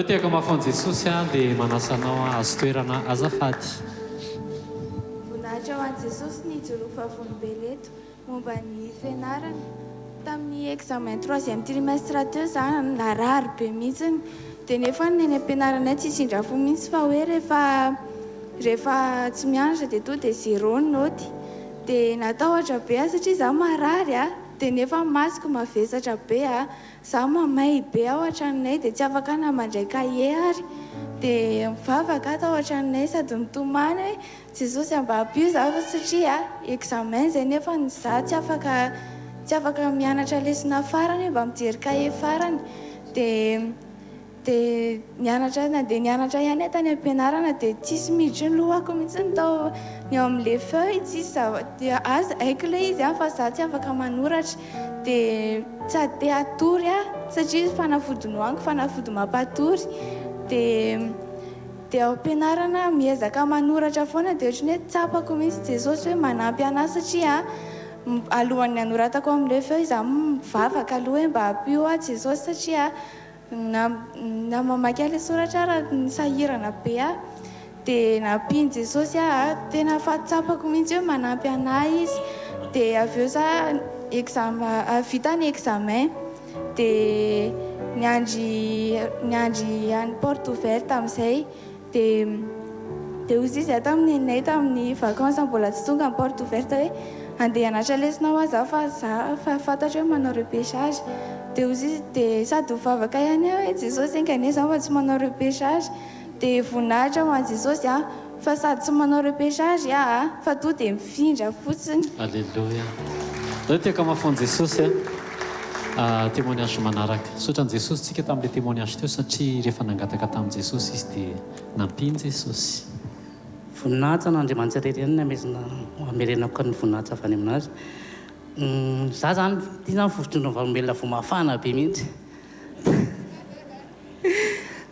Tiako mahafaony Jesosy dia manasanao azo toerana azafady. Voninahitra ho an'i Jesosy ny jorofa vonimbeleto momba ny fianarana. Tamin'ny examen 3e trimestre teo za narary be mihitsiny, dia nefa ny am-pianaranay tsy sindrafo mihitsy fa hoe rehefa tsy mianatra dia to dia 0 ny noty. Dia natahotra be satria za marary dia nefa masoko mavesatra be za mamay be ao an-tranonay dia tsy afaka namandray kahie ary. Dia mivavaka ato ao an-tranonay sady mitomany hoe Jesosy mba ampio za satria examen zay nefa za tsy afaka mianatra lesona farany mba mijery kahie farany. Dia nianatra ihany tany am-pianarana dia tsisy miditry ny lohako mihitsy tao ny ao amin'ilay feuille tsisy aza haiko ilay izy fa za tsy afaka manoratra. Dia sady te hatory satria fanafody nohaniko fanafody mampatory. Dia ao am-pianarana miezaka manoratra foana dia ohatran'ny hoe tsapako mihitsy Jesosy hoe manampy anahy satria alohan'ny anoratako amin'ilay feuille za mivavaka aloha hoe mba ampio Jesosy satria na mamaky ilay soratra raha ny sahirana be dia nampiany Jesosy tena fahatsapako mihitsy hoe manampy anahy izy. Dia avy eo za vita ny examen dia niandry any porte ouverte amin'izay dia ozy izy tamin'ny nenay tamin'ny vacances mbola tsy tonga ny porte ouverte hoe andeha hianatra lesona ho aza fa za fantatra hoe manao repêchage. Dia ozy izy dia sady hivavaka ihany hoe Jesosy engane za fa tsy manao repêchage. Dia voninahitra ho an'i Jesosy fa sady tsy manao repêchage fa to dia mifindra fotsiny. Alleluia. Zao tiako mahafaony Jesosy témoignage manaraka. Sotran'i Jesosy tsika tamin'ilay témoignage teo satria rehefa nangataka tamin'i Jesosy izy dia nampiany Jesosy. Voninahitra n'Andriamanitra rereny amerenako ny voninahitra avy any aminazy. Za zany tia zany fofotrondro varombelona vao mafana be mihitsy.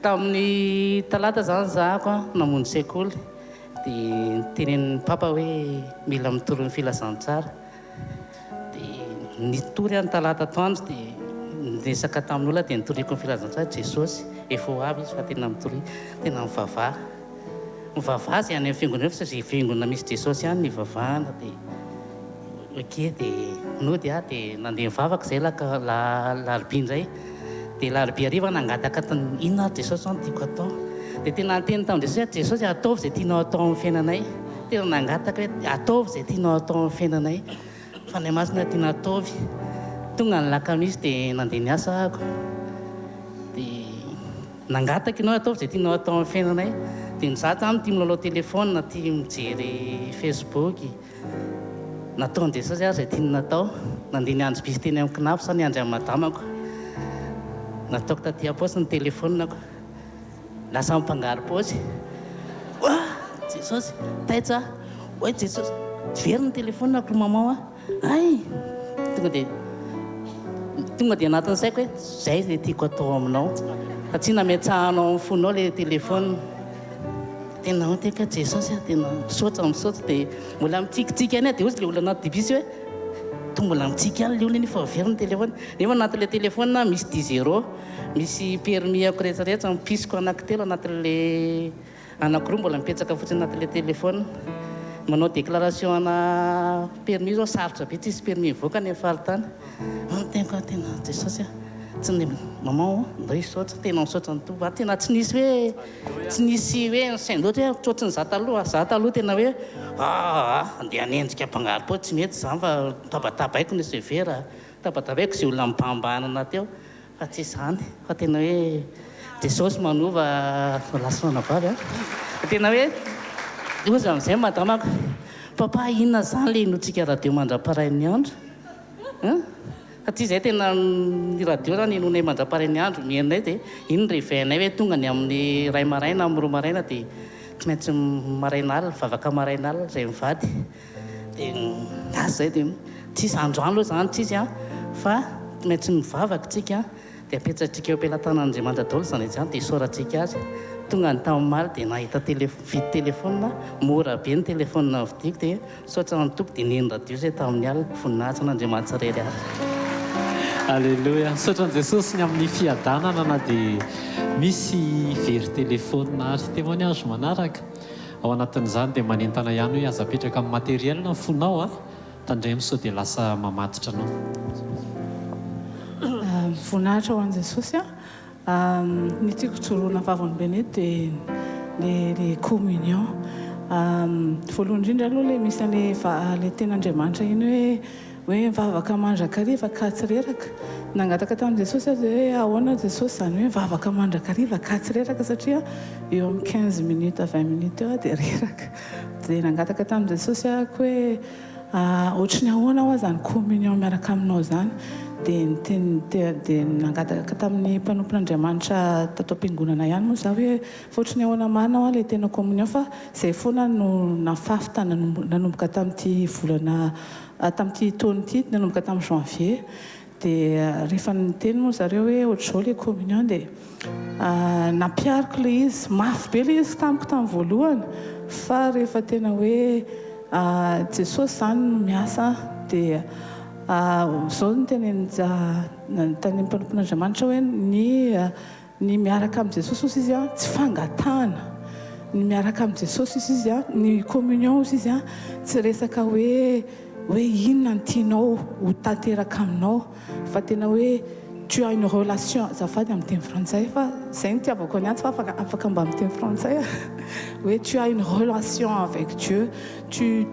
Tamin'ny talata zany zahako namonjy sekoly dia nitenenin'ny papa hoe mila mitory ny filazantsara. Dia nitory any talata atoandro dia niresaka tamin'olona dia nitoriako ny filazantsara Jesosy efa ho avy izy fa tena mitory tena mivavaha zay any amin'ny fiangonana fa zay fiangonana misy Jesosy any nivavahana. Dia oke dia nody dia nandeha mivavaka zay larobia indray. Dia larobia hariva nangataka inona Jesosy zany tiako atao. Dia tena niteny tamin'i Jesosy Jesosy ataovy zay tianao atao amin'ny fiainanay. Tena nangataka hoe ataovy zay tianao atao amin'ny fiainanay. Fa ny masina tiana ataovy. Tonga ny lakamisy dia nandeha niasa ahako. Dia nangataka ianao ataovy zay tianao atao amin'ny fiainanay. Dia nizaha zany tia milalao telefôna, tia mijery Facebook. Nataon'i Jesosy zay tiana natao. Nandeha niandry bisy teny amin'ny kinafo sa niandry amin'ny madamako. Nataoko taty am-paosy ny telefônako. Lasa mipangaro paosy. Jesosy, taitsa. Oe Jesosy, very ny telefônako mamao ay. Tonga dia anatin'ny saiko hoe zay zay tiako atao aminao. Satria nametsahanao amin'ny fonao ilay telefôna. Tena ho teka Jesosy tena misaotra dia mbola mitsikitsiky ihany dia ozy ilay olona anaty dibisy hoe to mbola mitsiky ihany ilay olona nefa very ny telefôna. Nefa anatin'ilay telefôna misy 10 misy permis ako rehetrarehetra mipisiko anankitelo anatin'ilay anankiroa mbola mipetraka fotsiny anatin'ilay telefôna. Manao déclaration ana permis zao sarotra be tsisy permis mivoaka ny faritany. Tenko tena Jesosy tsy ny maman mba hisaotra tena misaotra ny toba tena tsy nisy hoe saindoatra hoe tsotriny za taloha tena hoe andeha hanendrika mpangaro tsy mety zany fa tabatabaiko ny severa tabatabaiko zay olona mibambanana teo fa tsy izany fa tena hoe jesosy manova lasona vavy a tena hoe oza amin'izay madamako papa inona zany le notsika radio mandra-parain'ny andro satria zay tena ny radio zany inonay mandra-parain'ny andro mienay dia iny reveilnay hoe tonga ny amin'ny ray maraina amin'ny roa maraina dia tsy maintsy marainalina vavaka marainalina zay mivady dia azy zay dia tsisy androany loha zany tsisy fa maintsy mivavaka tsika dia apetsatrika eo ampelantanan'Andriamanitra daholo zany zany dia isaorantsika azy tonga ny tamin'maly dia nahita vidy telefona mora be ny telefona vidiko dia saotra ny tompo dia neny radio zay tamin'ny alina voninahitra an'Andriamanitra rery azy. Alleluia. Saotra ny Jesosy ny amin'ny fiadanana na dia misy very telefona ary témoignage manaraka ao anatin'izany dia manentana ihany hoe aza apetraka amin'ny materiel na fonao tandray sao dia lasa mamatitra anao. Voninahitra ho an'i Jesosy ny tiako tsoroana vavany Benety dia le communion. Voalohany indrindra aloha le misy le ten'Andriamanitra iny hoe mivavaka mandrakariva ka tsy reraka. Nangataka tamin'i Jesosy azy hoe ahoana Jesosy zany hoe mivavaka mandrakariva ka tsy reraka satria eo amin'ny 15 minutes 20 minutes eo dia reraka. Dia nangataka tamin'i Jesosy hoe ohatry ny ahoana ao zany communion miaraka aminao zany dia nangataka tamin'ny mpanompon'Andriamanitra tato am-piangonana ihany moa za hoe ohatry ny ahoana manao le tena communion fa zay foana no nafafy nanomboka tamin'ity volana tamin'ity taona ity nanomboka tamin'ny janvier dia rehefa niteny moa zareo hoe ohatr'izao le communion dia nampiariko le izy mafy be le izy tamiko tamin'ny voalohany fa rehefa tena hoe Jesosy zany no miasa dia zao ny teneny tany mpanompon'Andriamanitra hoe ny miaraka amin'ny Jesosy ozy izy tsy fangatahana ny miaraka amin'ny Jesosy izy ny communion ozy izy tsy resaka hoe inona ny tianao ho tanteraka aminao fa tena hoe tu as une relation azafady amin'ny teny frantsay fa zay ny tiavako ny azy fa afaka mba amin'ny teny frantsay oui, tu as une relation avec Dieu tu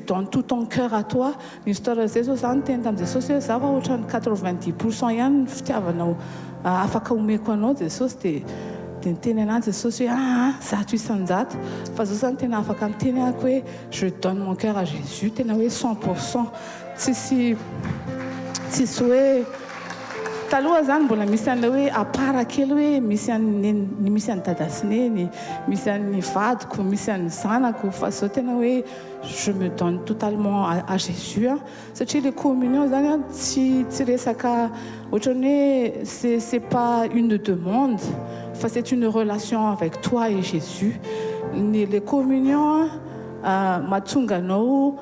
donnes tout ton cœur à toi ny histoire zay zao zany teny tamin'i Jesosy hoe za fa ohatrany 90% ihany fitiavanao afaka omeko anao Jesosy dia niteny anazy Jesosy hoe zato isanjato fa zao zany tena afaka miteny hoe je donne mon cœur à Jésus tena hoe 100% tsisy hoe taloha zany mbola misy an'le hoe apara kely hoe misy an'ny dadasineny misy an'ny vadiko misy an'ny zanako fa zao tena hoe je me donne totalement à Jésus satria le communion zany tsy resaka ohatrany hoe c'est pas une demande fa c'est une relation avec toi et Jésus. Le communion mahatonga anao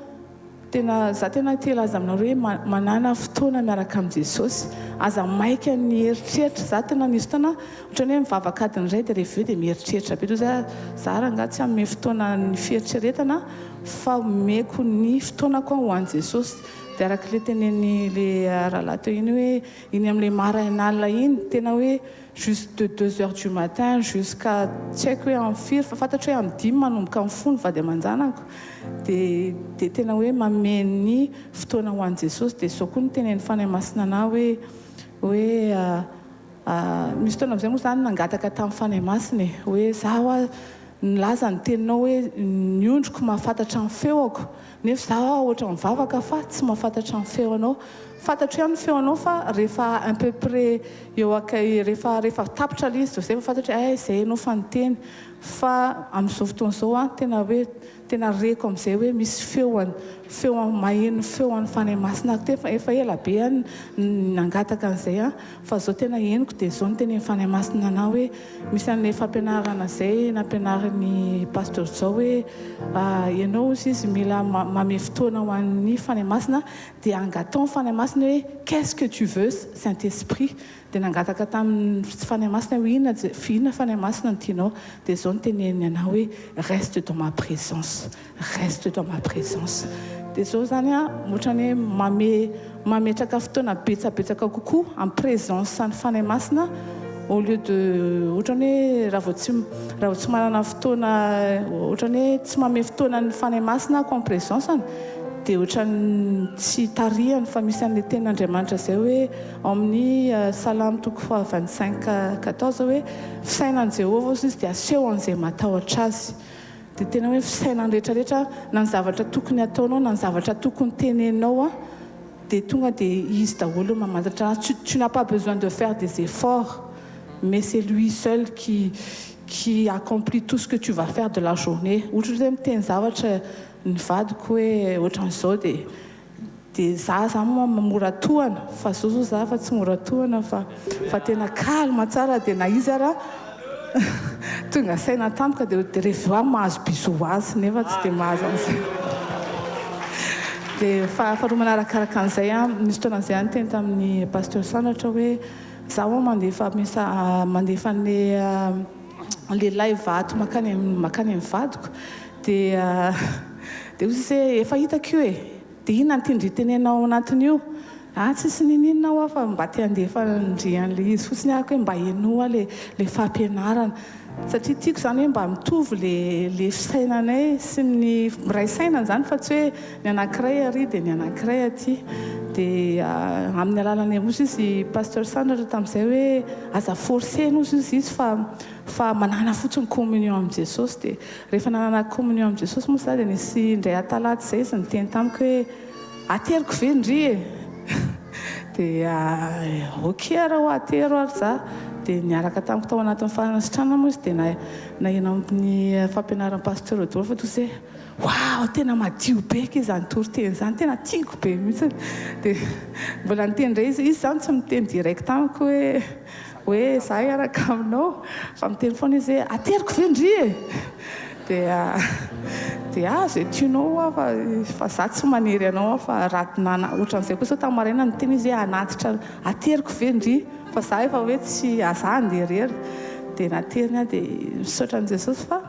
za tena telaza aminao hoe manana fotoana miaraka amin'ny Jesosy aza maika ny eritreritra za tena nisy fotoana ohatrany hoe mivavaka adiny iray dia rehefa eo dia mieritreritra be za raha tsy amin'ny fotoana ny fieritreretana fa omeko ny fotoanako ho an'i Jesosy dia araka le teneny le rahalahy teo iny hoe iny amin'ilay marainalina iny tena hoe juste de 2h du matin jusqu'à tsy haiko hoe amin'ny firy fa fantatro hoe amin'ny 10 manomboka amin'ny folo vady aman-janako dia tena hoe mameno ny fotoana ho an'i Jesosy dia zao koa ny teneny fanahy masina anahy hoe misy fotoana amin'izay moa zany nangataka tamin'ny fanahy masina hoe zaho nilaza ny teninao hoe ny ondriko mahafantatra ny feoko nefa zaho ohatra mivavaka fa tsy mahafantatra ny feonao fantatro ihany ny feonao fa rehefa un peu près rehefa tapitra le izy zay fa fantatro zay ianao fa niteny fa amin'izao fotoana izao tena hoe tena reko amin'izay hoe misy feo maheno feo an'ny fanahy masina efa ela be nangataka an'izay fa zao tena henoko dia zao ny teny fanahy masina anao hoe misy an'ilay fampianarana zay nampianaran'ny pasteur zao hoe ianao ozy izy mila mame fotoana ho an'ny fanahy masina dia angatao fanahy masina hoe qu'est-ce que tu veux Saint-Esprit dia nangataka tamin'ny fanahy masina hoe inona fanahy masina ny tianao dia zao ny teneny anao hoe reste dans ma présence dia zao zany ohatrany hoe mametraka fotoana betsabetsaka kokoa amin'ny présence ny fanahy masina au lieu de ohatrany hoe raha vao tsy manana fotoana ohatrany hoe tsy mame fotoana ny fanahy masina ko amin'ny présence dia ohatrany tsy tarihany fa misy an'ilay tenin'Andriamanitra zay hoe amin'ny salamy toko 25:14 hoe fisainan'i Jehovah ozy izy dia aseho an'izay matahotra azy. Dia tena hoe fisainany rehetrarehetra na ny zavatra tokony ataonao na ny zavatra tokony tenenao dia tonga dia izy daholo mamantatra. Tu n'as pas besoin de faire des efforts, mais c'est lui seul qui accomplit tout ce que tu vas faire de la journée. Ohatra hoe miteny zavatra ny vadiko hoe ohatran'izao dia za moa mora tohana fa zao za fa tsy mora tohana fa tena calme tsara dia na izy ara tonga saina tampoka dia rehefa mahazo bisou azy nefa tsy dia mahazo an'izay. Dia faharoa manarakaraka an'izay nisy taonan'izay any teny tamin'ny pasteur Sanatra hoe zaho mandefa lehilahy vato makany amin'ny vadiko dia ozy izy efa hitako io dia inona ny tindritenenao anatin'io tsisy nininao fa mba te handefa ndrian'le izy fotsiny ahako hoe mba henoa le fampianarana satria tiako zany hoe mba mitovy le fisainanay sy ny ray sainana zany fa tsy hoe ny anankiray ary dia ny anankiray aty. Dia amin'ny alalany ozy izy pasteur Sandra tamin'izay hoe aza forcena ozy izy fa manana fotsiny communion amin'ny Jesosy. Dia rehefa nanana communion amin'ny Jesosy moa za dia nisy indray atalaty izay izy niteny tamiko hoe ateriko ve ndry dia ok raha ho atero ary za dia niaraka tamiko tao anatin'ny fahanasitrana moa izy dia naheno amin'ny fampianaran'ny pasteur Rodolphe fa toy hoe wow tena madio be izy anytory teny zany tena tiako be mihitsy. Dia mbola niteny indray izy zany tsy miteny direct amiko hoe za hiaraka aminao fa miteny foana izy hoe ateriko ve ndry dia zay tianao fa za tsy maniry anao fa ratinana ohatran'izay koa sao tamaraina niteny izy hoe anatitra ateriko ve ndry fa za efa hoe tsy aza andeha rery dia nateriny dia misaotra an'i Jesosy fa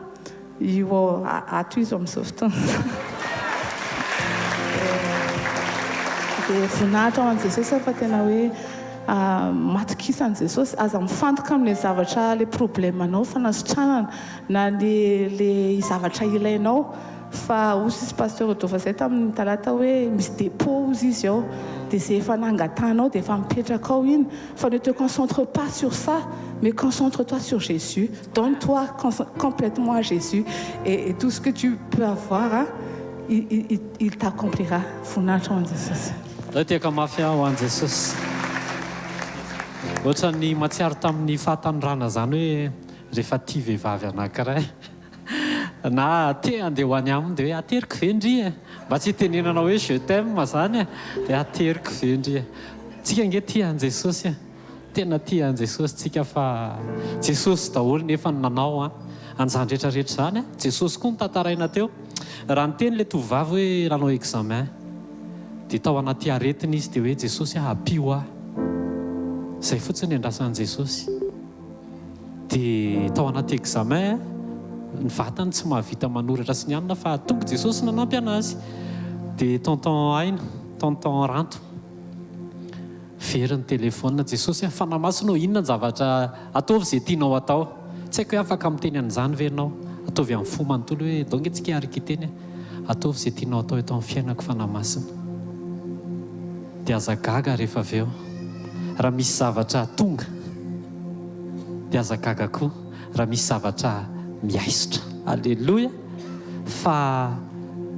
io ato izy amin'izao fotoana. Dia voninahitra ao an'i Jesosy fa tena hoe matokisa an'i Jesosy aza mifantoka amin'ilay zavatra le problemanao fanasitranana na le zavatra ilainao. Fa ozy izy pasteur Rodolphe zay tamin'ny talata hoe misy dépôt ozy izy ao dia zay efa nangatanao dia efa mipetraka ao iny fa ne te concentre pas sur ça mais concentre-toi sur Jésus, donne-toi complètement à Jésus et tout ce que tu peux avoir il t'accomplira. Voninahitra ho an'i Jesosy. Zay tiaka mafy ho an'i Jesosy. Ohatra ny matsiaro tamin'ny fahatanorana zany hoe rehefa tia vehivavy anankiray na te andeha ho any aminy dia hoe ateriko ve ndry mba tsy tenenanao hoe je t'aime zany dia ateriko ve ndry tsika nge tia an'i Jesosy tena tia an'i Jesosy tsika fa Jesosy daholo nefa nanao an'izany rehetrarehetra zany Jesosy koa nitantaraina teo raha niteny le tovavy hoe ranao examen dia tao anaty aretiny izy dia hoe Jesosy apio zay fotsiny andrasan'i Jesosy. Dia tao anaty examen ny vatany tsy mahavita manoratra sy ny anina fa tonga Jesosy nanampy anazy. Dia tonton ranto very ny telefona Jesosy fanamasinao inona ny zavatra ataovy izay tianao atao tsy haiko hoe afaka miteny an'izany ve ianao ataovy amin'ny fo manontolo hoe donge tsika arika teny ataovy izay tianao atao eto amin'ny fiainako fanamasina. Dia aza gaga rehefa avy eo raha misy zavatra tonga dia aza gaga koa raha misy zavatra miaisitra. Alleluia. Fa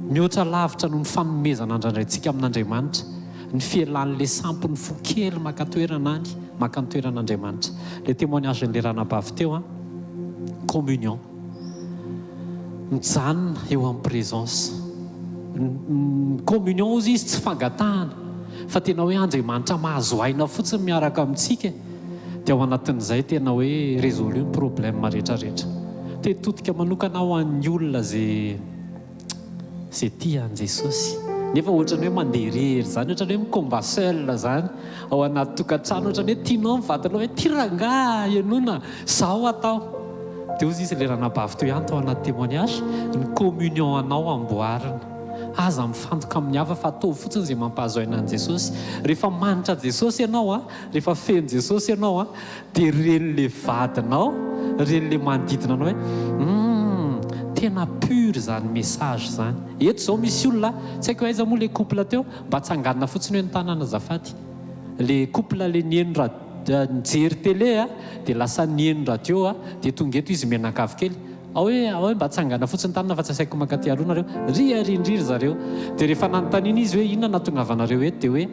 mihoatra lavitra noho ny fanomezana andrandrantsika amin'Andriamanitra ny fialan'le sampy ny fo kely maka ny toeran'Andriamanitra. Le témoignage n'le ranabavy teo communion mijanona eo amin'ny présence. Communion ozy izy tsy fangatahana fa tena hoe Andriamanitra mahazo aina fotsiny miaraka amintsika dia ao anatin'izay tena hoe résolu ny problème rehetrarehetra. Te totika manokana ho an'ny olona zay tia an'i Jesosy nefa ohatrany hoe mandeha rery zany ohatrany hoe micombat seul zany ao anaty tokantrano ohatrany hoe tianao mivatanao hoe tiranga ianona zao atao dia ozy izy le ranabavy teo ihany tao anaty témoignage ny communion anao amboarina aza mifantoka amin'ny hafa fa atao fotsiny izay mampahazo aina an'i Jesosy. Rehefa manitra Jesosy ianao rehefa feno Jesosy ianao dia reny le vadinao reny le manodidina anao hoe tena pur zany message zany. Eto zao misy olona tsy haiko aiza moa le couple teo mba tsanganina fotsiny hoe nytanàna azafady. Le couple le nienona nijery télé a dia lasa nieny radio a dia tonga eto izy menakavy kely hoe mba tsangana fotsiny tanana fa tsy asaiko mankaty aronareo riarindriry zareo. Dia rehefa nanontaniana izy hoe inona natongavanareo eto dia hoe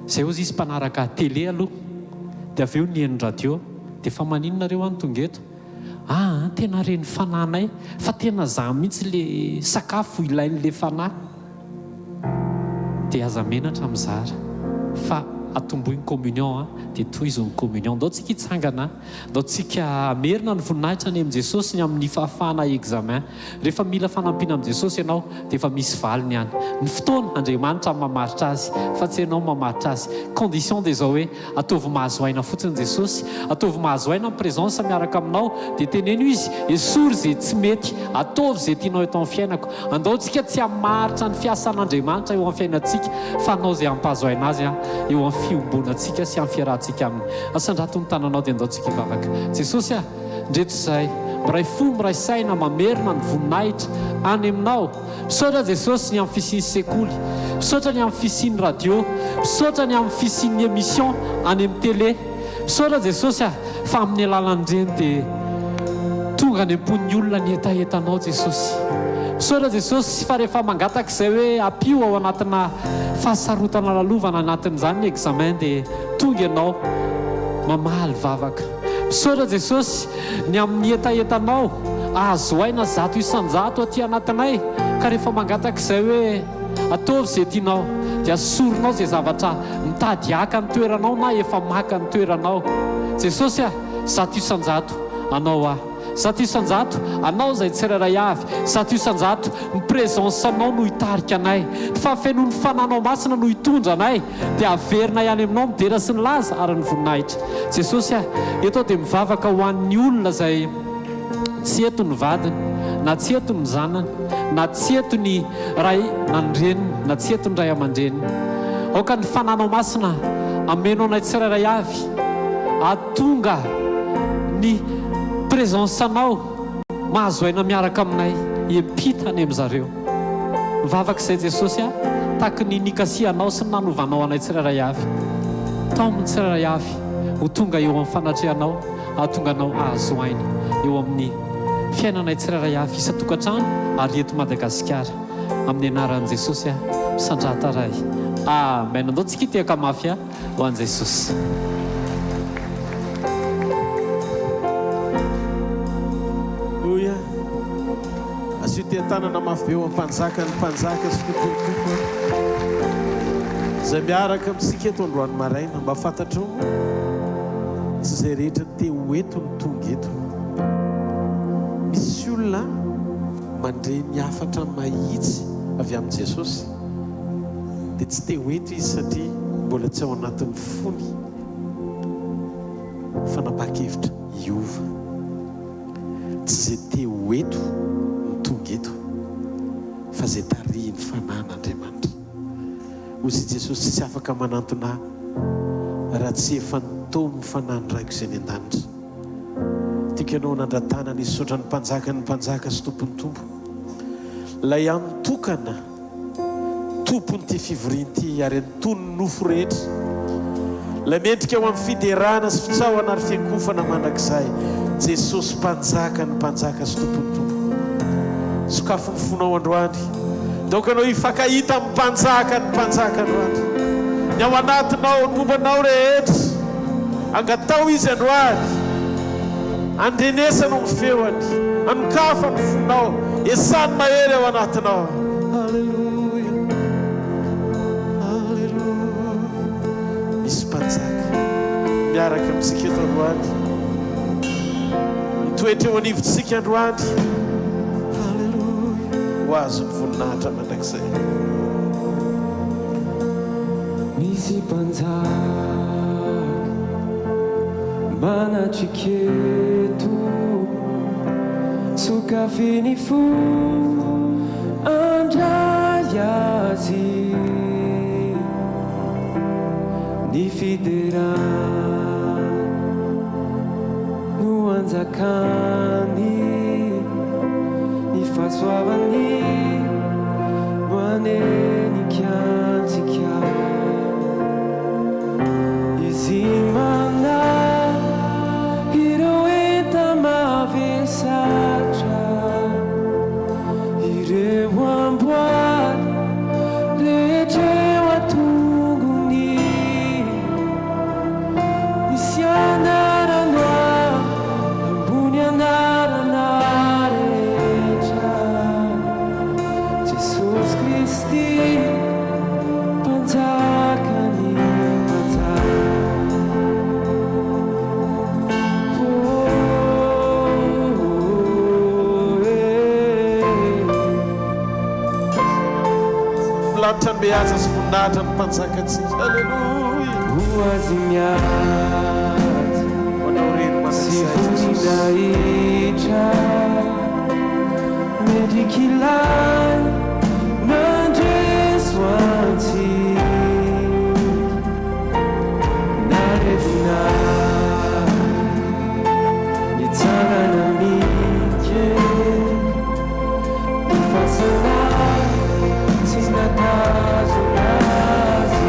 zay ozy izy mpanaraka télé aloha dia avy eo nieny radio dia fa maninonareo any tonga eto tena reny fananay fa tena za mihitsy le sakafo ilain'le fanahy dia aza menatra amin'zara fa atomboiny communion dia toy izy ny communion. Ndao tsika hitsangana, ndao tsika amerina ny voninahitra ny amin'i Jesosy ny amin'ny fahafahana examen. Rehefa mila fanampiana amin'i Jesosy ianao dia efa misy valiny ihany. Ny fotoana Andriamanitra mamaritra azy fa tsy ianao mamaritra azy. Condition dia zao hoe ataovy mahazo aina fotsiny Jesosy, ataovy mahazo aina ny présence miaraka aminao dia teneno izy esory zay tsy mety, ataovy zay tianao eto amin'ny fiainako. Andao tsika tsy hamaritra ny fiasan'Andriamanitra eo amin'ny fiainantsika fa anao zay hampahazo aina azy eo amin'ny fiombonantsika sy amin'ny fiarahantsika aminy. Asandrato ny tananao dia andaontsika hivavaka. Jesosy ndreto izay miray fo miray saina mamerina ny voninahitra any aminao. Misaotra Jesosy ny amin'ny fisiany sekoly, misaotra ny amin'ny fisiany radio, misaotra ny amin'ny fisiany émission any amin'ny télé. Misaotra Jesosy fa amin'ny alalan'ireny dia tonga any am-pon'ny olona ny etaetanao Jesosy. Misaotra Jesosy fa rehefa mangataka izay hoe ampio ao anatina fahasarotana lalovana anatin'izany ny examen dia tonga ianao mamaly vavaka. Misaotra Jesosy ny amin'ny etaetanao azo aina 100 isan-jato aty anatinay ka rehefa mangataka izay hoe ataovy izay tianao dia asorinao izay zavatra mitady haka ny toeranao na efa maka ny toeranao. Jesosy 100 isan-jato anao 100 isan-jato anao izay tsirairay avy, 100 isan-jato ny présence anao no hitarika anay, fa fenony fananao masina no hitondra anay dia averina ihany aminao midera sy ny laza ary ny voninahitra. Jesosy eto dia mivavaka ho an'ny olona izay tsy eto ny vadiny na tsy eto ny zanany na tsy eto ny ray na ny reniny na tsy eto ny ray aman-dreniny. Aoka ny fananao masina amenao anay tsirairay avy, atonga ny présence anao mahazo aina miaraka aminay hiampita any amin'zareo. Mivavaka izay Jesosy tahaky ny nikasianao sy ny nanovanao anay tsirairay avy. Tao amin'ny tsirairay avy ho tonga eo amin'ny fanatrehanao, ahatonga anao ahazo aina eo amin'ny fiainanay tsirairay avy isa-tokantrano ary eto Madagasikara. Amin'ny anaran'i Jesosy misandrata ray. Amen. Andao tsika tiaka mafy ho an'i Jesosy. Azo tia-tanana mafy eo ampanjaka ny mpanjaka sy tompotompo izay miaraka amintsika eto androany maraina mba fantatra tsy izay rehetra te ho eto ny tonga eto. Misy olona mandre ny afatra mahitsy avy amin'i Jesosy dia tsy te ho eto izy satria mbola tsy ao anatin'ny fony fanapakevitra hiova. Tsy izay te ho eto tonga eto fa izay tarihiny fanan'Andriamanitra. Ozy Jesosy tsy afaka manantona raha tsy efa nitomy fanany raiko izay ny an-danitra. Tiako ianao nandratana ny sotra ny mpanjaka sy tompony tompo lay amin'ny tokana tompony ty fivoriany ty ary antony nofo rehetra lay mendrika ao amin'ny fiderana sy fitsahoana ary fiankofana mandrakizay. Jesosy mpanjaka ny mpanjaka sy tompony tompo. Sokafo ny fonao androany daoka anao hifankahita amin'ny mpanjaka ny mpanjaka androany. Ny ao anatinao ny mombanao rehetra angatao izy androany, andrenesanao ny feoany, anokafa ny fonao, esany mahery ao anatinao. Alleluia, alleluia. Misy mpanjaka miaraka amintsika eto androany, mitoetra eo anivontsika androany. Ho azo ny voninahitra mandrakizay. Misy mpanjaka manatriketo sokafiny fo andray azy ny fiderana no anjakany soavany manenikantsika izy mana ireo enta mavesatra ireo amboary rehetreo atongony misy anarana ambony anarana rehetra Jesosy Kristy mpanjakany mpanjaka Milatitra ny mihaza sy voninahitra ny mpanjakatsika. Halleluja. Ho azy miady Manao reny sy manasay voninahitra mendriky ilay mandreso antsika narevina nitsangana mike mifasana sy natazo azy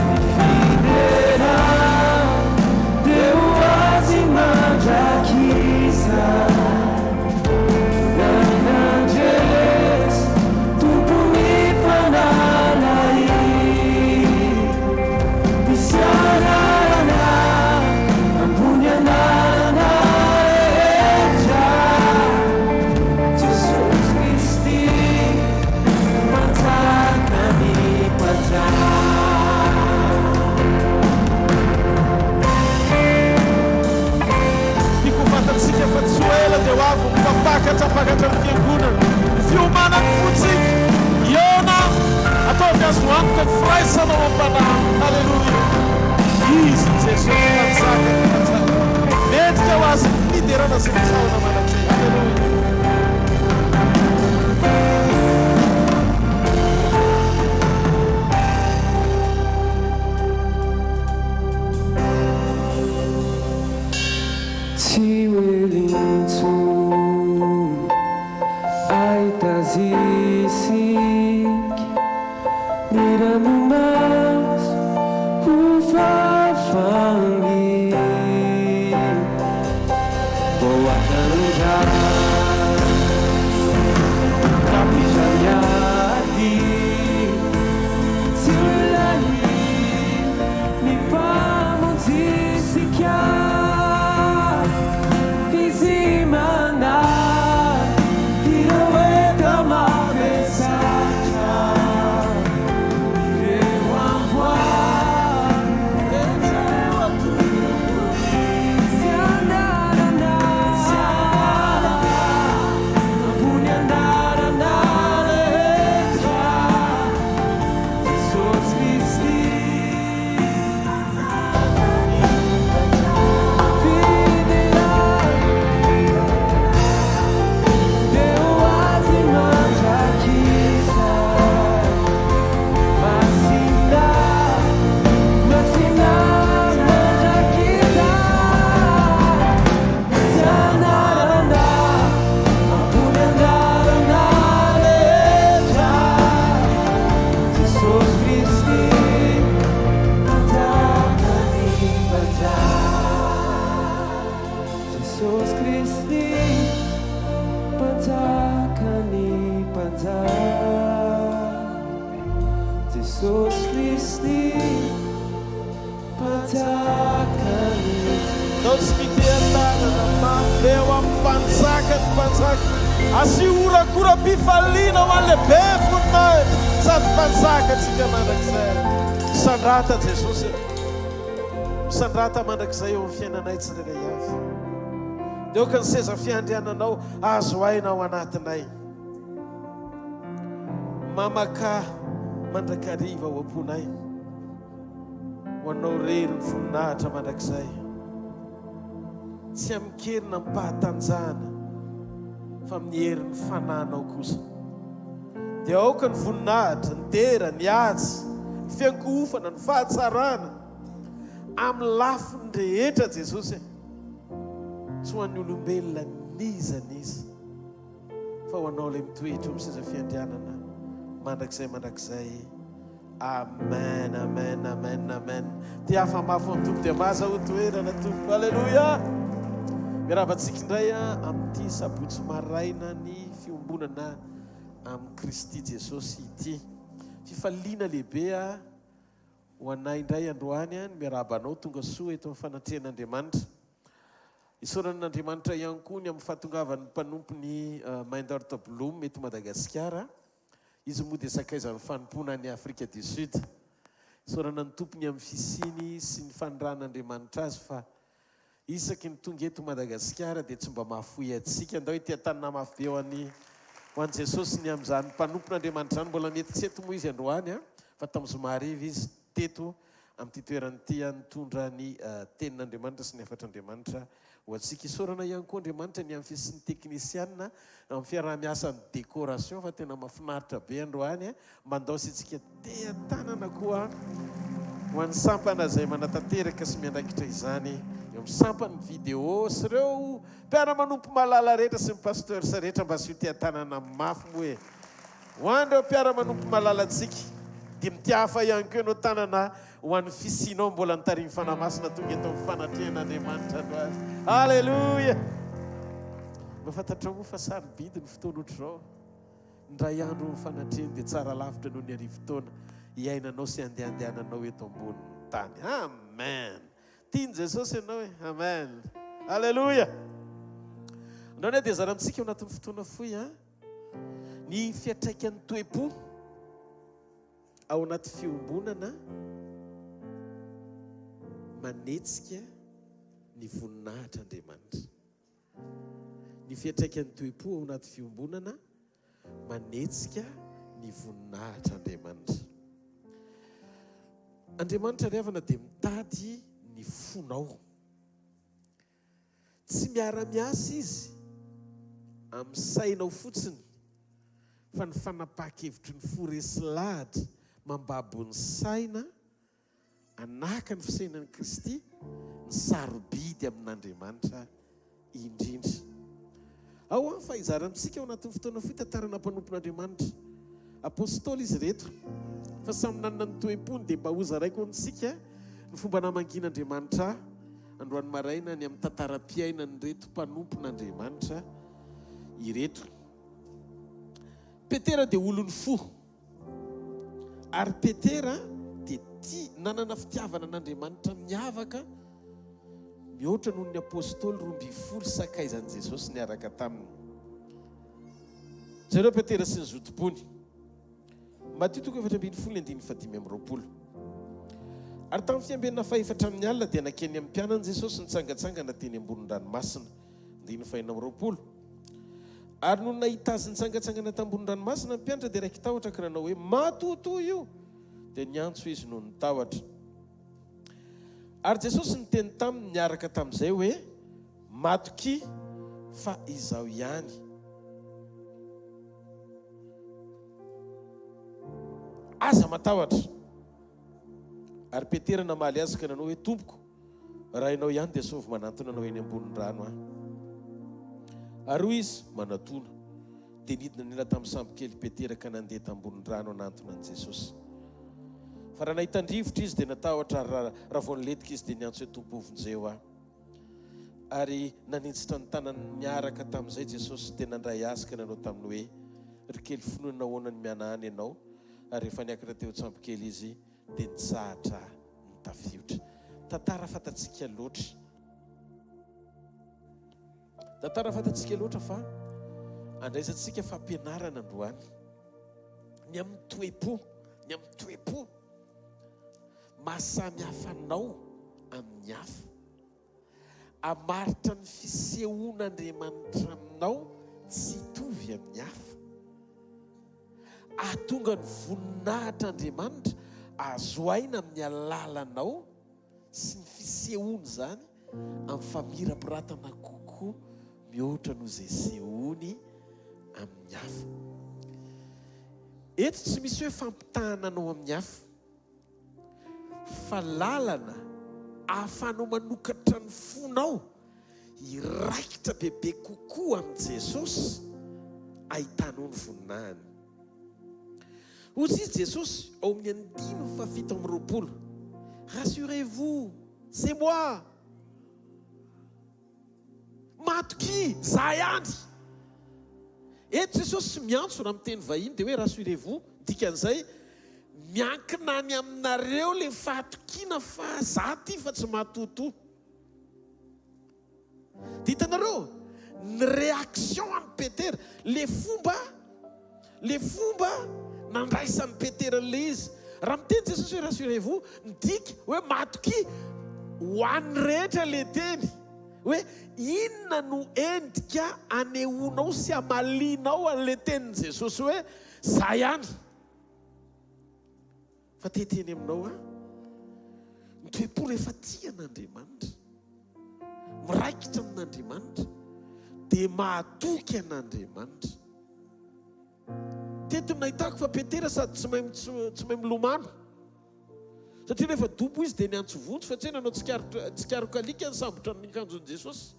mifidera deo azy mandrakisa naninandres tompony fanalay misy anarana ambony anarana rehetra Jesosy Kristy mpanjakany mpanjaka Fikofantatsika fa tsy ho ela dia ho avy mipapakatra pakatra amin'ny fiangonana fiomanany fotsika iona ataovy azo antoka ny firaisanao am-panahy. Halleluja. Izy Jesosy mpanjaka mpanjaka mendrika ho azy fiderana sy mitsaona manateny. Halleluja. tsy hoelintsony ahitazisika miranomaso ho fafangy boatanra kapizaniady tsy lany mipamonjisika Jesosy Kristy mpanjakany mpanjaka Jesosy Kristy mpanjakany Nao tsy mitean-tanana mafeo amin'ny mpanjaka ny mpanjaka asiora-koram-pifaliana ho an'le be voninahitra sady mpanjaka atsika mandrakizay. Misandrata Jesosy, misandrata mandrakizay eo amin'ny fiainanay tsirairay avy. Dia oka ny seza fiandriananao azo ainao anatinay. Mamaka mandrakariva ho amponay ho anao rery ny voninahitra mandrakizay. Tsy amin'ny kerina mipahatanjahana fa amin'ny herin'ny fananao kosa. Dia aoka ny voninahitra, ny tera, ny atsy, ny fiankohofana, ny fahatsarana amin'ny lafiny rehetra Jesosy. Tsy ho an'ny olombelona niza niza fa ho anao ilay mitoetra amin'ny seza fiandrianana mandrakizay amen amen amen amen ty hafa mafy ny tompo dia maza ho toerana tompo alleloia miaravantsika indray amin'ity sabotsy maraina ny fiombonana amin'ny Kristy Jesosy ity fifaliana lehibe ho anay indray androany ny miarabanao tonga soa eto amin'ny fanatrehan'Andriamanitra isaoran'Andriamanitra ihany koa ny amin'ny fahatongavan'ny mpanompony Maindarta Blom eto Madagasikara izy moa dia sakaizan'ny fanompona ny Afrika du Sud isaorana ny tompony amin'ny fisiny sy ny fanoran'Andriamanitra azy fa isaky ny tonga eto Madagasikara dia tsy mba mahafoy atsika andao ity tanana mafy be ho an'i Jesosy ny amin'izany mpanompon'Andriamanitra zany mbola mety tsy eto moa izy androany fa tamin'ny zomariva izy teto amin'ity toeran'ity nitondra ny tenin'Andriamanitra sy ny afatr'Andriamanitra ho antsika isaorana ihany koa Andriamanitra ny amin'ny fisin'ny teknisianina amin'ny fiarah-miasa ny décoration fa tena mahafinaritra be androany mandaosy antsika tea tanana koa ho an'ny sampana izay manatanteraka sy miandraikitra izany eo amin'ny sampany vidéo sy ireo mpiara-manompo malala rehetra sy ny pasteur sa rehetra mba sy ho tea tanana mafy moa ho an'ireo mpiara-manompo malala antsika dia mitiafa ihany koa ianao tanana ho an'ny fisinao mbola nitarimy fanamasina tonga eto amin'ny fanatrehan'Andriamanitra androany alleluia mahafantatra moa fa sarobidy ny fotoana ohatr'izao ndray andro ny fanatrehany dia tsara lavitra noho ny arivo-taona hiainanao sy andehandehananao eto ambonin'ny tany amen tiany Jesosy ianao amen alleluia andao ny dia zarantsika ao anatin'ny fotoana foy ny fiatraikan'ny toe-po ao anaty fiombonana manetsika ny voninahitr'Andriamanitra ny fiatraikan'ny toe-po ao anaty fiombonana manetsika ny voninahitr'Andriamanitra Andriamanitra riavana dia mitady ny fonao tsy miara-miasa izy amin'ny sainao fotsiny fa ny fanapaha-kevitry ny foresy lahatra mambabon'ny saina anaka ny fisainan'i Kristy ny sarobidy amin'Andriamanitra indrindra ao fa izarantsika ao anatin'ny fotoana foy tantarana mpanompon'Andriamanitra apôstôly izy reto fa samy nanana ny toe-pony dia mba hozaraiko antsika ny fomba namangin'Andriamanitra androany maraina ny amin'ny tantaram-piainany reto mpanompon'Andriamanitra ireto Petera dia olony fo ary Petera dia nanana fitiavana n'Andriamanitra miavaka mihoatra noho ny apôstôly 12 sakaizan'i Jesosy niaraka taminy zareo Petera sy ny zotom-pony Matthieu 4:7-5 ary tamin'ny fiambenana fahefatra amin'ny alina dia nakeny amin'ny mpianany Jesosy nitsangatsangana teny ambonin-dranomasina 9:20 ary no nahita azy nitsangatsangana tambonin-dranomasina ny mpianatra dia raiky tahotra ka nanao hoe matotoa io dia niantso izy no nitahotra ary Jesosy niteny taminy niaraka tamin'izay hoe matoky fa izaho ihany aza matahotra ary Petera namaly azy ka nanao hoe tompoko raha ianao ihany dia sovy manantona anao eny ambonin'ny rano ary hoy izy manatona dia nidina nila tamin'ny sambo kely Petera ka nandeha tambonin'ny rano anantona an'i Jesosy fa raha nahita andrivotra izy dia natahotra raha vao niletika izy dia niantso hoe tompo ovonjeo ary nanintsitra ny tanany miaraka tamin'izay Jesosy dia nandray azy ka nanao taminy hoe ry kely finoana nahoana ny mianahany ianao ary rehefa niakatra teo tsambo kely izy dia nitsahatra nitafiotra tantara fantatsika loatra fa andraisantsika fampianarana androany ny amin'ny toe-po mahasamy hafanao amin'ny hafa amaritra ny fisehoan'Andriamanitra aminao tsy hitovy amin'ny hafa ahatonga ny voninahitr'Andriamanitra azo aina amin'ny alalanao sy ny fisehoany zany amin'ny famirapiratana kokoa mihoatra no izay sehoany amin'ny hafa eto tsy misy hoe fampitahananao amin'ny hafa fa lalana ahafanao manokatra ny fonao iraikitra bebe kokoa amin'i Jesosy ahitanao ny voninahiny. Hozy izy Jesosy ao amin'ny 5:7. Rassurez-vous, c'est moi. Matoki, za ihany. Eto Jesosy miantso raha miteny vahiny dia hoe rassurez-vous, dikan'izay miankina any aminareo le fahatokiana fa za ty fa tsy matoto. Ditanareo ny réaction an'i Petera, le fomba nandraisan'ny Petera le izy. Raha miteny Jesosy hoe rassurez-vous, midika hoe matoki ho an'ny rehetra le teny hoe inona no endrika anehoanao sy amalinao an'le tenin' Jesosy hoe za ihany. Fa teteny aminao ny toe-po rehefa tia an'Andriamanitra, miraikitra amin'Andriamanitra dia mahatoky an'Andriamanitra. Teto nahitako fa Petera sady tsy mahay milomano, satria rehefa dobo izy dia niantsovontsy fa tsy hoe nanao tsikarokalika ny sambotra ny akanjon'i Jesosy.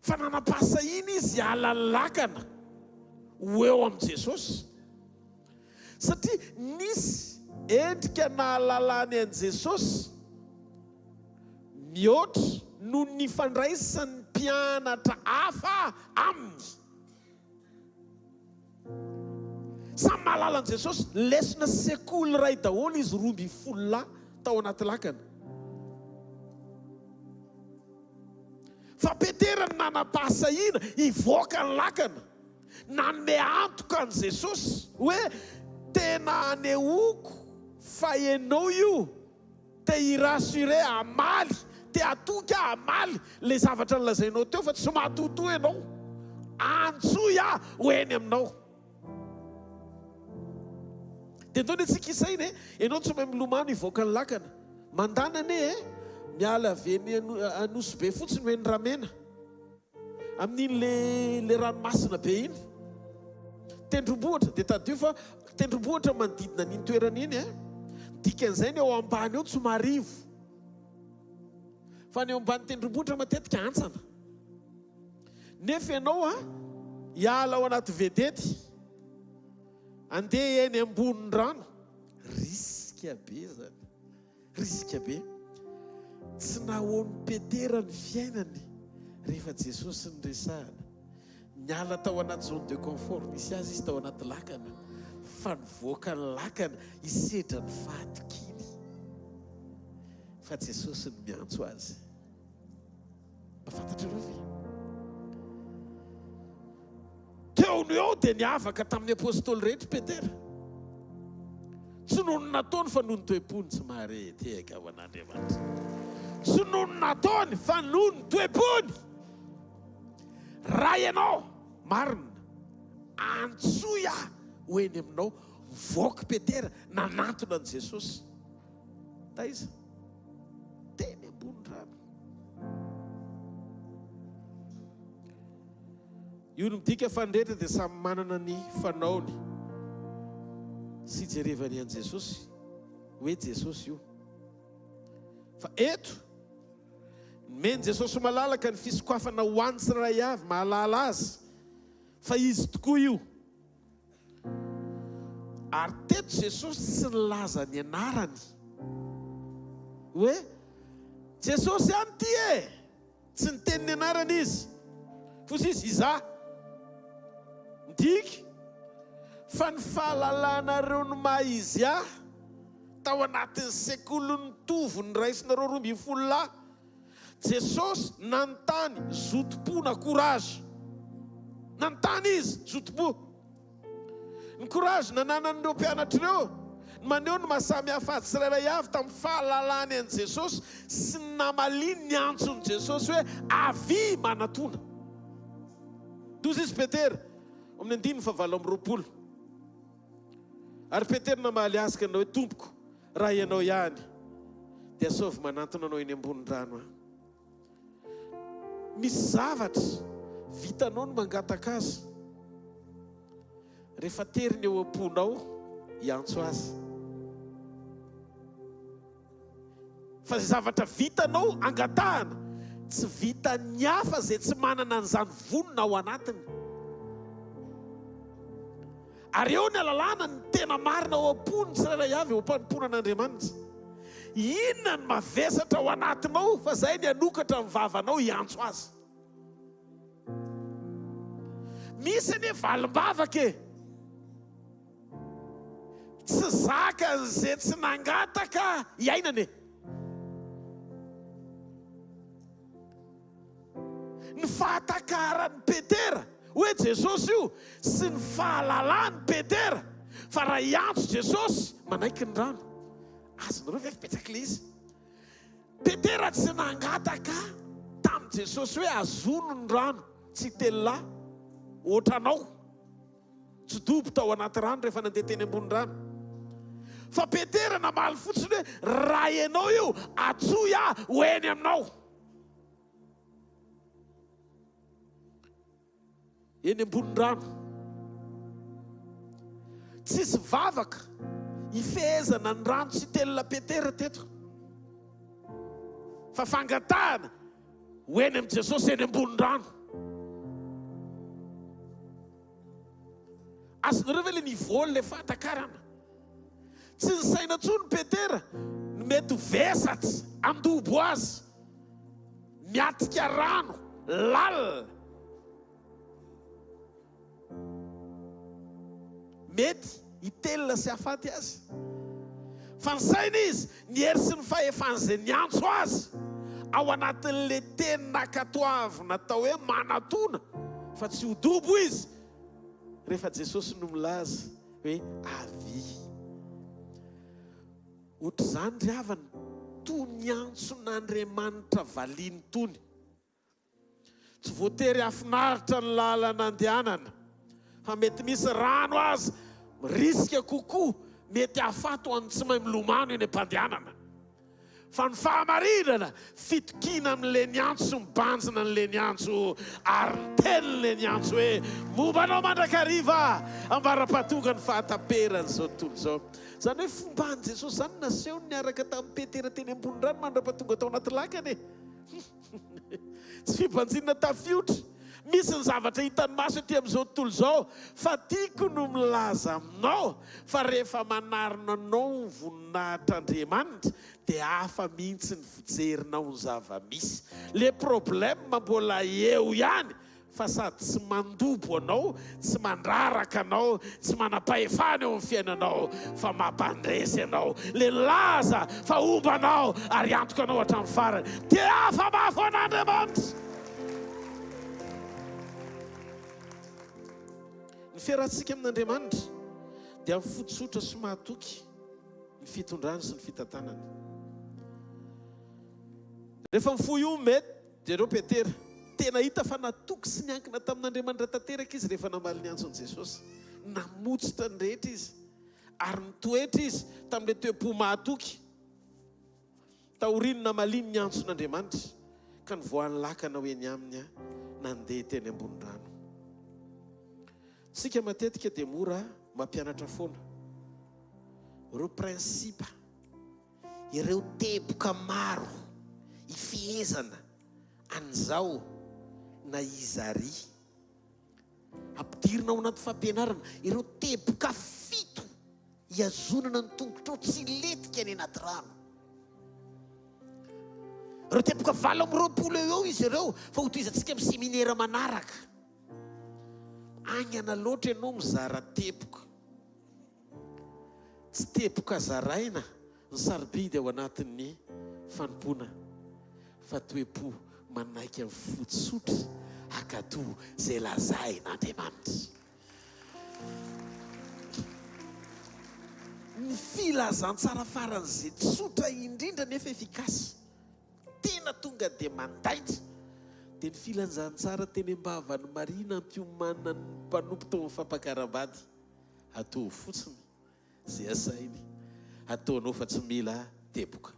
Fa nanam-pasahina izy hiala ny lakana ho eo amin'i Jesosy, satria nisy endrika nahalalany an'i Jesosy mihoatra no ny fandraisan'ny mpianatra hafa aminy. Samy mahalala an'i Jesosy, lesona sekoly ray daholo izy 12 tao anaty lakana. Fa Petera ny nanam-pasahina hivoaka ny lakana, nanome antoka an'i Jesosy hoe tena anehoako fa ianao io te hirasure amaly, te atoky amaly le zavatra nolazainao teo fa tsy matoto ianao, antsoy ho eny aminao. Dia ndao ny tsika isaina ianao tsy mahay milomano hivoaka ny lakana, mandana ane miala aveny anosy be fotsiny hoe ny ramena amin'iny le ranomasina be iny, tendrombohitra. Dia tadio fa tendrombohitra manodidina n'iny toerana iny dikan'izay ny ao ambany eo tsy marivo, fa ny ao ambany tendrombohitra matetika antsana. Nefa ianao hiala ao anaty vedety, andeha eny ambonin'ny rano, riska be zany, riska be. Tsy nahoan'ny Petera ny fiainany rehefa Jesosy ny resahana, niala tao anaty zone de confort misy azy izy tao anaty lakana, fa nivoaka ny lakana hisedra ny fahatokiny. Fa Jesosy ny miantso azy. Mafantatrareo ve? Teo no eo dia niavaka tamin'ny apôstôly rehetra Petera. Tsy noho ny nataony fa noho ny toe-pony tsy mahareteka ho an'Andriamanitra. Tsy noho ny nataony fa noho ny toe-pony. Raha ianao marina, antsoy ho eny aminao, voaka Petera nanantona an'i Jesosy. Taiza teny ambony rano. Io no midika fa ny rehetra dia samy manana ny fanaony sy jerevany an'i Jesosy hoe Jesosy io. Fa eto meny Jesosy malalaka ny fisokafana ho an'ny tsirairay avy, mahalala azy fa izy tokoa io. Ary teto Jesosy tsy nilaza ny anarany hoe Jesosy ihany ty tsy niteny ny anarany izy, fosy izy iza. Midika fa ny fahalalànareo ny maha izy tao anatin'ny sekolon'ny tovo ny raisinareo 12. Jesosy nanontany zotom-po na courage, nanontany izy zotom-po. Ny courage nananan'ireo mpianatr'ireo maneho ny mahasamy hafa azy tsirairay avy tamin'ny fahalalany an'i Jesosy sy ny namaliny ny antson'i Jesosy hoe avy manatona. Dozy izy Petera amin'ny 5:20. Ary Petera namaly azy ka nanao hoe tompoko, raha ianao ihany dia saovy manantona anao eny ambony rano. Misy zavatra vitanao no mangataka azy, rehefa teriny eo am-ponao hiantso azy. Fa zavatra vitanao angatahana tsy vita ny hafa zay tsy manana an'izany vonina ao anatiny. Ary eo ny alalàna ny tena marina ao am-pony tsirairay avy eo am-panimponan'Andriamanitra. Inona ny mavesatra ao anatinao fa zay ny anokatra ny vavanao hiantso azy. Misy ny valim-bavaka tsy zaka zay tsy nangataka hiainany. Ny fahatakaran'ny Petera hoe Jesosy io sy ny fahalalàny Petera fa raha hiantso Jesosy manaiky ny rano. Azonareo ve fipetraka ilay izy? Petera tsy nangataka tamin'i Jesosy hoe azono ny rano, tsy telona ohatranao tsy dobo tao anaty rano rehefa nandeha teny ambony rano. Fa Petera namaly fotsiny hoe raha ianao io atsoy aho ho eny aminao. Eny ambony rano. Tsisy vavaka ifehezana ny rano tsy telona Petera teto. Fa fangatahana ho eny amin'ny Jesosy eny ambony rano. Azonareo ve le nivôly le fahatakarana? Tsy ny saina tsony Petera ny mety vesatra andobo azy, miatika rano, lalina. Mety hitelona sy hafaty azy. Fa ny saina izy ny hery sy ny fahefany zay niantso azy ao anatin'le teny nakatoavy natao hoe manatona fa tsy ho dobo izy rehefa Jesosy no milaza hoe avy. Ohatr'izany ry havana tony antson'Andriamanitra valiany tony. Tsy voatery afinaritra ny lalana andehanana, fa mety misy rano azy riska kokoa, mety hafato any tsy mahay milomano eny am-pandehanana. Fa ny fahamarinana fitokina amin'le niantso, mibanjina n'le niantso, ary ny tenin'le niantso hoe mombanao mandrakariva ambara-pahatonga ny fahataperany zao tontolo zao. Zany hoe fomban' Jesosy zany naseho niaraka tamin'ny Petera teny ambony rano mandra-pahatonga tao anaty lakany. Tsy fibanjina tafiotra. Misy ny zavatra hitany maso ety amin'izao tontolo zao, fa tiako no milaza aminao fa rehefa manarina anao ny voninahitr'Andriamanitra dia hafa mihitsy ny fijerinao ny zava-misy. Le problème mbola eo ihany, fa sady tsy mandobo anao, tsy mandraraka anao, tsy manam-pahefana eo amin'ny fiainanao, fa mampandresy anao. Le laza fa ombanao ary antoka anao hatramin'ny farany. Dia hafa mafy an'Andriamanitra. Ny fiarahantsika amin'Andriamanitra dia amin'ny fototsotra sy mahatoky ny fitondrany sy ny fitantanany. Rehefa mifoy io mety dia ireo Petera tena hita fa natoky sy niankina tamin'Andriamanitra tanteraka izy rehefa namaly ny antson'i Jesosy. Namotsitra ny rehetra izy ary nitoetra izy tamin'ilay toe-po mahatoky. Taoriny namaliny ny antson'Andriamanitra ka nivoan'ny lakana hoe ny aminy nandeha teny ambony rano. Sika matetika dia mora mampianatra foana ireo prinsipa, ireo teboka maro ifehezana an'izao na izary. Ampidirina ao anaty fampianarana ireo teboka fito hiazonana ny tongotrao tsy letika any anaty rano. Ireo teboka 20 eo izy ireo fa hotoizantsika amin'ny seminera manaraka. Agnana loatra ianao mizara teboka. Tsy teboka zaraina ny sarobidy ao anatin'ny fanompona, fa toe-po manaiky amin'ny fototsotra akato zay lazain'Andriamanitra. Ny filazantsara faran'izay tsotra indrindra nefa efikasy, tena tonga dia mandaitra, dia ny filanjantsara teny am-bavan'ny Marina ampiomana ny mpanompo tao amin'ny fampakarambady. Atao fotsiny zay asainy, ataonao fa tsy mila teboka.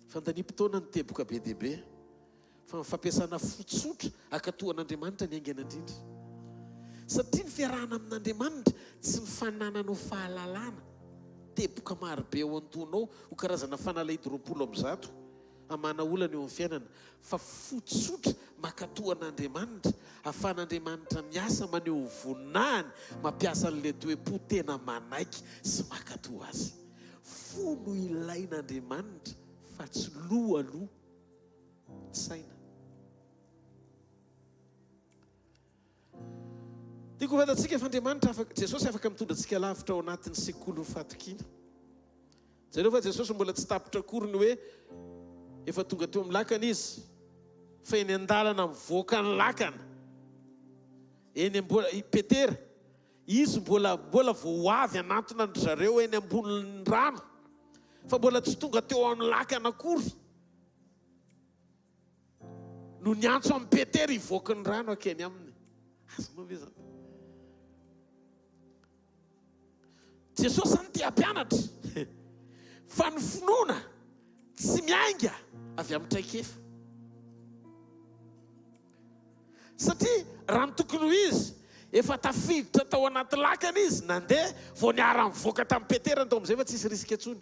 Fandanimpotoana ny teboka be dia be, fa ny fampiasana fototsotra akatoan'Andriamanitra ny aingana indrindra. Satria ny fiarahana amin'Andriamanitra tsy ny fanananao fahalalana teboka marobe ao antonao ho karazana fanalaidoroapolo am'zato amana olana eo amin'ny fiainana fa fotsotra makatoan'Andriamanitra ahafan'Andriamanitra miasa maneho voninahiny mampiasa n'le toe-po tena manaiky sy makato azy fo no ilain'Andriamanitra fa tsy lohaloha saina. Tiako fatatsika efa Andriamanitra Jesosy afaka mitondra antsika lavitra ao anatin'ny sekoly fatokiana. Zareo fa Jesosy mbola tsy tapitra akory ny hoe efa tonga teo amin'ny lakana izy fa eny an-dalana mivoaka ny lakana eny mbola Petera izy mbola vao avy anatona ny zareo eny ambonin'ny rano fa mbola tsy tonga teo amin'ny lakana akory no niantso amin'ny Petera hivoaka ny rano akeny aminy. Azonao ve zany? Jesosy zany tia mpianatra fa ny finoana tsy miainga avy amin'ny traikefa satria raha ny tokony ho izy efa tafiditra tao anaty lakana izy nandeha vao niara mivoaka tamin'ny Petera tao amin'izay fa tsisy risika intsony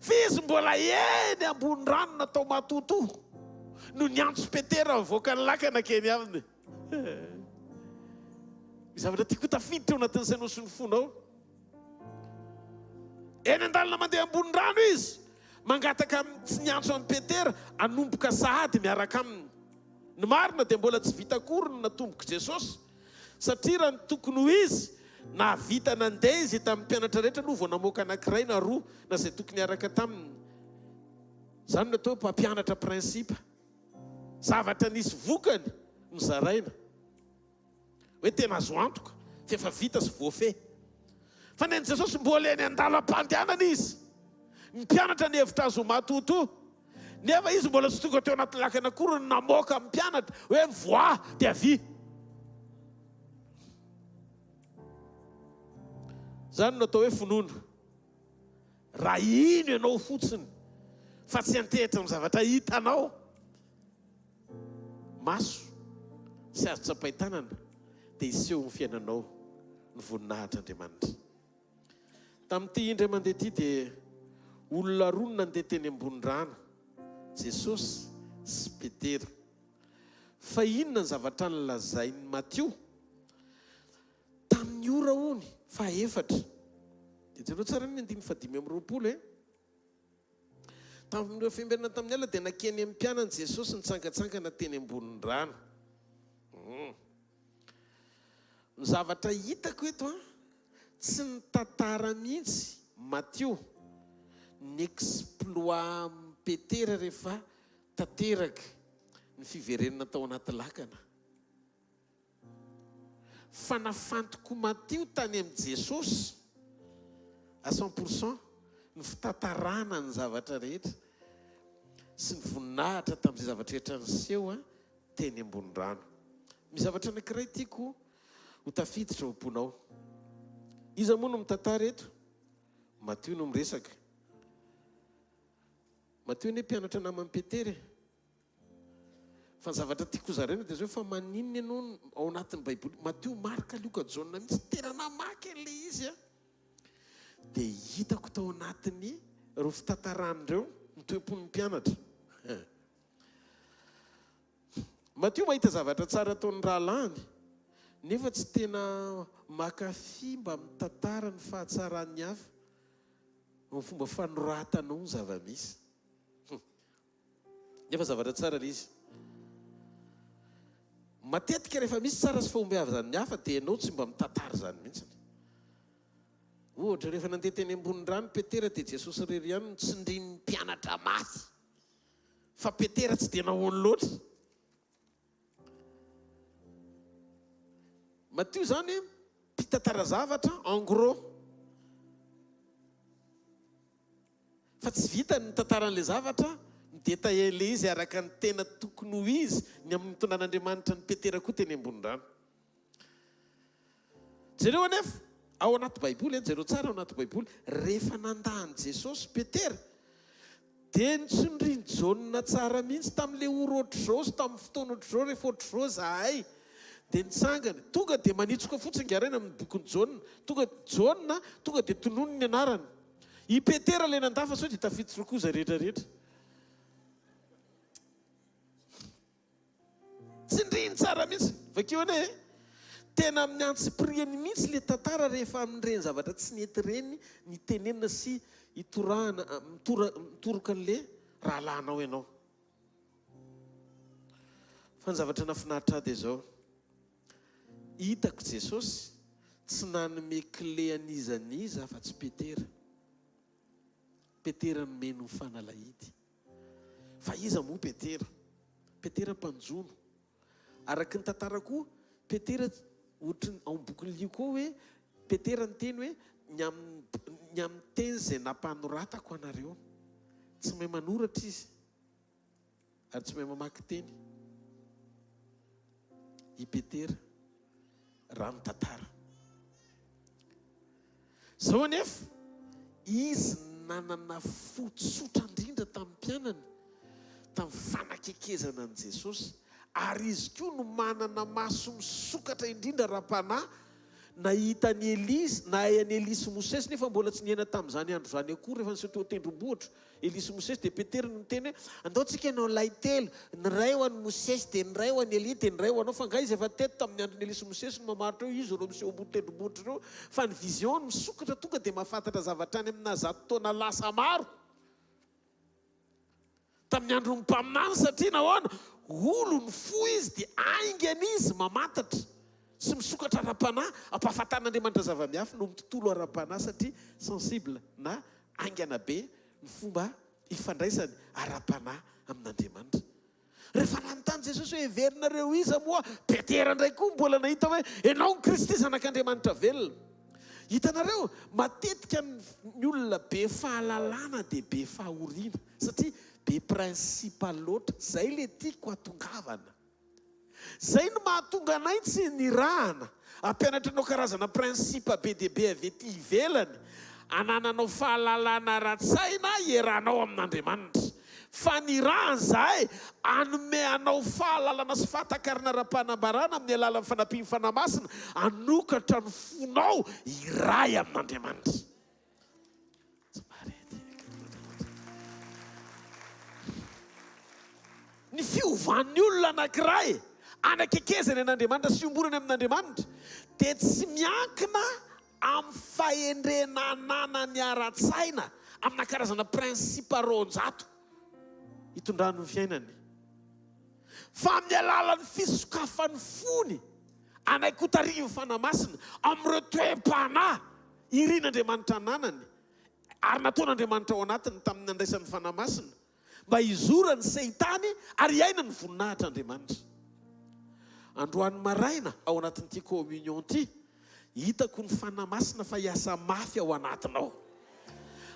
fa izy mbola eny ambony rano natao matoto no niantso Petera mivoaka ny lakana keny aminy. Zavatra tiako tafiditra eo anatin'ny sainao sy ny fonao eny an-dalana mandeha ambony rano izy mangataka tsy niantso amin'ny Petera anomboka sahady miaraka aminy. Ny marina dia mbola tsy vita akory ny natomboka Jesosy satria raha ny tokony ho izy na vita nandeha izy tamin'ny mpianatra rehetra no vao namoaka anankiray na roa na izay tokony araka taminy. Zany no atao mpampianatra prinsipa zavatra nisy vokany no zaraina hoe tena azo antoka fa efa vita sy voafehy. Fa neny Jesosy mbola eny an-dalam-pandehanana izy mpianatra ny hevitra azo matoto nefa izy mbola tsy tonga teo anaty lakana akory no namoaka amin'ny mpianatra hoe voa dia vy. Zany no atao hoe finoana. Raha ino ianao fotsiny fa tsy antehitra amin'ny zavatra hitanao maso sy azo tsapaitanana dia iseho ny fiainanao ny voninahitr'Andriamanitra. Tamin'ity indray mandeha ity dia olona roa no nandeha teny ambony rano, Jesosy sy Petera. Fa inona ny zavatra nolazain'ny Matio tamin'ny ora hony fahaefatra. Dia jereo tsara ny 5:20 tamin'ireo fiambenana tamin'ny ala dia nakeny amin'ny mpianany Jesosy nitsangatsangana teny ambonin'ny rano. Ny zavatra hitako eto tsy ny tantara mihitsy Matio ny exploit amin'ny Petera rehefa tanteraka ny fiverenana tao anaty lakana. Fa nafantoko Matio tany amin'ny Jesosy à 100% ny fitantarana ny zavatra rehetra sy ny voninahitra tamin'izay zavatra rehetra niseho teny ambony rano. Misy zavatra anankiray tiako ho tafiditra ho amponao. Iza moa no mitantara eto? Matio no miresaka. Matio ne mpianatra naman'i Petera. Fa ny zavatra tiako zarena dia zao fa maninona ianao ao anatin'ny Baiboly. Matio, Marka, Luka, Jaona mihitsy tena namaky an'ilay izy dia hitako tao anatiny ireo fitantaran'ireo ny toe-pon'ny mpianatra. Matio mahita zavatra tsara ataon'ny rahalahiny nefa tsy tena makafy mba mitantara ny fahatsaran'ny hafa amin'ny fomba fanoratanao ny zava-misy. Nefa zavatra tsara ilay izy. Matetika rehefa misy tsara sy fahombiazan'ny hafa dia ianao tsy mba mitantara zany mihitsy. Ohatra rehefa nandeha teny ambony rano Petera dia Jesosy irery ihany nitsindrin'ny mpianatra mafy. Fa Petera tsy dia nahoany loatra. Matio zany mpitantara zavatra en gros. Fa tsy vita ny tantaran'ilay zavatra midetaile izy araka ny tena tokony ho izy ny amin'ny tonan'Andriamanitra ny Petera koa teny ambony rano. Jereo anefa ao anaty Baiboly, jereo tsara ao anaty Baiboly, rehefa nandahany Jesosy Petera dia nitsondriny jaunina tsara mihitsy tamin'ilay ora ohatr'izao sy tamin'ny fotoana ohatr'izao rehefa ohatr'izao zahay dia nitsangana tonga dia manitsoka fotsiny ngaraina amin'ny bokiny jauna tonga jauna tonga dia tonono ny anarany i Petera ilay nandafa sao dia tafiditsy koza rehetrarehetra tsy ndriny tsara mihitsy vakeo ane tena amin'ny antsipriany mihitsy le tantara rehefa amin'ireny zavatra tsy nety reny ny tenenina sy itorahana mitoroka an'le rahalanao ianao fa ny zavatra nafinaritra dia zao hitako Jesosy tsy nanome clé an'izaniza fa tsy Petera nomeno ny fanalahidy fa iza moa Petera mpanjono araky ny tantara koa Petera ohatry ao bokiny io koa hoe Petera ny teny hoe ny amin'ny teny izay nampanoratako anareo tsy mahay manoratra izy ary tsy mahay mamaky teny i Petera raha mitantara zao anefa izy nanana fotsotra indrindra tamin'ny mpianany tamin'ny fanakekezana an' Jesosy ary izy koa no manana maso misokatra indrindra raha-panahy nahita ny Elisy nahay any Elisy Mosesy nefa mbola tsy niaina tamin'izany andro zany akory rehefa nisy teo tendrombohitra Elisy Mosesy dia Petera no teny hoe andaontsika ianao lay telo ny ray ho an'ny Mosesy dia ny ray ho an'ny Elia dia ny ray ho anao fa nga izy efa teto tamin'ny andron'ny Elisy Mosesy no mamaritra eo izy reo misy eo ambony tendrombohitra reo fa ny vision misokatra tonga dia mahafantatra zavatra any amina zato taona lasa maro tamin'ny andron'ny mpaminany satria nahoana olo ny fo izy dia aingany izy mamantatra sy misokatra ara-panahy ampahafantan'Andriamanitra zava-miafy no mitontolo ara-panahy satria sensible na aingana be ny fomba ifandraisany ara-panahy amin'Andriamanitra rehefa nanontany Jesosy hoe heverinareo iza moa Petera indray koa mbola nahita hoe ianao ny Kristy zanak'Andriamanitra velona hitanareo matetika ny olona be fahalalana dia be fahoriana satria be principa loatra zay le tiako atongavana zay no mahatonga anay tsy nirahana ampianatra anao karazana principa be dia be avy ety ivelany anananao fahalalana ara-tsaina iarahanao amin'Andriamanitra fa nirahana zahay anome anao fahalalana sy fahatakarana ra-panambarana amin'ny alalan'ny fanampiny fanamasina anokatra ny fonao iray amin'Andriamanitra ny fiovan'ny olona anankiray anakekezany an'Andriamanitra sy omborany amin'Andriamanitra dia tsy miankina amin'ny fahendrena ananany ara-tsaina amina karazana principa roanjato hitondrany ny fiainany fa amin'ny alalan'ny fisokafany fony anaikotarivo fanamasina amin'ireo toe-panahy irian'Andriamanitra ananany ary nataon'Andriamanitra ao anatiny tamin'ny andraisan'ny fanamasina mba hizorany Seitany ary hiaina ny voninahitr'Andriamanitra androany maraina ao anatin'ity communion ity hitako ny fanamasina fa hiasa mafy ao anatinao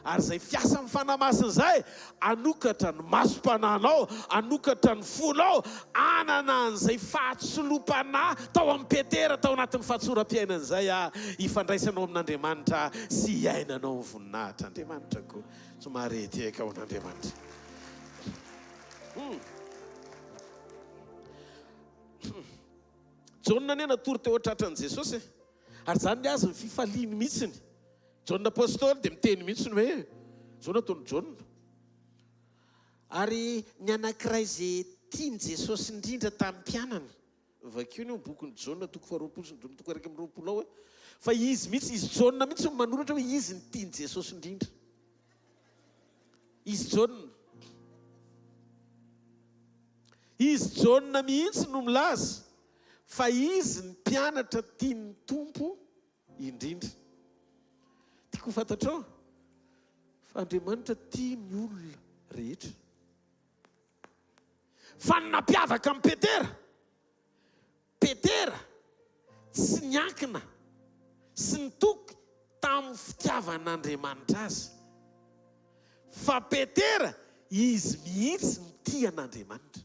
ary zay fiasa amin'ny fanamasina zay anokatra ny masom-panahinao anokatra ny fonao anana an'izay fahatsolom-panahy tao amin'ny Petera tao anatin'ny fahatsoram-piainana izay hifandraisanao amin'Andriamanitra sy hiainanao ny voninahitr'Andriamanitra koa somary etieka ao an'Andriamanitra Jauna ne natory teo an-tratran'i Jesosy ary zany ny azy ny fifaliany mihitsiny Jauna apôstôly dia miteny mihitsiny hoe zao nataony Jauna ary ny anankiray izay tiany Jesosy indrindra tamin'ny mpianany vakeo ny bokin'ny Jauna toko faharoapolo sy toko araiky amby roapolo ao fa izy mihitsy izy Jauna mihitsy no manoratra hoe izy ny tiany Jesosy indrindra izy Jauna mihitsy no milaza fa izy ny mpianatra tiany tompo indrindra tiako fantatrao fa Andriamanitra tia ny olona rehetra fa ny nampiavaka amin'ny Petera tsy niankina sy nitoky tamin'ny fitiavan'Andriamanitra azy fa Petera izy mihitsy ny tia an'Andriamanitra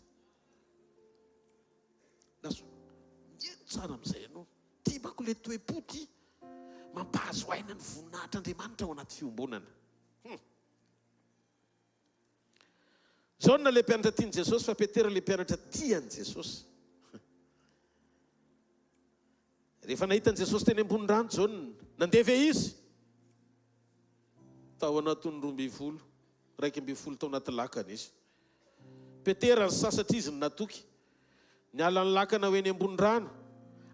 tsara amin'izay ianao tia manko le toe-po ty mampahazo aina ny voninahitr'Andriamanitra ao anaty fiombonana Jauna le mpianatra tiany Jesosy fa Petera le mpianatra tiany Jesosy rehefa nahitany Jesosy teny ambony rano Jaune nandeve izy tao anatin'ny 12 2 tao anaty lakana izy. Petera ny sasatra izy ny natoky niala ny lakana hoe ny ambony rano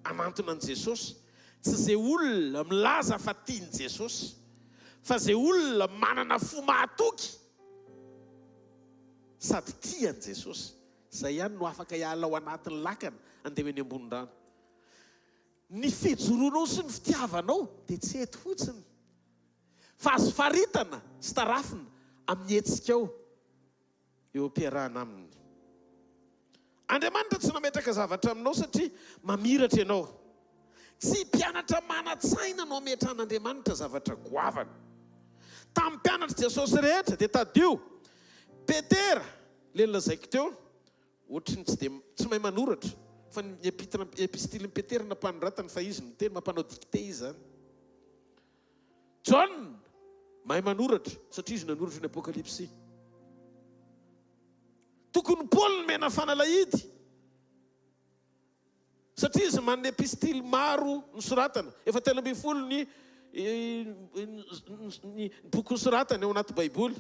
anantona an Jesosy, tsy zay olona milaza fa tiany Jesosy fa zay olona manana fo mahatoky sady tiany Jesosy, zay ihany no afaka hiala ao anatin'ny lakana andeha ny ambony rano. Ny fijoroanao sy ny fitiavanao dia tsy eto fotsiny fa azo faritana sy tarafina amin'ny etsikao eo ampiarahana aminy. Andriamanitra tsy nametraka zavatra aminao satria mamiratra ianao. Tsy mpianatra mana-tsaina no ametran'Andriamanitra zavatra goavana. Tamin'ny mpianatra Jesosy rehetra dia tadio. Petera le lazaiko teo ohatrany tsy mahay manoratra fa ny epistilin'ny Petera nampanoratany fa izy miteny mampanao dicté izy zany. John mahay manoratra satria izy nanoratra ny apokalipsy. Tokony Paul ny mena fanalahidy satria izy manana epistily maro nosoratana, 7 ny boky nosoratana ao anaty Baiboly.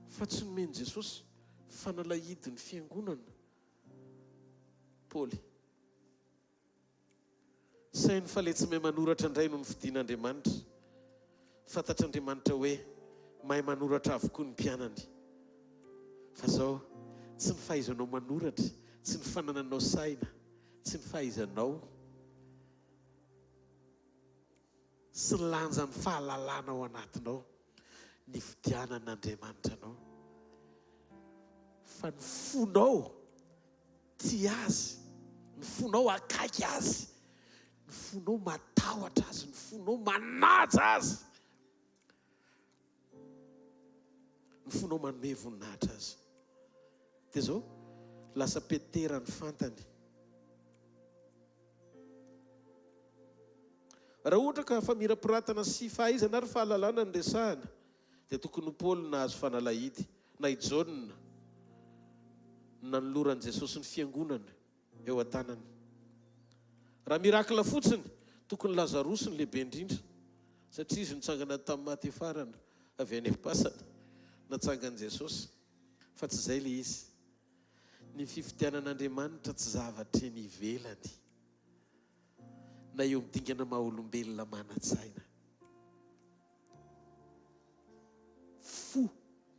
Fa tsy nomeny Jesosy fanalahidy ny fiangonana Paul. Sainy fa le tsy mahay manoratra indray no ny fidian'Andriamanitra. Fantatr'Andriamanitra hoe mahay manoratra avokoa ny mpianany. Fa zao tsy ny fahaizanao manoratra, tsy ny fanananao saina, tsy ny fahaizanao sy ny lanjan'ny fahalalana ao anatinao ny fidianan'Andriamanitra anao, fa ny fonao tia azy, ny fonao akaiky azy, ny fonao matahotra azy, ny fonao manaja azy, ny fonao manome voninahitra azy. Dia zao lasa Petera ny fantany. Raha ohatra ka fa mirapiratana sy fahaizana ary fahalalana ny resahana dia tokony Paul nahazo fanalahidy na i John nanoloran'i Jesosy ny fiangonana eo an-tanany. Raha mirakla fotsiny tokony Lazarosy ny lehibe indrindra satria izy nitsangana tamin'ny maty farana avy any am-pasana natsangan'i Jesosy. Fa tsy izay le izy. Ny fifidianan'Andriamanitra tsy zavatra eny ivelany na eo midingana maha-olombelona mana-tsaina. Fo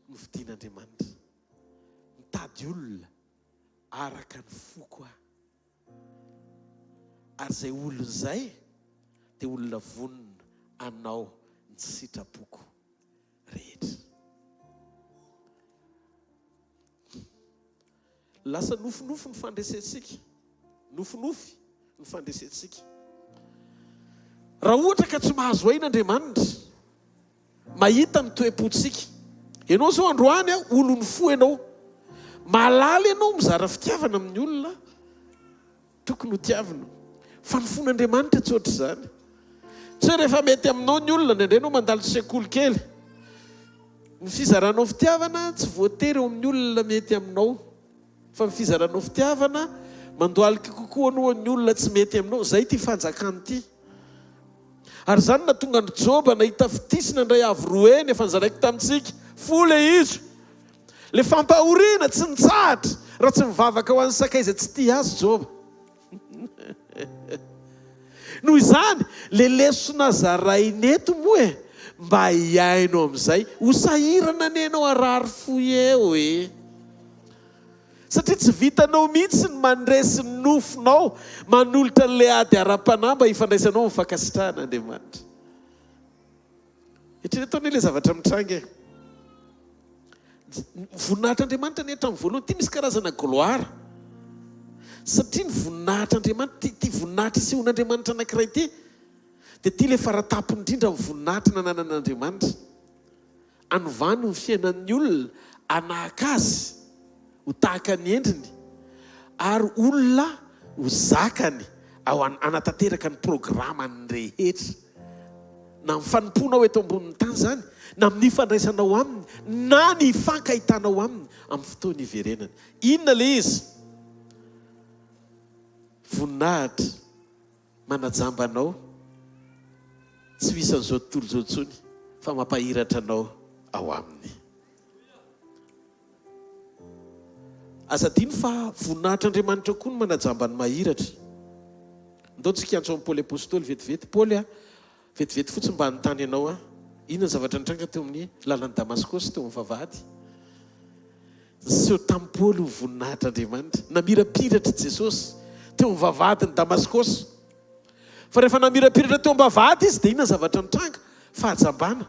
no fidian'Andriamanitra. Mitady olona araka ny fo koa. Ary izay olona izay dia olona vonina anao ny sitrapoko rehetra. Lasa nofinofy ny fandresentsika. Nofinofy ny fandresentsika. Raha ohatra ka tsy mahazo ain'Andriamanitra, mahita ny toe-pontsika. Ianao zao androany olony fo ianao. Malala ianao mizara fitiavana amin'ny olona, tokony ho tiavana. Fa ny fon'Andriamanitra tsy ohatra izany. Tsy hoe rehefa mety aminao ny olona, nendray ianao mandalo sekoly kely. Ny fizaranao fitiavana tsy voatery eo amin'ny olona mety aminao. Fa ny fizaranao fitiavana mandoalika kokoa anao ny olona tsy mety aminao. Zay ty fanjakany ty. Ary zany na tonga ny Joba nahita fitisina indray avy roa eny efa nizaraiko tamintsika. Fo le izy. Le fampahoriana tsy nitsahatra raha tsy mivavaka ho an'ny sakay izay tsy tia azy Joba. Noho izany le lesona zarainy moa mba hiainao amin'izay ho sahirana nenao arary fo eo satria tsy vitanao mihitsy ny mandresy ny nofinao manolotra n'le ady ara-panahy mba hifandraisanao mifankasitrahan'Andriamanitra. Eritreretao le zavatra mitranga. Voninahitr'Andriamanitra ny hatramin'ny voalohany ty misy karazana gloire. Satria ny voninahitr'Andriamanitra, ty voninahitra isehon'Andriamanitra anankiray ty dia ty le faratapony indrindra amin'ny voninahitra nananan'Andriamanitra. Anovany ny fiainan'ny olona, anahaka azy ho tahaka ny endriny, ary olona ho zakany ao anatanteraka ny programany rehetra. Na amin'ny fanomponao eto ambonin'ny tany zany, na amin'ny fandraisanao aminy, na ny fankahitanao aminy amin'ny fotoana iverenany. Inona le izy? voninahitra manajamba anao tsy misy an'izao tontolo zao ntsony fa mampahiratra anao ao aminy. Azadiny fa voninahitr'Andriamanitra koa no manajamba ny mahiratra. Ndao tsika antso amin'ny Paoly apôstôly vetivety. Paoly vetivety fotsiny mba notany ianao inona zavatra nitranga teo amin'ny lalany Damaskosy teo amin'ny vavahady. Seho tamin'ny Paoly ho voninahitr'Andriamanitra. Namirapiratra Jesosy teo amin'ny vavahadiny Damaskosy. Fa rehefa namirapiratra teo amin'ny vavahady izy dia inona zavatra nitranga? Fahajambana.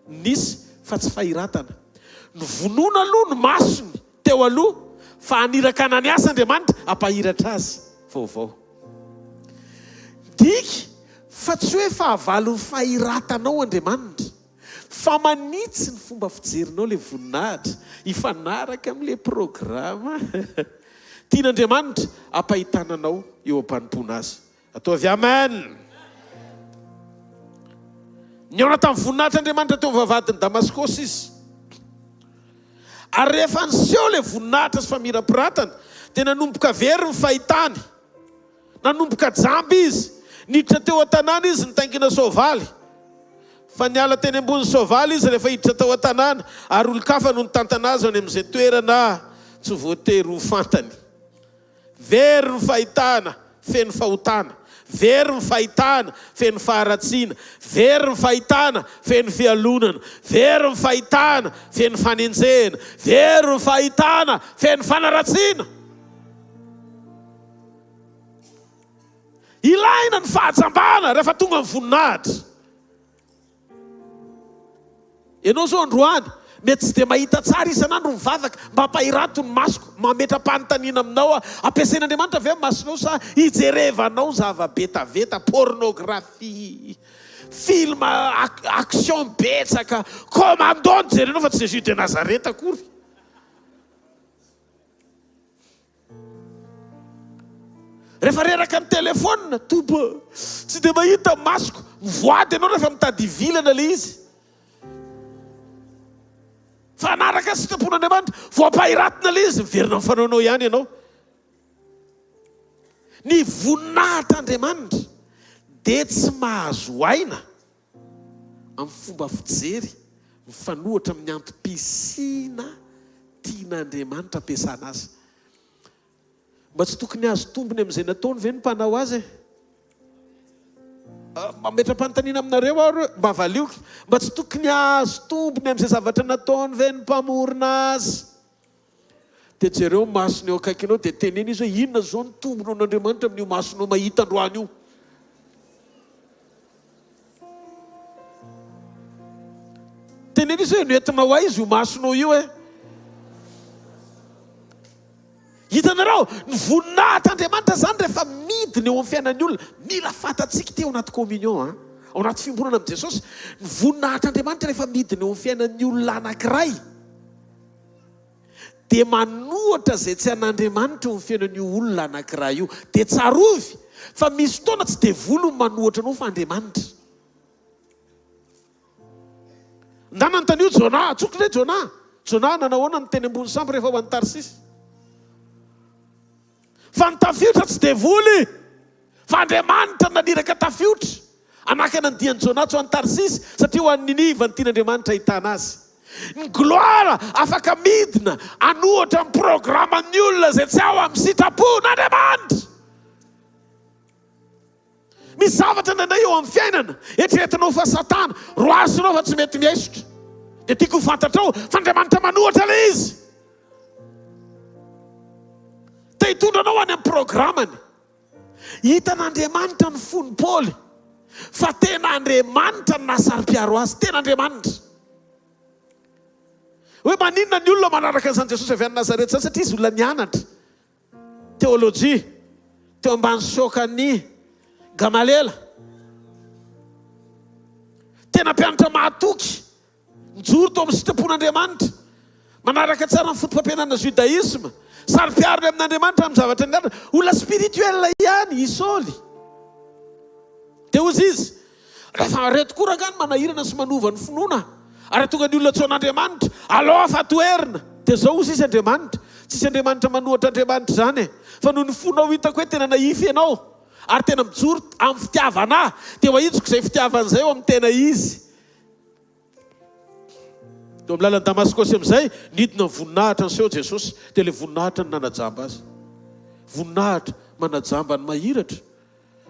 Nisy fa tsy fahiratana. Novonoana aloha ny masony teo aloha fa anirakana ny asa Andriamanitra ampahiratra azy vaovao. Diky fa tsy hoe fahavalo ny fahiratanao Andriamanitra, fa manitsy ny fomba fijerinao le voninahitra hifanaraka amin'le programa tian'Andriamanitra ampahitananao eo am-panompoana azy. Atao avy amen. Niaona tamin'ny voninahitr'Andriamanitra teo vavahadiny Damaskosy izy. Ary rehefa niseho le voninahitra sy famirapiratana dia nanomboka very ny fahitany, nanomboka jamby izy, niditra teo an-tanàna izy nitaingina soavaly. Fa niala teny ambony soavaly izy rehefa hiditra tao an-tanàna, ary olo-kafa no nitantana azy any amin'izay toerana tsy voatery ho fantany. Very ny fahitana feno fahotana, very ny fahitana feno faharatsiana, very ny fahitana feno fialonana, very ny fahitana feno fanenjena, very ny fahitana feno fanaratsiana. Ilaina ny fahajambana rehefa tonga ny voninahitra. Ianao zao androany mety tsy dia mahita tsara isan'andro mivavaka mba hampahirato ny masoko, mametra-panontaniana aminao ampiasain'Andriamanitra ve masonao sa hijerevanao zava-betaveta, pornographie, film action betsaka, commando ny jerenao fa tsy Jésus de Nazareth akory. Rehefa reraka ny telefona toba tsy dia mahita masoko, mivoady ianao rehefa mitady vilana le izy. Fa anaraka sitrapon'Andriamanitra voampahiratina le izy, miverina amin'ny fanaonao ihany ianao. Ny voninahitr'Andriamanitra dia tsy mahazo aina amin'ny fomba fijery mifanohitra amin'ny antom-pisina tian'Andriamanitra ampiasana azy. Mba tsy tokony azo tombony amin'izay nataony ve ny mpanao azy? Mametra-panontaniana aminareo aho mba valioky. Mba tsy tokony azo tombony amin'izay zavatra nataony ve ny mpamorona azy? Dia jereo masony eo akaikinao dia teneny izy hoe inona zao ny tombony an'Andriamanitra amin'io masonao mahita androany io? Teneny izy hoe noentinao aizy io masonao io e. Hitanareo, ny voninahitr'Andriamanitra zany rehefa midina eo amin'ny fiainan'ny olona, mila fatatsika teo anaty communion, ao anaty fiombonana amin'ny Jesosy. Ny voninahitr'Andriamanitra rehefa midina eo amin'ny fiainan'ny olona anankiray dia manohatra izay tsy an'Andriamanitra eo amin'ny fiainan'io olona anankiray io. Dia tsarovy fa misy fotoana tsy dia volo ny manohatra anao fa Andriamanitra. Ndana nytanio Jona, tsoky le Jona. Jona nanahoana ny teny ambony sambo rehefa ho an'ny Tarsisy. Fa ny tafiotra tsy dia voly, fa Andriamanitra naniraka tafiotra anakana ny dian'ny Jona tsy ho an'ny Tarsisy, satria ho an'ny Niniva ny tian'Andriamanitra ahitana azy. Ny gloara afaka midina anohatra amin'ny programan'ny olona izay tsy ao amin'ny sitrapon'Andriamanitra. Misy zavatra nandray eo amin'ny fiainana, eritreretinao fa Satana, roasinao fa tsy mety miaisotra. Dia tiako ho fantatrao fa Andriamanitra manohatra ilay izy. Te hitondranao any amin'ny programany. Hitan'Andriamanitra ny fony Paoly fa tena Andriamanitra ny nasari-piaro azy, tena Andriamanitra. Hoe maninona ny olona manaraka an'izany Jesosy avy any Nazareta zany, satria izy olona nianatra teolojia teo ambany hvkl-'ny Gamalela. Tena mpianatra mahatoky, nijoro tao amin'ny sitrapon'Andriamanitra, manaraka tsara ny fotom-pampianana judaisme, sary-piarony amin'Andriamanitra amin'ny zavatra nianatra. Olona spirituel ihany isôly. Dia ozy izy rehefa reto koa rangany manahirana sy manova ny finoana, ary tonga ny olona tsy ho an'Andriamanitra, aloha fa toerina. Dia zao ozy izy Andriamanitra tsisy Andriamanitra manohatra Andriamanitra zany e. Fa noho ny fonao hitako hoe tena naify ianao ary tena mijoro amin'ny fitiavana dia mahitsoko izay fitiavan'izay eo amin'ny tena izy. Teo amin'ny lalan'ny Damaskosy amin'izay nidina ny voninahitra ny Seho Jesosy dia ilay voninahitra ny nanajamba azy. Voninahitra manajamba ny mahiratra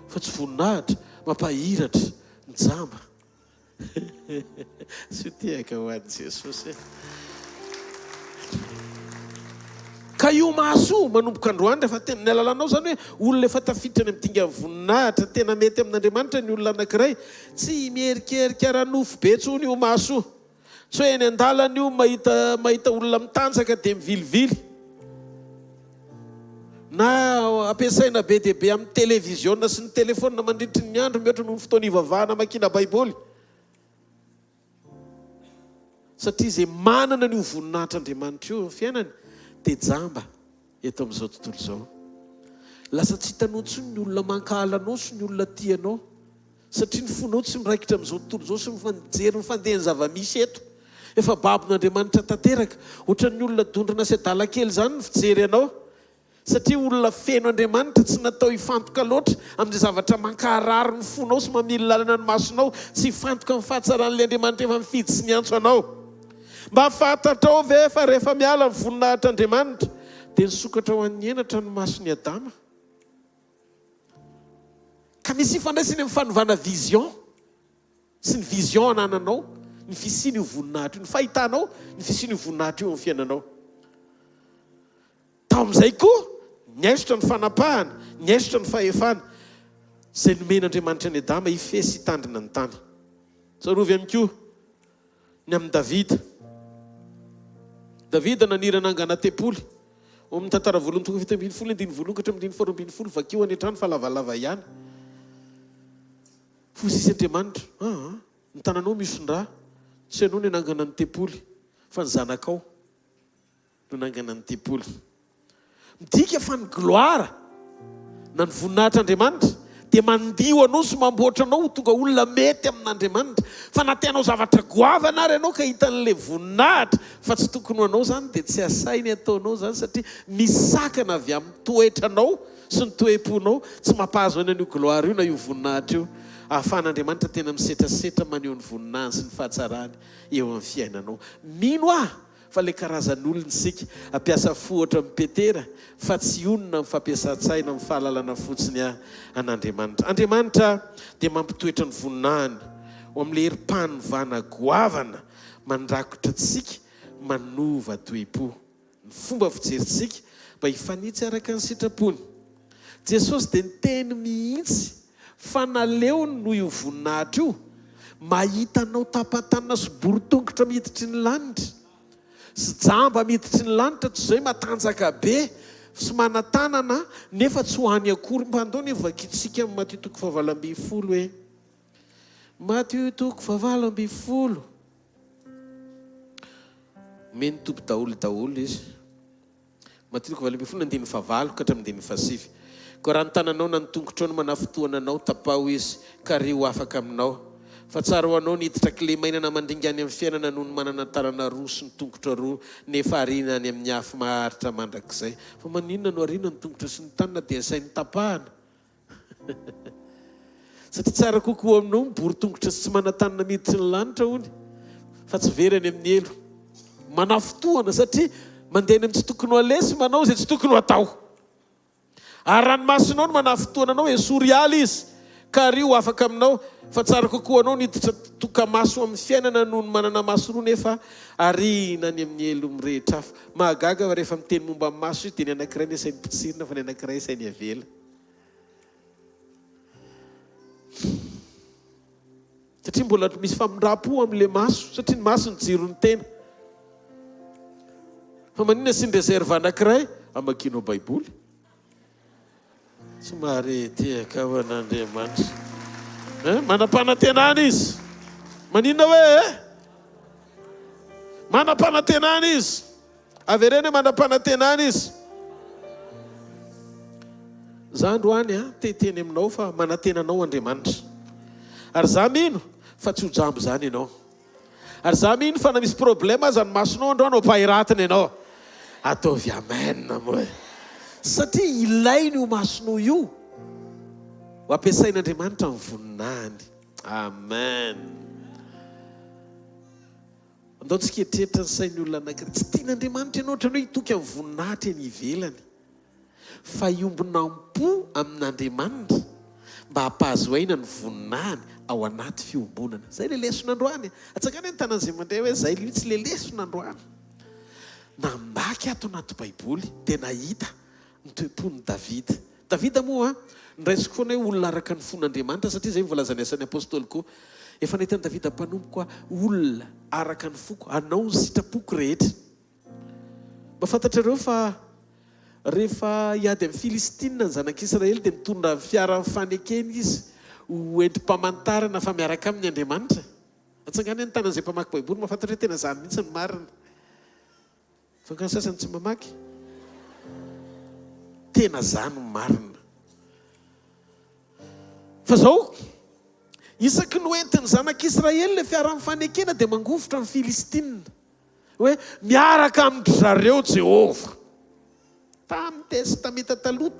fa tsy voninahitra mampahiratra ny jamba. Sotiaka ho an'i Jesosy. Ka io mahasoa manomboka androany rehefa tena ny alalanao zany hoe olona efa tafiditra any amin'ny dinga voninahitra tena mety amin'Andriamanitra ny olona anankiray tsy mierikerika ranofo be tsony io mahasoa. Tsy hoe eny an-dalana io mahita olona mitanjaka dia mivilivily na ampiasaina be dia be amin'ny televiziona sy ny telefona mandritry ny andro mihoatra noho ny fotoana ivavahana makina baiboly. Satria izay manana n'io voninahitr'Andriamanitra io fiainany dia jamba eto amin'izao tontolo izao. Lasa tsy hitanao intsony ny olona mankahalanao sy ny olona tianao satria ny fonao tsy miraikitra amin'izao tontolo izao sy mijery ny fandehany zava-misy eto. Efa babon'Andriamanitra tanteraka ohatran'ny olona dondrana sy adala kely zany ny fijery anao satria olona feno Andriamanitra tsy natao hifantoka loatra amin'izay zavatra mankaharary ny fonao sy mamily lalana ny masonao, tsy hifantoka amin'ny fahatsaran'ilay Andriamanitra efa mifidy sy niantso anao. Mba fantatrao ve fa rehefa miala ny voninahitr'Andriamanitra dia nisokatra ho an'ny enatra ny mason'ny Adama. Ka misy ifandraisany amin'ny fanovana vision sy ny vision anananao, ny fisiany io voninahitra io, ny fahitanao ny fisiany io voninahitra io amin'ny fiainanao. Tao amin'izay koa niaisitra ny fanapahana, niaisitra ny fahefana izay nomen'Andriamanitra ny Adama hifesy hitandrina ny tany. Tsarovy ihany koa ny amin'ny Davida. Davida nanirana angana tempoly ao amin'ny tantara voalohany tonga fito ambin'ny folo andiny voalohany ka hatramin'ny faro ambin'ny folo vakeo any an-trano fa lavalava ihany. Fosisy Andriamanitra, ny tananao misy ny raha, tsy ianao ny nangana ny tempoly fa ny zanakao no nangana ny tempoly. Midika fa ny gloara na ny voninahitr'Andriamanitra dia mandio anao sy mamboatra anao tonga olona mety amin'Andriamanitra. Fa natianao zavatra goavana ary ianao ka hitan'ilay voninahitra fa tsy tokony anao zany dia tsy asainy ataonao zany satria misakana avy amin'ny toetranao sy ny toe-ponao tsy mampahazo any an'io gloara io na io voninahitra io. Ahafahan'Andriamanitra tena misetrasetra maneho ny voninahiny sy ny fahatsarany eo amin'ny fiainanao. Mino fa ilay karazan'olona isika ampiasa fo ohatra amin'ny Petera fa tsy onona amin'ny fampiasan-tsaina amin'ny fahalalana fotsiny an'Andriamanitra. Andriamanitra dia mampitoetra ny voninahiny ho amin'ilay herim-pahany vanagoavana mandrakotra antsika manova toe-po. Ny fomba fijerintsika mba hifanitsy araka ny sitrapony. Jesosy dia niteny mihitsy fa naleony noho io voninahitra io mahitanao tapatanana sy borotongotra miditry ny lanitra sy jamba miditry ny lanitra tsy izay matanjaka be sy manatanana nefa tsy ho any akory. Mbandao ny vakitsika amin'ny Matio toko 7:20 hoe Matio toko 7:20 meny tompy daholo izy. Matio toko 7:20 andiny 9 ka hatramin'ny 9. Ko raha ny tananao na ny tongotrao no manafotoana anao tapaho izy ka ry ho afaka aminao. Fa tsara ho anao niditra kile mainana mandringa any amin'ny fiainana noho ny manana tanana roa sy ny tongotra roa nefa arina any amin'ny afo maharitra mandrakizay. Fa maninona no arina ny tongotra sy ny tanana dia asainy tapahana. Satria tsara kokoa aminao mibory tongotra sy tsy manatanana miditry ny lanitra hony fa tsy verany amin'ny elo. Manafotoana satria mandeha amin'ny tsy tokony ho alesy manao izay tsy tokony ho atao. Ary ranomasonao no manafotoana anao esory aly izy ka ry ho afaka aminao. Fa tsara kokoa anao niditra tokamaso amin'ny fiainana noho ny manana maso roa nefa arina any amin'ny elo mirehitra hafa. Mahagaga rehefa miteny momba amin'ny maso izy dia ny anankiray ny asainy pitsirina fa ny anankiray asainy avela. Satria mbola misy famindrapo amin'ilay maso satria ny maso ny jiro ny tena. Fa maninona sy ny reserve anankiray amakianao baiboly. Somary tiaka ho an'Andriamanitra. Manam-panantenana izy. Maninona hoe manam-panantenana izy. Avereny manam-panantenana izy. Za androany teteny aminao fa manantenanao Andriamanitra. Ary za mino fa tsy ho jambo zany ianao. Ary za mino fa na misy problema aza ny masonao androany ho pahiratiny ianao. ataovy amen moa satria ilainy io masonao io ho ampiasain'Andriamanitra ny voninahiny. Amen. Andao tsy ketrehitra ny sain'ny olona anankiray tsy tian'Andriamanitra ianao ohatranao hitoky amin'ny voninahitra eny ivelany fa iombonam-po amin'Andriamanitra mba hampahazoaina ny voninahiny ao anaty fiombonana. Zay le leson'androany. Atsakany ny tanan'izay mandeha hoe zay tsy le leson'androany. Nambaky ato anaty baiboly dia nahita ny toe-pon'ny Davida. Davida moa niraisiko foana hoe olona araka ny fon'Andriamanitra satria zay mivolazany asan'ny apôstôly koa. Efa nahitany Davida mpanompo koa olona araka ny foko anao ny sitrapoko rehetra. Mba fantatrareo fa rehefa hiady amin'ny Filistina ny zanak'Israely dia mitondra fiara fanekena izy hoentim-pamantarana fa miaraka amin'ny Andriamanitra. Atsangany ny tanan'izay mpamaky baiboly mahafantatra hoe tena zany mihitsy ny marina. Fa sasany tsy mamaky. Tena zany ny marina. Fa zao isaky ny hoentin'ny zanak'Israely le fiara fanekena dia mangofotra amin'ny Filistina hoe miaraka amin'ny zareo Jehova. Tamin'ny testamenta taloha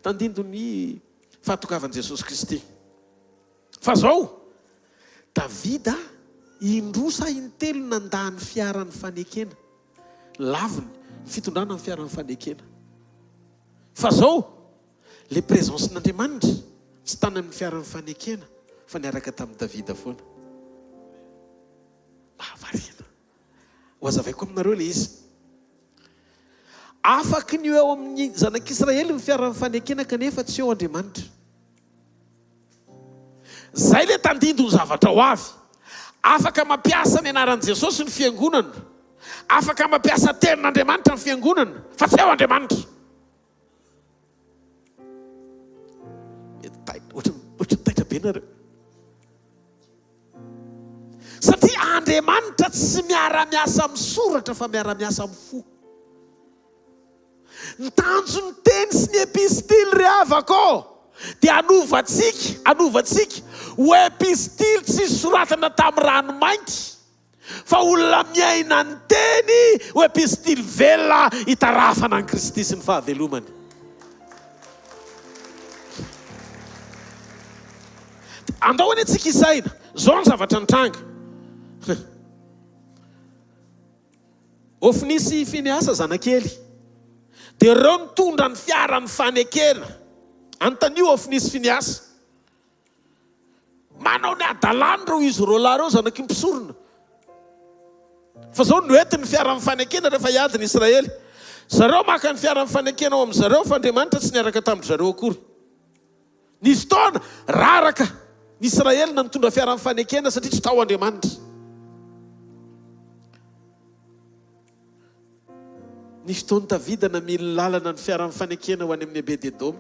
tandindony fahatokavan'i Jesosy Kristy. Fa zao Davida indrosa intelo nandahany fiaran'ny fanekena laviny fitondrana amin'ny fiaran'ny fanekena. Fa zao le présencen'Andriamanitra tsy tany amin'ny fiaran'ny fanekena fa niaraka tamin'ny Davida foana. Mahavarina. Ho azavaiko aminareo le izy. Afaka ny eo amin'ny zanak'Israely ny fiaran'ny fanekena kanefa tsy eo Andriamanitra. Zay le tandindo ny zavatra ho avy. Afaka mampiasa ny anaran'i Jesosy ny fiangonana. Afaka mampiasa tenin'Andriamanitra ny fiangonana fa tsy eo Andriamanitra. Ohatry taitra be nareo. Satria Andriamanitra tsy miara-miasa amin'ny soratra fa miara-miasa amin'ny fo. Ny tanjony teny sy ny epistily ry havako dia anovantsika ho epistily tsy soratana tamin'ny ranomainty fa olona miaina ny teny ho epistily velona hitarafana ny Kristy sy ny fahavelomany. Andao any antsika isaina zao ny zavatra nitranga. Ofinisy Finiasa zanakely dia ireo nitondra ny fiaran'ny fanekena. Antanio Ofinisy Finiasa manao ny adalany reo izy rola reo zanaky mpisorona. Fa zao noetiny fiaran'ny fanekena rehefa hiady ny Israely. Zareo maka ny fiaran'ny fanekena ao amin'izareo fa Andriamanitra tsy niaraka tamin'ny zareo akory. Nisy taona raraka ny Israely na nitondra fiaran'ny fanekena satria tsy tao Andriamanitra. Nisy taona Davida na mila lalana ny fiaran'ny fanekena ho any amin'ny Ebed-Edoma,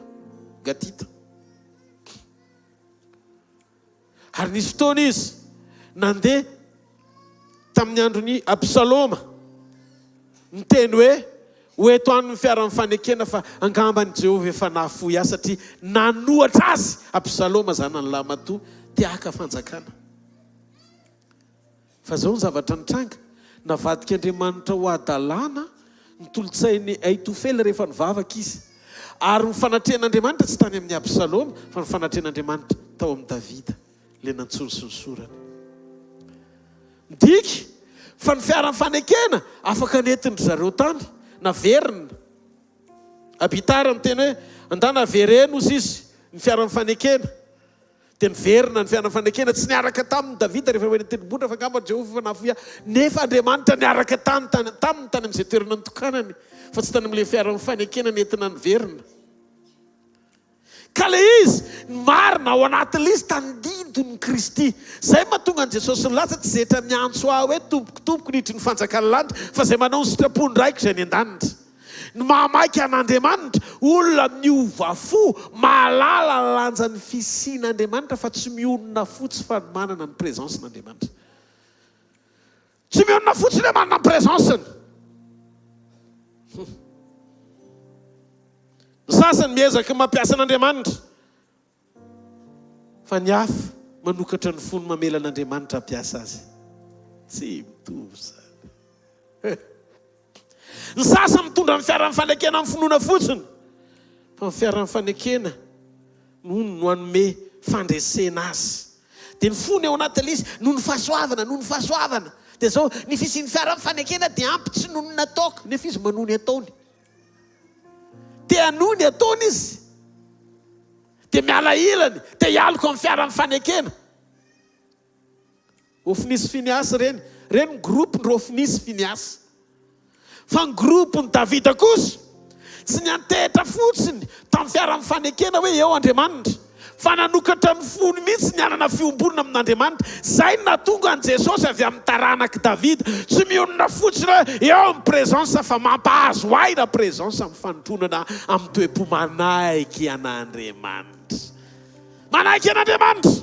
Gatita. Ary nisy taona izy nandeha tamin'ny andron'ny Absaloma niteny hoe hoeto any ny fiaran'ny fanekena fa angambany Jehova efa nahafoy azy satria nanohatra azy Absaloma zanany Lamatoa tiaka fanjakana. Fa zao ny zavatra nitranga navadika Andriamanitra ho adalana ny tolotsain'ny Aitofely rehefa nivavaka izy. Ary ny fanatrehan'Andriamanitra tsy tany amin'ny Absaloma fa ny fanatrehan'Andriamanitra tao amin'ny Davida le nantsonsonsorany. Ndiky fa ny fiaran'ny fanekena afaka netiny zareo tany naverina. Abitara ny teny hoe andana vereno izy ny fiaran'ny fanekena. Dia niverina ny fiaran'ny fanekena tsy niaraka tamin'ny Davida rehefa hoe tendrombohitra fa angamba Jehova nafoya nefa Andriamanitra niaraka taminy tany amin'izay toerana nitokanany fa tsy tany amin'ilay fiaran'ny fanekena nentina niverina. Ka le izy marina ao anaty lista tandidon'ny Kristy. Zay mahatonga an Jesosy ny lasa tsy zetra miantso aho hoe tompoko nidry ny fanjakany lanitra fa zay manao ny sitrapony raiko zay ny an-danitra. Ny mahamaiky an'Andriamanitra olona miova fo mahalala lanja ny fisian'Andriamanitra fa tsy mionona fotsy fa manana ny présencen'Andriamanitra. Tsy mionona fotsy ilay manana ny présenceny. Sasany miezaka mampiasa an'Andriamanitra fa ny hafa manokatra ny fony mamela an'Andriamanitra hampiasa azy. Tsy mitovy zany. Ny sasa mitondra ny fiara fanekena amin'ny finoana fotsiny. Fa ny fiara fanekena no hanome fandresena azy. Dia ny fony ao anatin'ilay izy noho ny fahasoavana, noho ny fahasoavana. Dia zao ny fisian'ny fiara fanekena dia ampy tsy noho ny nataoko, nefa izy manohy ny ataony. Dia hanohy ny ataony izy. Dia miala ilany, dia hialoko amin'ny fiara fanekena. Ofinisy Finiasy reny ny gropony Ofinisy Finiasy. Fa ny gropony Davida kosa tsy ny antehitra fotsiny tamin'ny fiara fanekena hoe eo Andriamanitra, fa nanokatra ny fony mihitsy ny anana fiombonana amin'Andriamanitra. Zay no nahatonga an Jesosy avy amin'ny taranaka Davida tsy mionona fotsiny hoe eo amin'ny présensa, fa mampahazo aina présensa amin'ny fanotronana amin'ny toepo manaiky an'Andriamanitra. Manaiky an'Andriamanitra.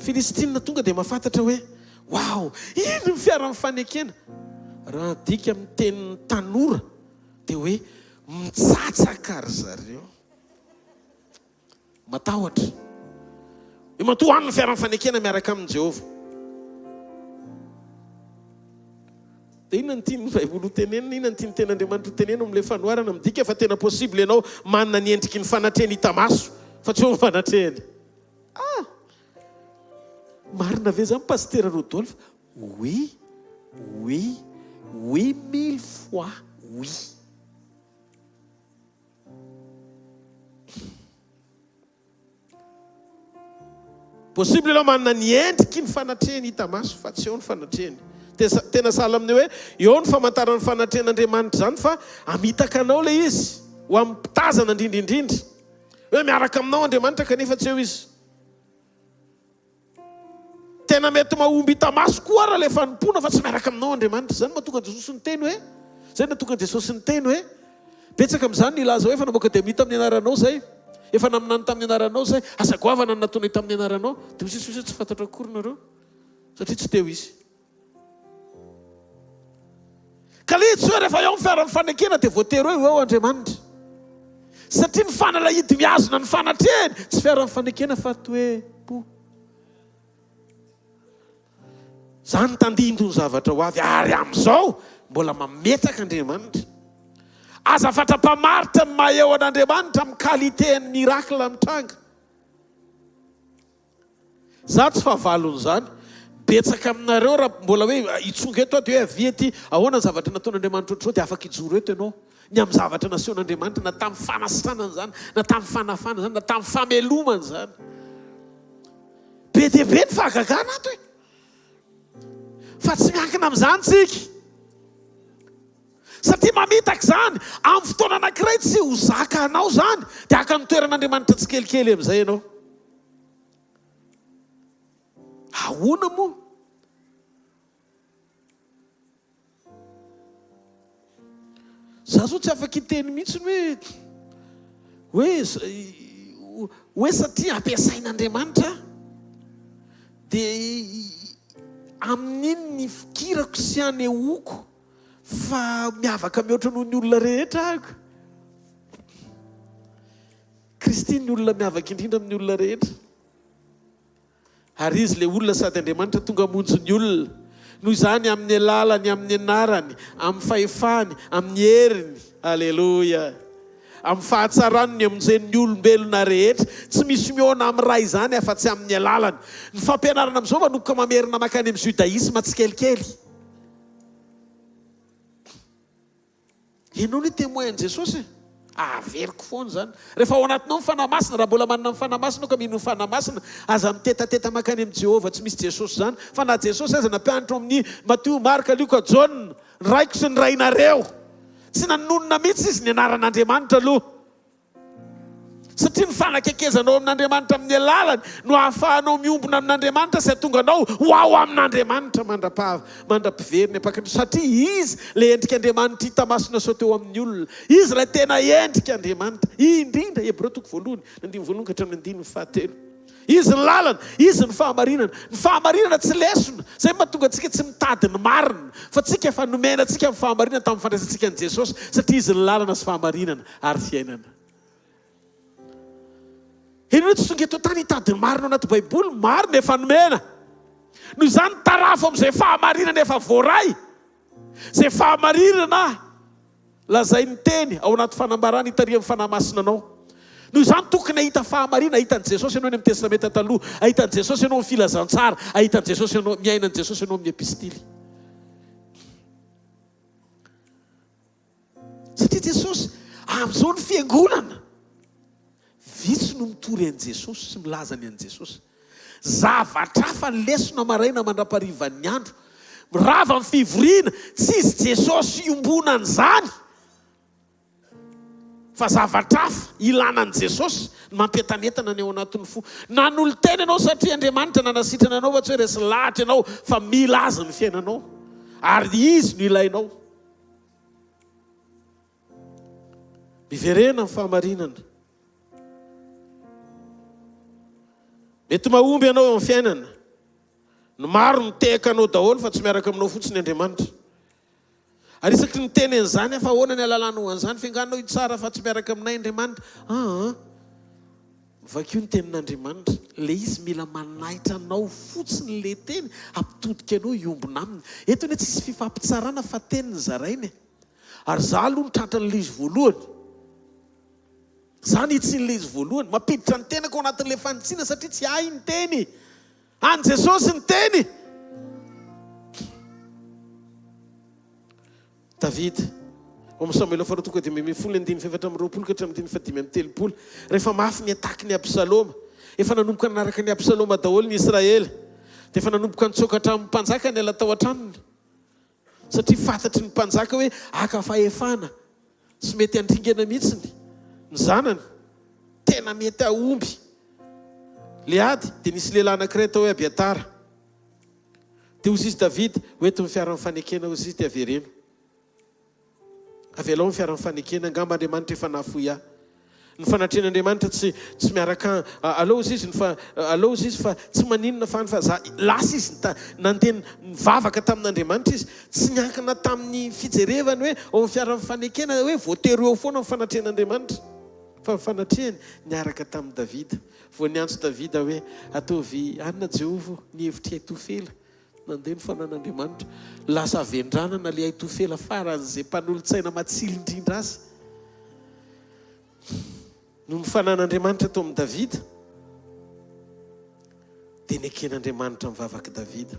Filistina tonga dia mahafantatra hoe wow, ino ny fiara fanekena. Raha dika amin'ny tenin'ny tanora dia hoe mitsatsaka ry zareo. Matahotra. Io matoa han'ny fiara fanekena miaraka amin'ny Jehovah. Dia inona ny tiany Baiboly tenenina, inona ny tiany ten'Andriamanitra tenenina amin'ilay fanoharana midika fa tena possible ianao manana ny endriky ny fanatrehany hita maso fa tsy eo ny fanatrehany. Marina ve zany pasteur Rodolphe? Oui, oui, oui, 1000 fois oui. Possible ianao manana ny endriky ny fanatrehany hita maso fa tsy eo ny fanatrehany. Tena sahala amin'ny hoe eo ny famantarana ny fanatrehan'Andriamanitra zany fa amitaka anao ilay izy ho amin'ny mpitazana indrindraindrindra hoe miaraka aminao Andriamanitra kanefa tsy eo izy. Tena mety mahomby hita maso koa raha ilay fanompona fa tsy miaraka aminao Andriamanitra. Zany mahatonga Jesosy ny teny hoe, zay natonga Jesosy ny teny hoe, betsaka amin'izany nilaza hoe efa namoaka dia mita amin'ny anaranao zay, efa naminany tamin'ny anaranao zay, asa goavana ny nataonay tamin'ny anaranao. Dia misy tsy fantatra akory nareo satria tsy teo izy. Ka ilay tsy hoe rehefa eo amin'ny fiara fanekena dia voatery hoe eo Andriamanitra. Satria ny fanalahidy miazona ny fanatrehany tsy fiara fanekena fa toe-po. Zany tandindo ny zavatra ho avy ary amin'izao mbola mametaka Andriamanitra. Aza fatra-pamaritra ny maheo an'Andriamanitra amin'ny qualitény mirakla mitranga. Za tsy fahavalon'izany. Betsaka aminareo raha mbola hoe itsonga eto dia hoe avy ety ahoana ny zavatra nataon'Andriamanitra ohatr'izao dia afaka ijoro eto ianao. Ny amin'ny zavatra nasehon'Andriamanitra na tamin'ny fanasitranany zany, na tamin'ny fanafana zany, na tamin'ny famelomany zany. Be dia be ny fahagagana ato e. Fa tsy miankina amin'izany tsika. Satria mamitaka izany amin'ny fotoana anankiray tsy ho zaka anao zany dia aka ny toeran'Andriamanitra tsikelikely amin'izay ianao. Ahoana moa? Za zao tsy afaka hiteny mihitsy hoe satria ampiasain'Andriamanitra dia amin'iny ny fikirako sy anehoako fa miavaka mihoatra noho ny olona rehetra ako. Kristiny ny olona miavaka indrindra amin'ny olona rehetra. Ary izy ilay olona sady Andriamanitra tonga hamonjy ny olona. Noho izany amin'ny alalany, amin'ny anarany, amin'ny fahefany, amin'ny heriny. Alleluia. Amin'ny fahatsarany ny amonjen'ny olombelona rehetra. Tsy misy miona amin'ny raha izany afa-tsy amin'ny alalany. Ny fampianarana amin'izao manomboka mamerina makany amin'ny judaïsme tsikelikely. Ianao ny témoin Jesosy e? Averiko foana zany. Rehefa ao anatinao ny fanamasina, raha mbola manana ny fanamasina ka mino ny fanamasina, aza mitetateta makany amin'ny Jehovah, tsy misy Jesosy zany. Fa na Jesosy aza nampianatra amin'ny Matthieu, Marka, Luka, John, ny raiko sy ny rainareo. Tsy nanonona mihitsy izy ny anaran'Andriamanitra aloha. Satria ny fanakekezanao amin'Andriamanitra amin'ny alalany no ahafahanao miombona amin'Andriamanitra sy atonga anao ho ao amin'Andriamanitra mandra-piveriny apaka. Satria izy ilay endrika Andriamanitra hita masona sao teo amin'ny olona. Izy ilay tena endrika Andriamanitra. Indrindra Hebreo 1:9-5. Izy ny lalana, izy ny fahamarinana. Ny fahamarinana tsy lesona. Zay mahatonga antsika tsy mitady ny marina. Fa tsika efa nomena antsika amin'ny fahamarinana tamin'ny fandraisantsika an' Jesosy. Satria izy ny lalana sy fahamarinana ary fiainana. Ianao tsy tonga eto tany hitady ny marina anaty Baiboly, marina efa nomena. noho izany tarafo amin'izay fahamarinana efa voaray, izay fahamarinana lazay ny teny ao anaty fanambarana hitarian'ny fanahy masina anao. Noho izany tokony ahita fahamarinana, ahitan'i Jesosy ianao ny amin'ny testamenta taloha, ahitan'i Jesosy ianao amin'ny filazantsara, ahitan'i Jesosy ianao miainan'i Jesosy ianao amin'ny epistily. Satria Jesosy amin'izao ny fiangonana vitsy no mitory an'i Jesosy sy milaza ny an'i Jesosy. Zavatra hafa ny lesona maraina mandraparivan'ny andro, mirava amin'ny fivoriana, tsy izy Jesosy iombonana izany, fa zavatra hafa ilanan'i Jesosy mampientanentana ny ao anatin'ny fo. Na n'olo tena ianao satria Andriamanitra nanasitrana anao fa tsy hoe resy lahatra ianao fa milaza ny fiainanao, ary izy no ilainao. Miverena ny fahamarinana. Mety mahomby ianao eo amin'ny fiainana, ny maro miteka anao daholo fa tsy miaraka aminao fotsiny Andriamanitra. Ary isaky ny teny an'izany fa ahoana ny alalanao an'izany, fianganao tsara fa tsy miaraka aminay Andriamanitra. Vakio ny tenin'Andriamanitra, le izy mila manaitra anao fotsiny le teny, ampitodika anao iombona aminy. Eto ny tsisy fifampitsarana fa teniny zarainy. Ary za aloha nitratran'le izy voalohany. Zany hitsin'le izy voalohany, mampiditra ny tenako anatin'le fanitsina satria tsy hay ny teny. Any Jesosy ny teny. David, ao amin'ny Samuel faharoa tonga dia 1:7-20 ka hatramin'ny 5:30. Rehefa mafy ny ataky ny Absaloma, efa nanomboka nanaraka ny Absaloma daholo ny Israely, dia efa nanomboka nitsoaka hatramin'ny mpanjaka ny ala tao an-tranony. Satria fantatry ny mpanjaka hoe aka fahefana sy mety andringana mihitsiny ny zanany, tena mety ahomby. Le ady dia nisy lehilahy anankiray tao hoe Abiatara. Dia ozy izy David hoety ny fiara fanekena, ozy izy dia avereno. Avelao ny fiara fanekena, angamba Andriamanitra efa nahafoy ahy. Ny fanatrehan'Andriamanitra tsy miaraka alao izy izy fa tsy maninona fa za lasa izy nandeha nivavaka tamin'Andriamanitra izy, tsy niankina tamin'ny fijerevany hoe ao amin'ny fiara fanekena hoe voatery eo foana ny fanatrehan'Andriamanitra. Fa fanatrehany niaraka tamin'ny Davida. Vao niantso Davida hoe ataovy anona Jehovah ny hevitry Aitofela, nandeha ny fanan'Andriamanitra, lasa avendranana le Aitofela faran'izay mpanolontsaina matsily indrindra azy. No ny fanan'Andriamanitra tao amin'ny Davida, dia neken'Andriamanitra mivavaka Davida.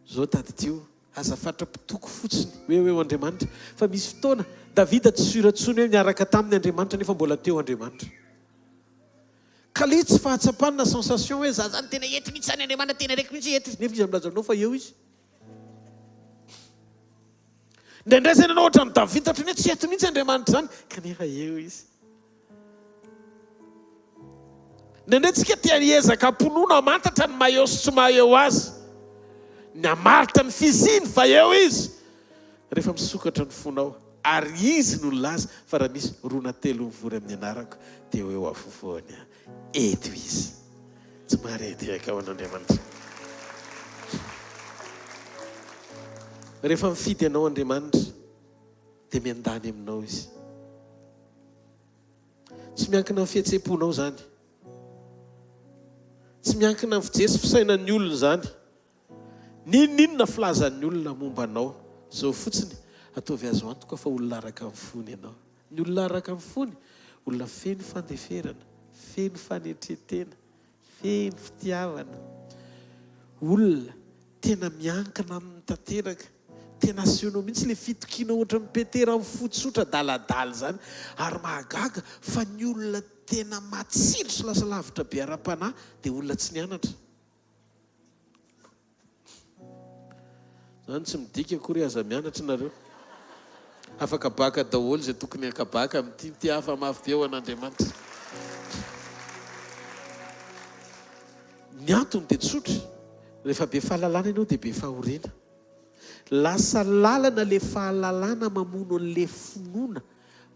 Zao taditio aza fatra-pitoko fotsiny hoe eo Andriamanitra, fa misy fotoana Davida tsy suratsony hoe miaraka tamin'ny Andriamanitra nefa mbola teo Andriamanitra. Ka le tsy fahatsapana sensation hoe za zany tena ety mihitsy any Andriamanitra, tena raiky mihitsy ety izy, nefa izy amilazanao fa eo izy. Indraindray zay nanao ohatran'ny Davida ohatrany hoe tsy ety mihitsy Andriamanitra zany, kanefa eo izy. Indraindray tsika tia hiezaka amponoana mantatra ny maheo sy tsy maheo azy, ny amaritra ny fiziny fa eo izy, rehefa misokatra ny fonao. Ary izy no laza fa raha misy rona telo mivory amin'ny anarako dia eo afovoany eto izy, tsy marety aika ao an'Andriamanitra. Rehefa mifidy anao Andriamanitra dia miandany aminao izy, tsy miankina amin'ny fihetseponao zany, tsy miankina amin'ny fijery sy fisainan'ny olona zany, ninona filazan'ny olona momba anao. Zao fotsiny ataovy azo antoka fa olona araka amin'ny fony ianao. Ny olona araka amin'ny fony, olona feno fandeferana, feno fanetretena, feno fitiavana, olona tena miankina amin'ny tanteraka, tena asehoanao mihitsy le fitokiana ohatra mipetera amin'ny fotsotra daladala zany, ary mahagaga fa ny olona tena matsiro sy lasa lavitra be ara-panahy dia olona tsy nianatra. Zany tsy midika akory aza mianatra nareo. Afaka baka daholo zay tokony akabaka amin'ity, ty hafa mafy be ao an'Andriamanitra. Ny antony dia tsotra, rehefa be fahalalana ianao dia be fahoriana. Lasa lalana le fahalalana mamono an'le finoana,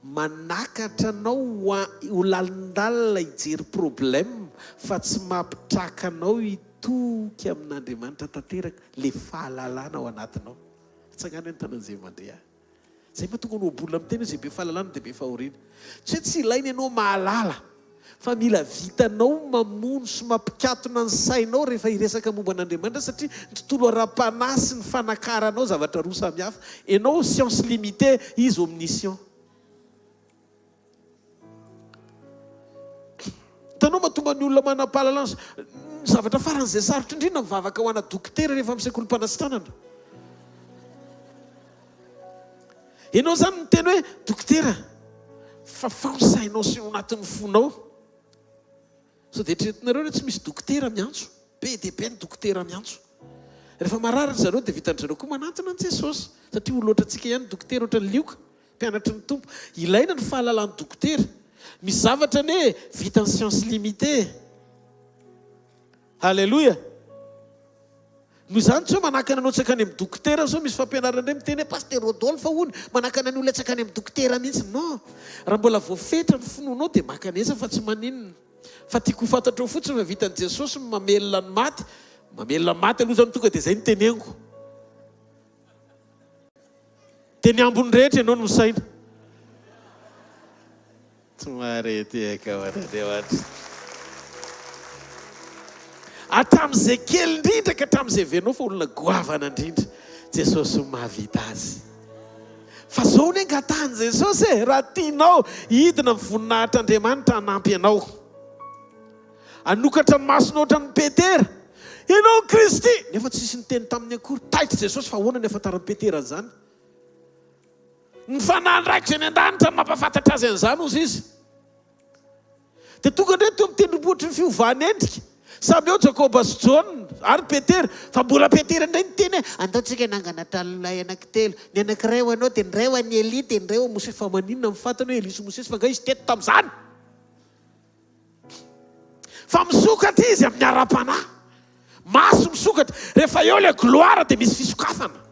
manakatra anao ho lalindalina hijery problème, fa tsy mampitraka anao hitoky amin'Andriamanitra tanteraka le fahalalana ao anatinao. Tsangano hoe ny tanan'izay mandrea. Zay mahatonga anao bolina amin'ny tena izay be fahalalana dia be fahoriana. Tsy ilaina ianao mahalala fa mila vitanao mamono sy mampikatona ny sainao rehefa iresaka momba an'Andriamanitra, satria ny tontolo ara-panahy sy ny fanakaranao zavatra roa samihafa. Ianao science limitée, izy omniscient. Tanao mahatonga ny olona manam-pahalalana zavatra faran'izay sarotra indrindra mivavaka ho ana dokotera rehefa amin'ny sekolim-panasitranana. Ianao zany miteny hoe dokotera, fa fahosainao sy ao anatin'ny fonao. So dia eritreretinareo hoe tsy misy dokotera miantso, be dia be ny dokotera miantso. Rehefa marary zareo dia vitan'izareo koa manantona an' Jesosy, satria olo ohatra antsika ihany dokotera ohatra ny lioka, mpianatry ny tompo. Ilaina ny fahalalan'ny dokotera. Misy zavatra ny hoe vita ny science limitée. Halleluja. Noho izany tsy hoe manakana anao tsaka any amin'ny dokotera zao misy fampianarana indray miteny hoe paster Rodolphe hono manakana ny olona tsaka any amin'ny dokotera mihitsy. Non, raha mbola voafetra ny finoanao dia makanesa fa tsy maninona. Fa tiako ho fantatrao fotsiny fa vitan'i Jesosy mamelona ny maty. Mamelona ny maty aloha zany tonga dia izay ny teneniko. Teny ambony rehetra ianao no misaina. Hatramin'izay kely indrindra ka hatramin'izay venao fa olona goavana indrindra Jesosy mahavita azy. Fa zao ny angatahany Jesosy e, raha tianao hidina amin'ny voninahitr'Andriamanitra hanampy anao, hanokatra ny masonao ohatran'ny Petera. Ianao Kristy, nefa tsisy niteny tamin'ny akory taitra Jesosy fa ahoana ny afantaran'ny Petera zany. Ny fanahy raikitra ny an-danitra mampafantatra azy an'izany ozy izy. Dia tonga indray teo amin'ny tendrombohitry ny fiovana endrika. Samy eo Jakoba sy John ary Petera, fa mbola Petera indray ny teny hoe andaontsika nangana talonay anankitelo. Ny anankiray ho anao dia ny ray ho an'ny Elia dia ny ray ho Mosesy. Fa maninona mifantana hoe Elia sy Mosesy fa nga izy teto tamin'izany. Fa misokatra izy amin'ny ara-panahy. Maso misokatra. Rehefa eo ilay gloire dia misy fisokafana.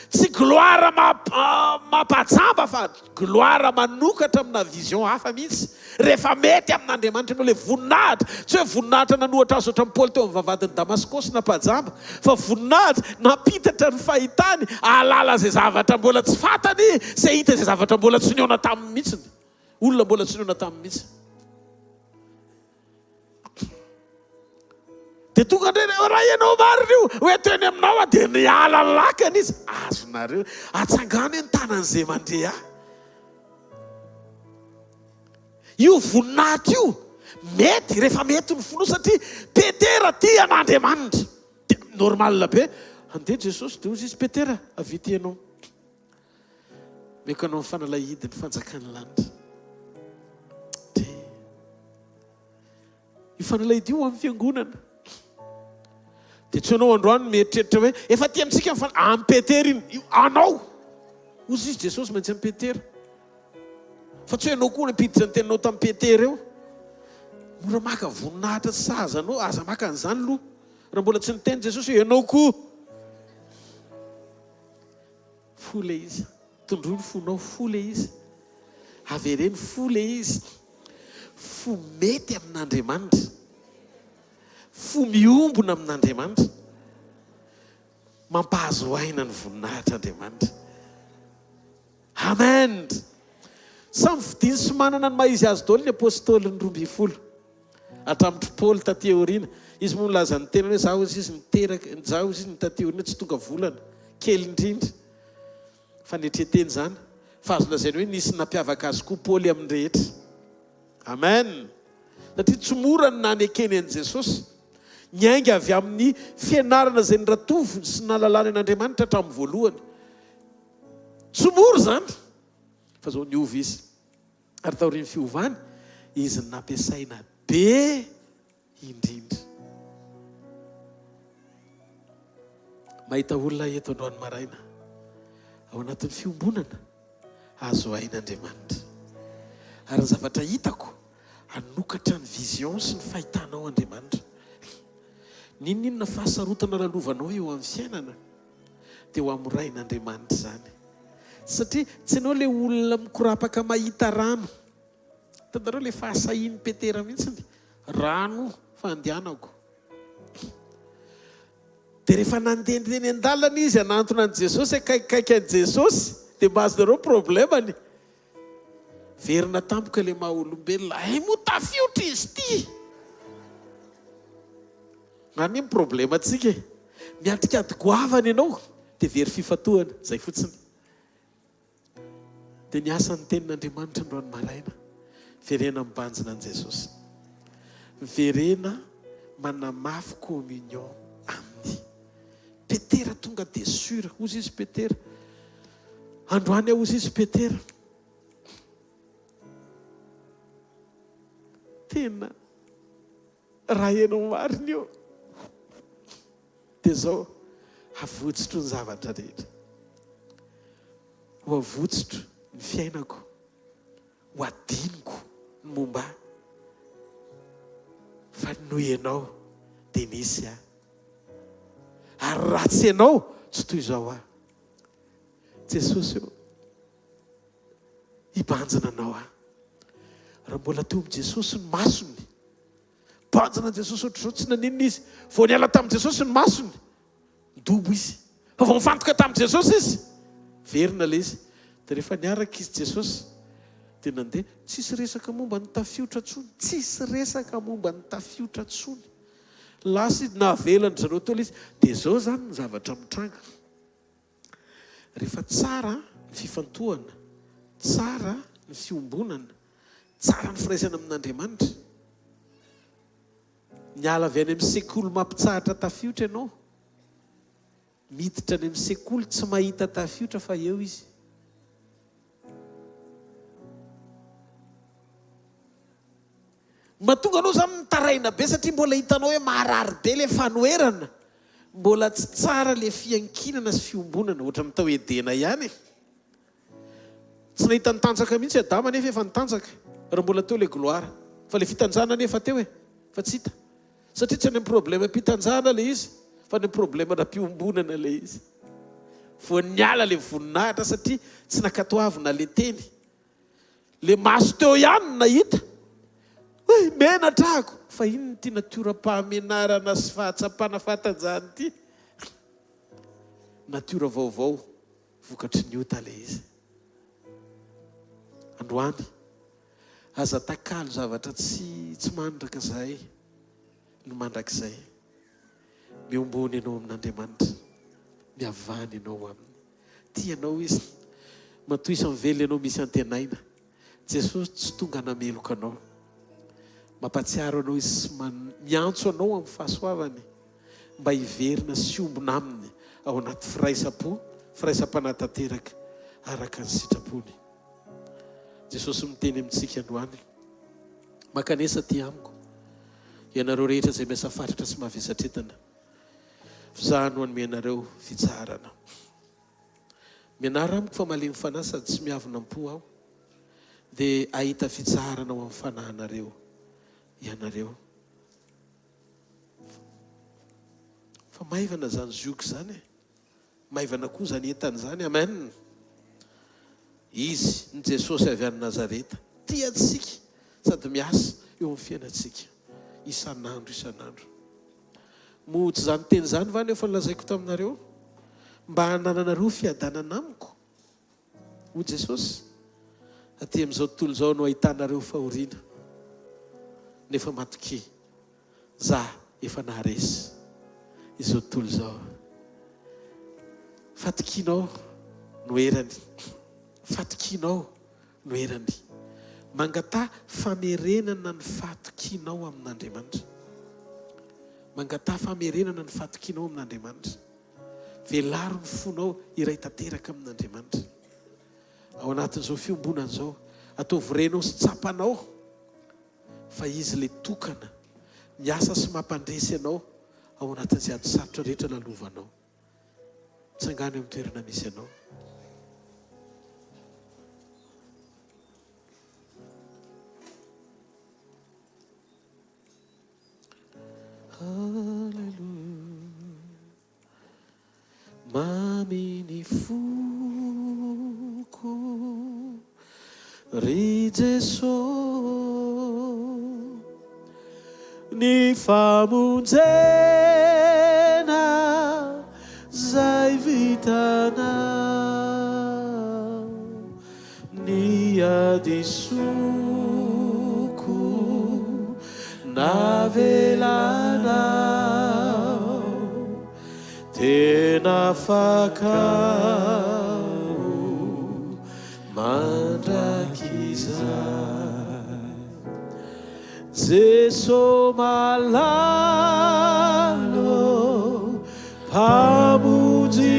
Tsy gloire mampajamba fa gloire manokatra amina vision hafa mihitsy. Rehefa mety amin'Andriamanitra ianao ilay voninahitra. Tsy hoe voninahitra nanohatra azy ohatran'ny Paoly teo amin'ny vavahadin'ny Damaskosy napajamba, fa voninahitra napitatra ny fahitany, ahalala izay zavatra mbola tsy fantany, izay hita izay zavatra mbola tsy niona taminy mihitsiny. Olona mbola tsy niona taminy mihitsy. Dia tonga indray raha ianao marina io hoe teny aminao dia niala lakana izy. Azonareo atsangano ny tanan'izay mandeha. Io voninahitra io mety rehefa mety ny fonao satria Petera tia an'Andriamanitra. Dia normal be. Andeha Jesosy dia ozy izy Petera avity ianao. Meko anao ny fanalahidiny fanjakan'ny lanitra. Dia io fanalahidy io amin'ny fiangonana. Dia tsy anao androany mieritreritra hoe efa ty amintsika amin'ny Petera iny anao. Ozy izy Jesosy maintsy amin'ny Petera. Fa tsy hoe anao koa napiditra ny teninao tamin'ny Petera eo. Mora maka voninahitra saza anao, aza maka an'izany aloha. Raha mbola tsy niteny Jesosy hoe ianao koa. Fole izy. Tondroy ny fonao fole izy. Avereny fole izy. Fo mety amin'Andriamanitra. Fo miombona amin'Andriamanitra. Mampahazo aina ny voninahitr'Andriamanitra. Amen. Samy fidiny sy manana ny maha izy azy daholo ny apôstôly ny 12. Hatramin'ny Paoly taty aoriana. Izy moa milaza ny tenany hoe zaho izy miteraka, zaho izy taty aoriana tsy tonga volana. Kely indrindra. Fa netreteny zany. Fa azo lazainy hoe nisy nampiavaka azy koa Paoly amin'ny rehetra. Amen. Satria tsy mora ny nany ekeny an'i Jesosy. Niainga avy amin'ny fianarana izay niratoviny sy nalalana an'Andriamanitra hatramin'ny voalohany. Tsy mora zany. Fa zao niova izy. Ary taorian'ny fiovany, izy nampiasaina be indrindra. Mahita olona eto androany maraina ao anatin'ny fiombonana azo ain'Andriamanitra. Ary ny zavatra hitako hanokatra ny vision sy ny fahitanao Andriamanitra. Ninona fahasarotana lalovanao eo amin'ny fiainana dia ho amorain'Andriamanitra zany. Satria tsy ianao ilay olona mikorapaka mahita rano. Tantarao ilay fahasahian'ny Petera mihitsiny. Rano fandehanako. Dia rehefa nandeha eny an-dalana izy hanantona an'i Jesosy, akaikikaiky an'i Jesosy, dia mba azonareo problemany. verina tampoka le maha olombelona ay moa tafiotra izy ty any ny problema atsika miatrikady goavana ianao dia very fifatohana zay fotsiny dia ny asan'ny tenin'Andriamanitra androany maraina verena mibanjina an' Jesosy verena manamafy communion aminy Petera tonga dia sura ozy izy Petera androany aho ozy izy Petera tena raha enao mariny io dia zao havotsotro ny zavatra rehetra ho avotsotro ny fiainako ho adiniko ny momba fa noho ianao dia nisy ary ratsy ianao tsy toy izao Jesosy io hibanjina anao raha mbola teo amin'i Jesosy ny masony banjina Jesosy ohatr'izao tsy naninona izy vao niala tamin'i Jesosy ny masony dobo izy fa vao mifantoka tamin'i Jesosy izy verina le izy dia rehefa niaraka izy Jesosy dia nandeha tsisy resaka momba ny tafiotra ntsony tsisy resaka momba ny tafiotra ntsony lasa izy nahavelany zareo teo izy dia zao zany ny zavatra mitranga rehefa tsara ny fifantohana tsara ny fiombonana tsara ny firaisana amin'Andriamanitra niala avy any amin'ny sekoly mampitsahatra tafiotra ianao miditra any amin'ny sekoly tsy mahita tafiotra fa eo izy mahatonga anao zany mitaraina be satria mbola hitanao hoe maharary be le fanoerana mbola tsy tsara le fiankinana sy fiombonana ohatra mitao edena ihany tsy nahita nitanjaka mihitsy Adama nefa efa nitanjaka raha mbola teo le gloire fa le fitanjana nefa teo fa tsy hita satria tsy any amin'ny problema mpitanjana le izy fa ny problema ra-piombonana le izy vo niala le voninahitra satria tsy nakatoavina le teny le maso teo ihany nahita hoe menatrahako fa iny ny ty natiora-pahamenarana sy fahatsapana fahatanjahany ty natiora vaovao vokatry ny ota le izy androany aza takalo zavatra tsy mandraka izay no mandrakizay miombony ianao amin'Andriamanitra miavany ianao aminy tianao izy matoy isa mively ianao misy antenaina Jesosy tsy tonga nameloka anao mampatsiaro anao izy sy miantso anao amin'ny fahasoavany mba hiverina sy ombona aminy ao anaty firaisam-panatanteraka araka ny sitrapony Jesosy miteny amintsika androany makanesa ty amiko ianareo rehetra izay miasa fatratra sy mahavesatretana fizahano anome anareo fitsarana mianara amiko fa malemy fanahy sady tsy miavona am-po aho dia ahita fitsarana ao amin'ny fanahinareo ianareo fa maivana zany zioky zany maivana koa zany entany zany amen izy ny Jesosy avy any Nazareta tia antsika sady miasa eo amin'ny fiainantsika isan'andro moa tsy zany teny zany va nefa nilazaiko taminareo mba hanananareo fiadanana amiko ho Jesosy aty amin'izao tontolo izao no ahitanareo fahoriana nefa matoky za efa naharesy izao tontolo izao fatokianao no erany fatokianao no erany mangata famerenana ny fatokianao amin'Andriamanitra mangata famerenana ny fatokianao amin'Andriamanitra velaro ny fonao iray tanteraka amin'Andriamanitra ao anatin'izao fiombonana izao atao vorenao sy tsapanao fa izy le tokana miasa sy mampandresy anao ao anatin'izay ady sarotra rehetra lalovanao tsangano eo amin'ny toerana misy anao Mamini fuko ry Jesosy ny famonjena zay vitanao ny adiso navelanao tena fakao mandrakizay Jesu malalo pamujisu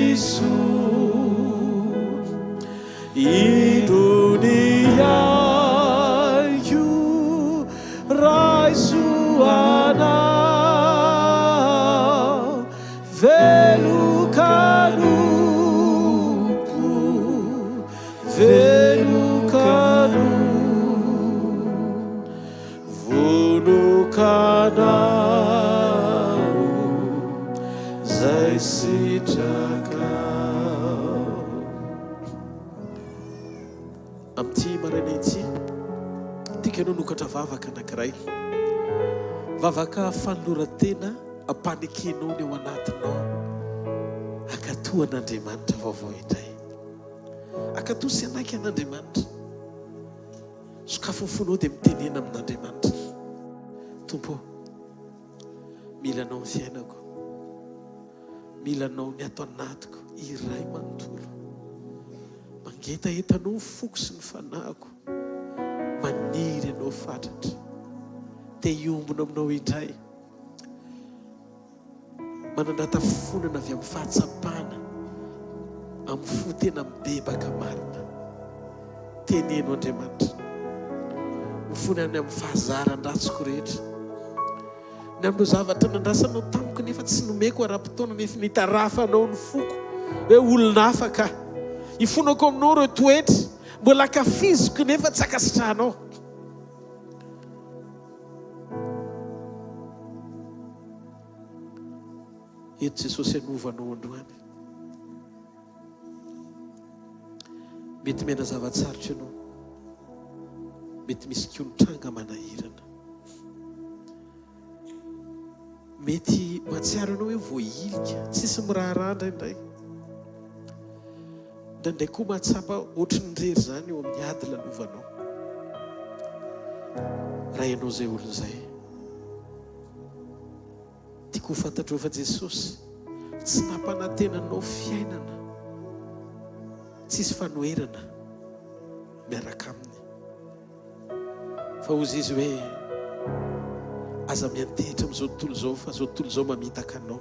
iduniayu raisuana velukanupu velukanu vunukanau zay sitrakao amty marana ity tika anao nokatra vavaka anankiray vavaka fanolorantena ampanikinao ny ao anatinao akatoa an'Andriamanitra vaovao indray akatoa sy anaiky an'Andriamanitra sokafofonao dia mitenena amin'Andriamanitra tompo milanao ny fiainako milanao ny ato anatiko iray manontolo mangetaetanao ny foko sy ny fanahiko maniry ianao fatratra te hiombona aminao indray manandrata fonana avy amin'ny fahatsapana amin'ny fo tena mibebaka marina teneno Andriamanitra mifony any amin'ny fahazaran-dratsiko rehetra ny amin'ireo zavatra nandrasanao tamiko nefa tsy nomeko ara-potoana nefa nitarafanao ny foko hoe olona afaka ifonako aminao ireo toetra mbola kafiziko nefa tsy akasitrahanao eto Jesosy anovanao androany mety mena zavatsarotra ianao mety misy konitranga manahirana mety matsiaro ianao hoe voailika tsisy miraharah indraindray ndraindray koa mahatsapa ohatry ny rery zany eo amin'ny ady lanovanao raha ianao zay olona zay tiako fantatrao fa Jesosy tsy nampanantenanao fiainana tsisy fanoherana miaraka aminy fa ozy izy hoe aza miantehitra amin'izao tontolo zao fa zao tontolo zao mamitaka anao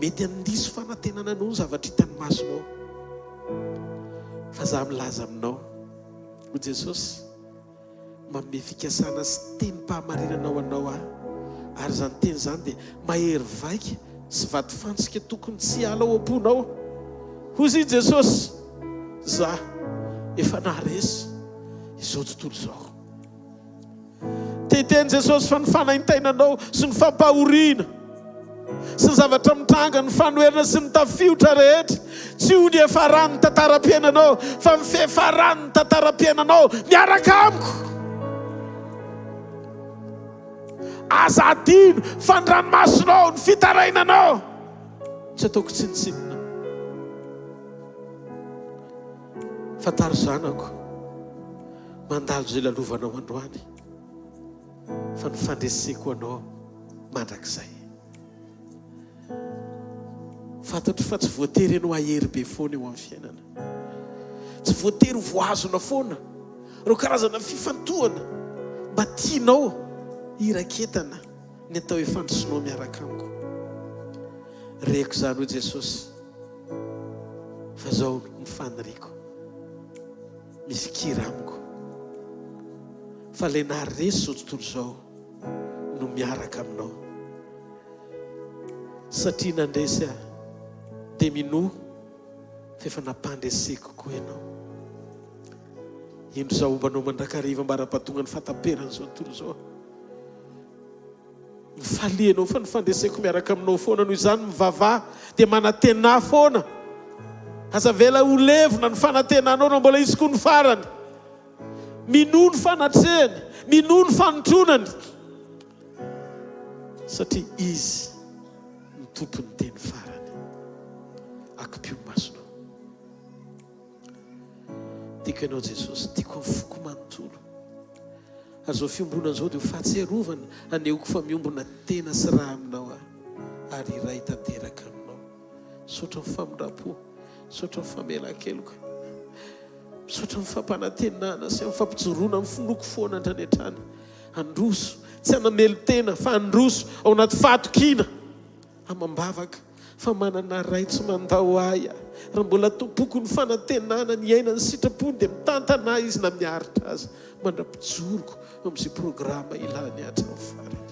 mety andiso fanantenana anao ny zavatra hitany masonao fa za milaza aminao ho Jesosy manome fikasana sy tenim-pahamarinanao anao ary zany teny zany dia mahery vaika sy vady fantsika tokony tsy ala ao am-ponao hozy Jesosy za efa naharesy izao tontolo zao teteny Jesosy fa ny fanaintainanao sy ny fampahoriana sy ny zavatra mitranga ny fanoherina sy ny tafiotra rehetra tsy ho ny efarany tantaram-piainanao fa ny fefarany ny tantaram-piainanao miaraka amiko aza adino fa ny ranomasonao ny fitarainanao tsy ataoko tsinitsinina fataro zanako mandalo zay lalovanao androany fa ny fandreseko anao mandrakizay fantatro fa tsy voatery ianao ahery be foana eo amin'ny fiainana tsy voatery voazona foana reo karazana fifantohana mba tianao iraketana ny atao hoe fandrosinao miaraka amiko reko zany ho Jesosy fa zao mifaniriko mifikira amiko fa le naharesy zao tontolo zao no miaraka aminao satria nandresy dia mino fa efa nampandreseko koa ianao indro zao ombanao mandrakariva mba raha-pahatonga ny fataperana zao tontolo zao mifalianao fa nifandreseko miaraka aminao foana noho izany mivavah dia manantena foana aza vela ho levona ny fanantenanao na mbola izy koa ny farany minono fanatrehany minono fanotronany satria izy ny tompony teny farany akipio masonao tiako ianao Jesosy tiako amin'ny foko manontolo azao fiombonana zao dia ho fahatserovana aneoko fa miombona tena sy raha aminao ary iray tanteraka aminao. Misaotra ny famindram-po, misaotra ny famelan-keloka, misaotra ny fampanantenana sy amin'ny fampijoroana amin'ny finoko foana andranyatrany. Androso tsy hanamelo tena fa androso ao anaty fahatokiana amam-bavaka fa manana ray tsy mandao aya. Raha mbola tompoko ny fanantenana ny aina ny sitrapony dia mitantana izy na miaritra azy mandra-pijoroko amin'izay programa ilany atra amin'ny farany.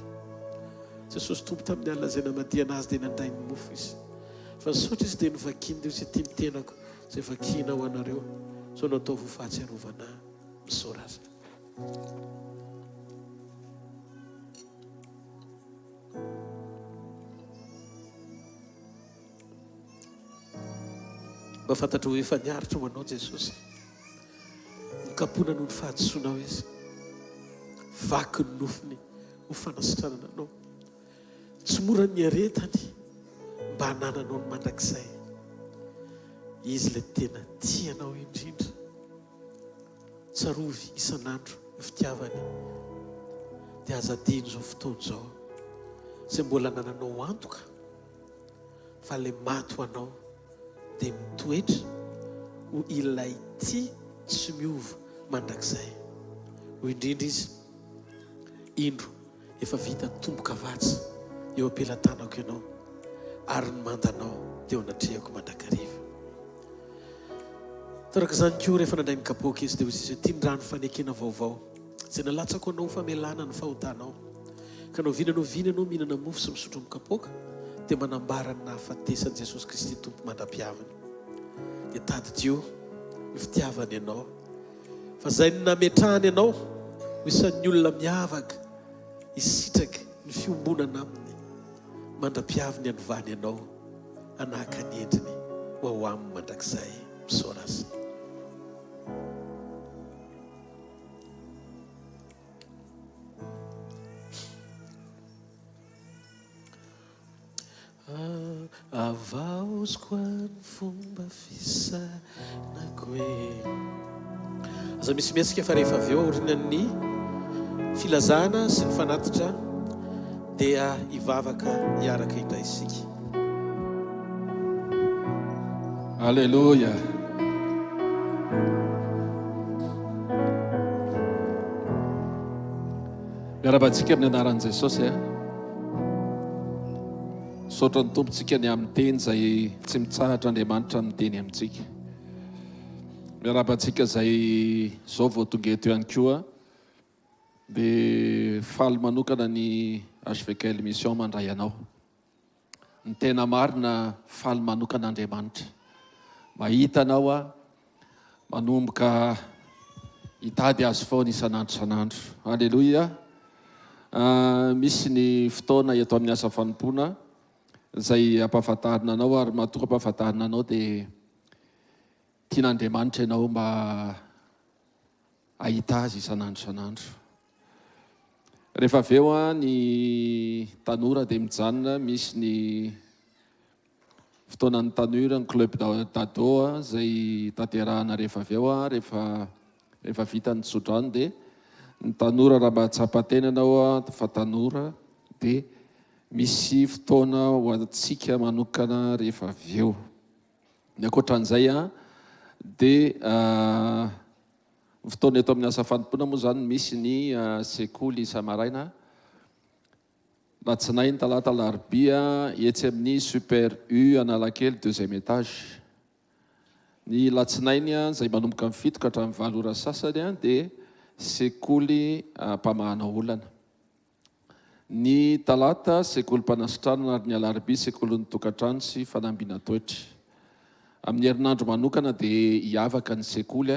Jesosy tompo tamin'ny alina izay namadiana azy dia nandray ny mofo izy, fa nisaotra izy dia novakiny dia izay tia mitenako izay vakina ho anareo zao natao ho fahatserovana misora azy. Mba fantatra hoe efa niaritra ho anao Jesosy, nikapoana noho ny fahadisoanao izy, vaky ny nofony ho fanasitranana anao. Tsy mora ny aretany mba hanananao ny mandrakizay. Izy ilay tena tianao indrindra. Tsarovy isan'andro ny fitiavany dia azadiny zao fotoana zao izay mbola nananao antoka fa ilay maty ho anao dia mitoetra ho ilay tia tsy miova mandrakizay. Ho indrindra izy indro efa vita tomboka vatsy eo ampelantanako ianao ary ny mandanao dia ho natrehako mandrakariva. Taraka izany koa rehefa nandray ny kapoaka izy dia hoy izy tia ndrano fanekena vaovao izay nalatsako anao famelana ny fahotanao ka nao vina anao mihinana mofo sy misotro amin'ny kapoaka dia manambara ny nahafatesan'i Jesosy Kristy tompo mandram-piavana. Dia tadidio ny fitiavany ianao fa izay ny nametrahany ianao ho isan'ny olona miavaka hisitraka ny fiombonana aminy, mandram-piavany anovany ianao anahaka ny endriny ho ao aminy mandrakizay. Misaora azy. Avaoziko ny fomba fisanako hoe. Aza misimesika fa rehefa avy eo orinan'ny filazana sy ny fanatitra dia hivavaka hiaraka indray isika. Alleluia. Miarabantsika amin'ny anaran'i Jesosy. Saotra ny tompontsika ny amin'ny teny izay tsy mitsahatra Andriamanitra amin'ny teny amintsika. Miarabantsika izay zao vao tonga eto ihany koa dia faly manokana ny hvkl-mission mandray anao. Ny tena marina faly manokana Andriamanitra. Mahita anao manomboka hitady azy foana isan'andro isan'andro. Alleluia. Misy ny fotoana eto amin'ny asa fanompoana izay ampahafantarina anao ary matoa ampahafantarina anao dia tian'Andriamanitra ianao mba ahita azy isan'andro isan'andro. Rehefa avy eo ny tanora dia mijanona, misy ny fotoanan'ny tanora ny club d'ado izay tanterahana rehefa avy eo rehefa vita ny tsodrano dia ny tanora raha mba tsapa-tena anao fa tanora dia misy fotoana ho antsika manokana rehefa avy eo. Ny ankoatran'izay dia fotoana eto amin'ny asa fanompoana moa zany misy ny sekoly isa-maraina latsinainy talata larobia etsy amin'ny super U Analakely 2e étage. Ny latsinainy izay manomboka amin'ny 7 ka hatramin'ny 8 ora sasany dia sekoly mpamahana olana. Ny talata sekoly mpanasitrana ary ny alarobia sekoly ny tokantrano sy fanambiana toetra. Amin'ny herinandro manokana dia hiavaka ny sekoly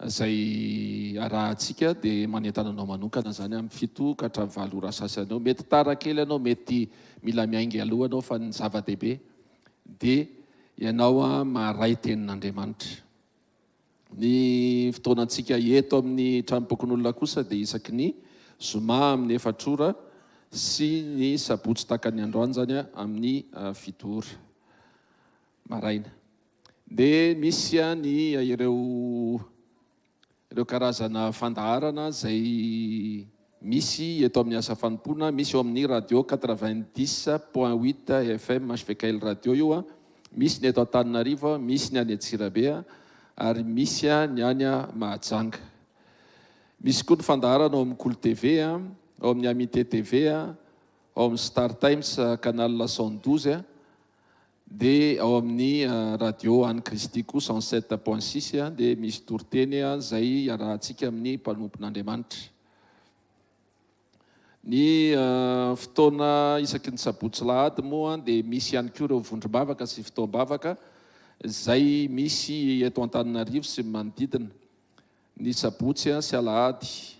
izay arahantsika dia manentana anao manokana zany amin'ny 7 ka hatramin'ny 8 ora sasany eo. Mety tara kely anao, mety mila miainga aloha anao fa ny zava-dehibe dia ianao maharay tenin'Andriamanitra. Ny fotoanantsika eto amin'ny tranom-pokon'olona kosa dia isaky ny zoma amin'ny 4 ora sy ny sabotsy takany androany zany amin'ny 7 ora maraina. Dia misy ny ireo ireo karazana fandaharana zay misy eto amin'ny asa fanompoana, misy eo amin'ny radio 90.8 FM hvkl radio io a, misy ny eto Antananarivo, misy ny any Antsirabe ary misy ny any Mahajanga. Misy koa ny fandaharana ao amin'ny Cool TV, ao amin'ny Amité TV, ao amin'ny Star Times canal 112, dia ao amin'ny radio Anne Christie koa 107.6, dia misy torteny zay iarahantsika amin'ny mpanompon'Andriamanitra. Ny fotoana isaky ny sabotsy lahady moa dia misy ihany koa ireo vondrom-bavaka sy fotoam-bavaka zay misy eto Antananarivo sy manodidina. Ny sabotsy sy alahady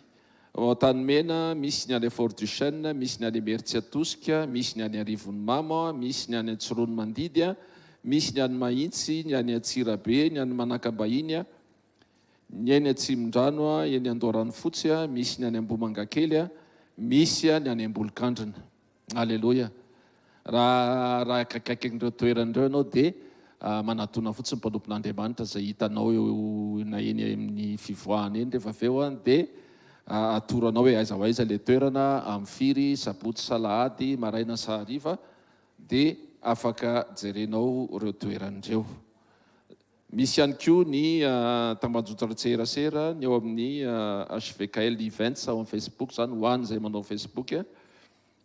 ao Antanimena misy ny any Fort du Chêne, misy ny any Meritsiatosika, misy ny any Rivonimamo, misy ny any Antsiron'ny Mandidy, misy ny any Mahitsy, ny any Antsirabe, ny any Manakambahiny, ny any Atsimon-drano, eny Andoran'ny Fotsy, misy ny any Ambomangakely, misy ny any Ambolokandrina. Alleluia. Raha akaikin'ireo toeran'ireo ianao dia manatona fotsiny mpanompon'Andriamanitra zay hitanao eo na eny amin'ny fivoahana eny rehefa avy eo dia atoranao hoe aiza ho aiza le toerana amin'ny firy, sabotsy sa lahady, maraina sa hariva, dia afaka jerenao ireo toeran'ireo. Misy ihany koa ny tambazotra tserasera ny eo amin'ny hvkl events ao amin'ny Facebook zany, ho any zay manao Facebook,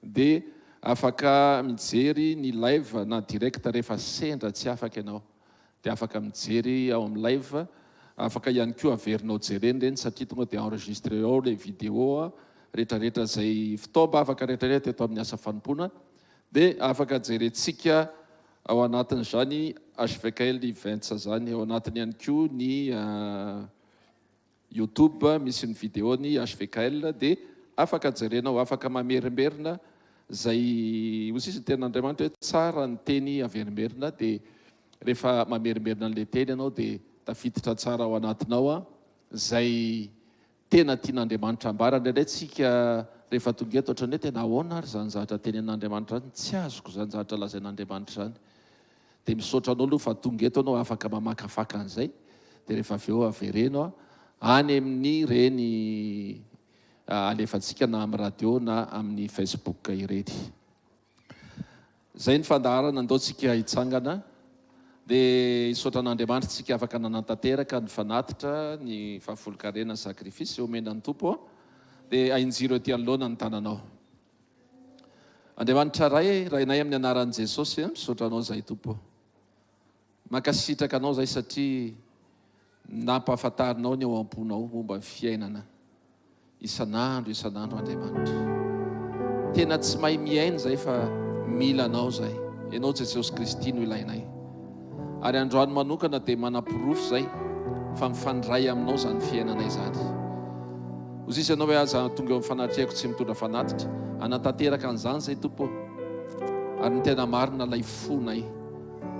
dia afaka mijery ny live na direct rehefa sendra tsy afaka ianao, dia afaka mijery ao amin'ny live. Afaka ihany koa averinao jereny reny satria tonga dia enregistré ao le vidéo rehetrarehetra zay fitaoam-bavaka rehetrarehetra eto amin'ny asa fanompoana, dia afaka jerentsika ao anatin'izany hvkl events zany. Ao anatiny ihany koa ny YouTube misy ny vidéony hvkl, dia afaka jerenao, afaka mamerimberina zay osisy ny tenin'Andriamanitra hoe tsara ny teny averimberina, dia rehefa mamerimberina an'le teny ianao dia tafiditra tsara ao anatinao zay tena tian'Andriamanitra ambarana. Indray tsika rehefa tonga eto ohatrany hoe tena ahoana ary zany zavatra teny an'Andriamanitra zany, tsy azoko zany zavatra lazain'Andriamanitra zany, dia misaotra anao aloha fa tonga eto anao afaka mamakafaka an'izay, dia rehefa avy eo averenao any amin'ny reny alefantsika na amin'ny radio na amin'ny Facebook ireny. Zay ny fandaharana andaontsika hitsangana, dia hisaotra an'Andriamanitra tsika afaka nanantanteraka ny fanatitra ny fahafolokarena sakrifisy omenan'ny tompo, dia ainjiro ety anoloana ny tananao. Andriamanitra ray rainay amin'ny anaran'i Jesosy, misaotra anao zay tompo, mankasitraka anao zay satria nampahafantarinao ny eo am-ponao momba ny fiainana isan'andro Andriamanitra. Tena tsy mahay miaina zay fa mila anao zay, ianao Jesosy Kristy no ilainay. Ary androany manokana dia manapirofo zay fa mifandray aminao zany fiainanay zany. Osisy ianao hoe aza tonga eo amin'ny fanatriako tsy mitondra fanatitra, anatanteraka an'izany zay tompo, ary ny tena marina lay fonay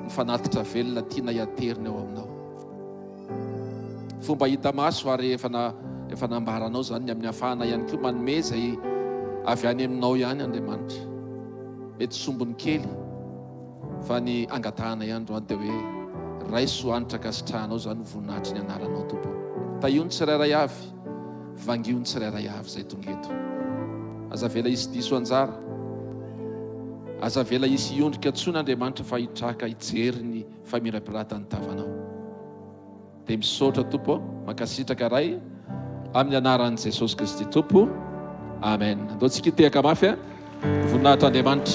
ny fanatitra velona tiana hiaterina eo aminao. Fomba hita maso ary efa nambaranao zany ny amin'ny hafahana ihany koa manome zay avy any aminao ihany Andriamanitra. Mety sombony kely fa ny angatahana ihany androany dia hoe raiso anitra kasitrahanao zany voninahitry ny anaranao tompo. Tahiony tsirairay avy, vangiony tsirairay avy zay tonga eto. Aza vela isy diso anjara, aza vela isy iondrika tsony Andriamanitra fa hitraka hijery ny famirapiratany tavanao. Dia misaotra tompo, mankasitraka ray amin'ny anaran'i Jesosy Kristy tompo, amen. Andaontsika hitehaka mafy voninahitr'Andriamanitra.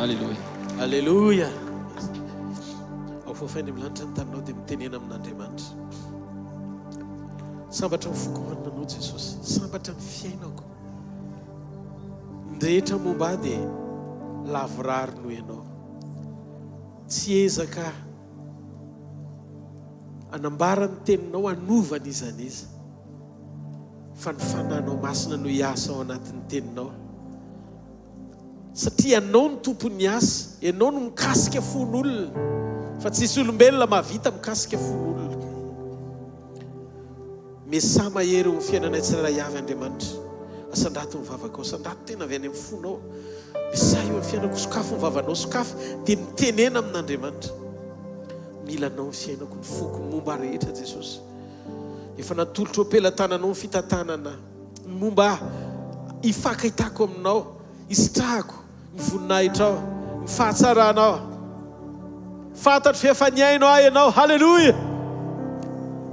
Alleluia. Alleluia. Ao foafainy amin'ny lanitra ny taninao dia mitenena amin'Andriamanitra. Sambatra ny fokohana anao Jesosy, sambatra ny fiainako. Ndrehetra momba dia lavorary noho ianao. Tsy ezaka anambara ny teninao, anovana izaniza, fa ny fananao masina no hiasa ao anatin'ny teninao. Satria ianao ny tompony asa, ianao no mikasika fon'olona, fa tsisy olombelona mahavita mikasika fon'olona. Mesa mahery ho fiainanay tsirairay avy Andriamanitra. Asandrato ny vavakao, asandrato tena avy any amin'ny fonao. Mesa eo ny fiainako, sokafo ny vavanao, sokafo dia mitenena amin'Andriamanitra. Mila anao ny fiainako, ny foko momba rehetra Jesosy. efa natolotra ampelantananao ny fitantanana momba ifakaitako aminao, isitrahako ny voninahitrao, ny fahatsaranao. Fantatro fa efa niainao ahy ianao, halleloia.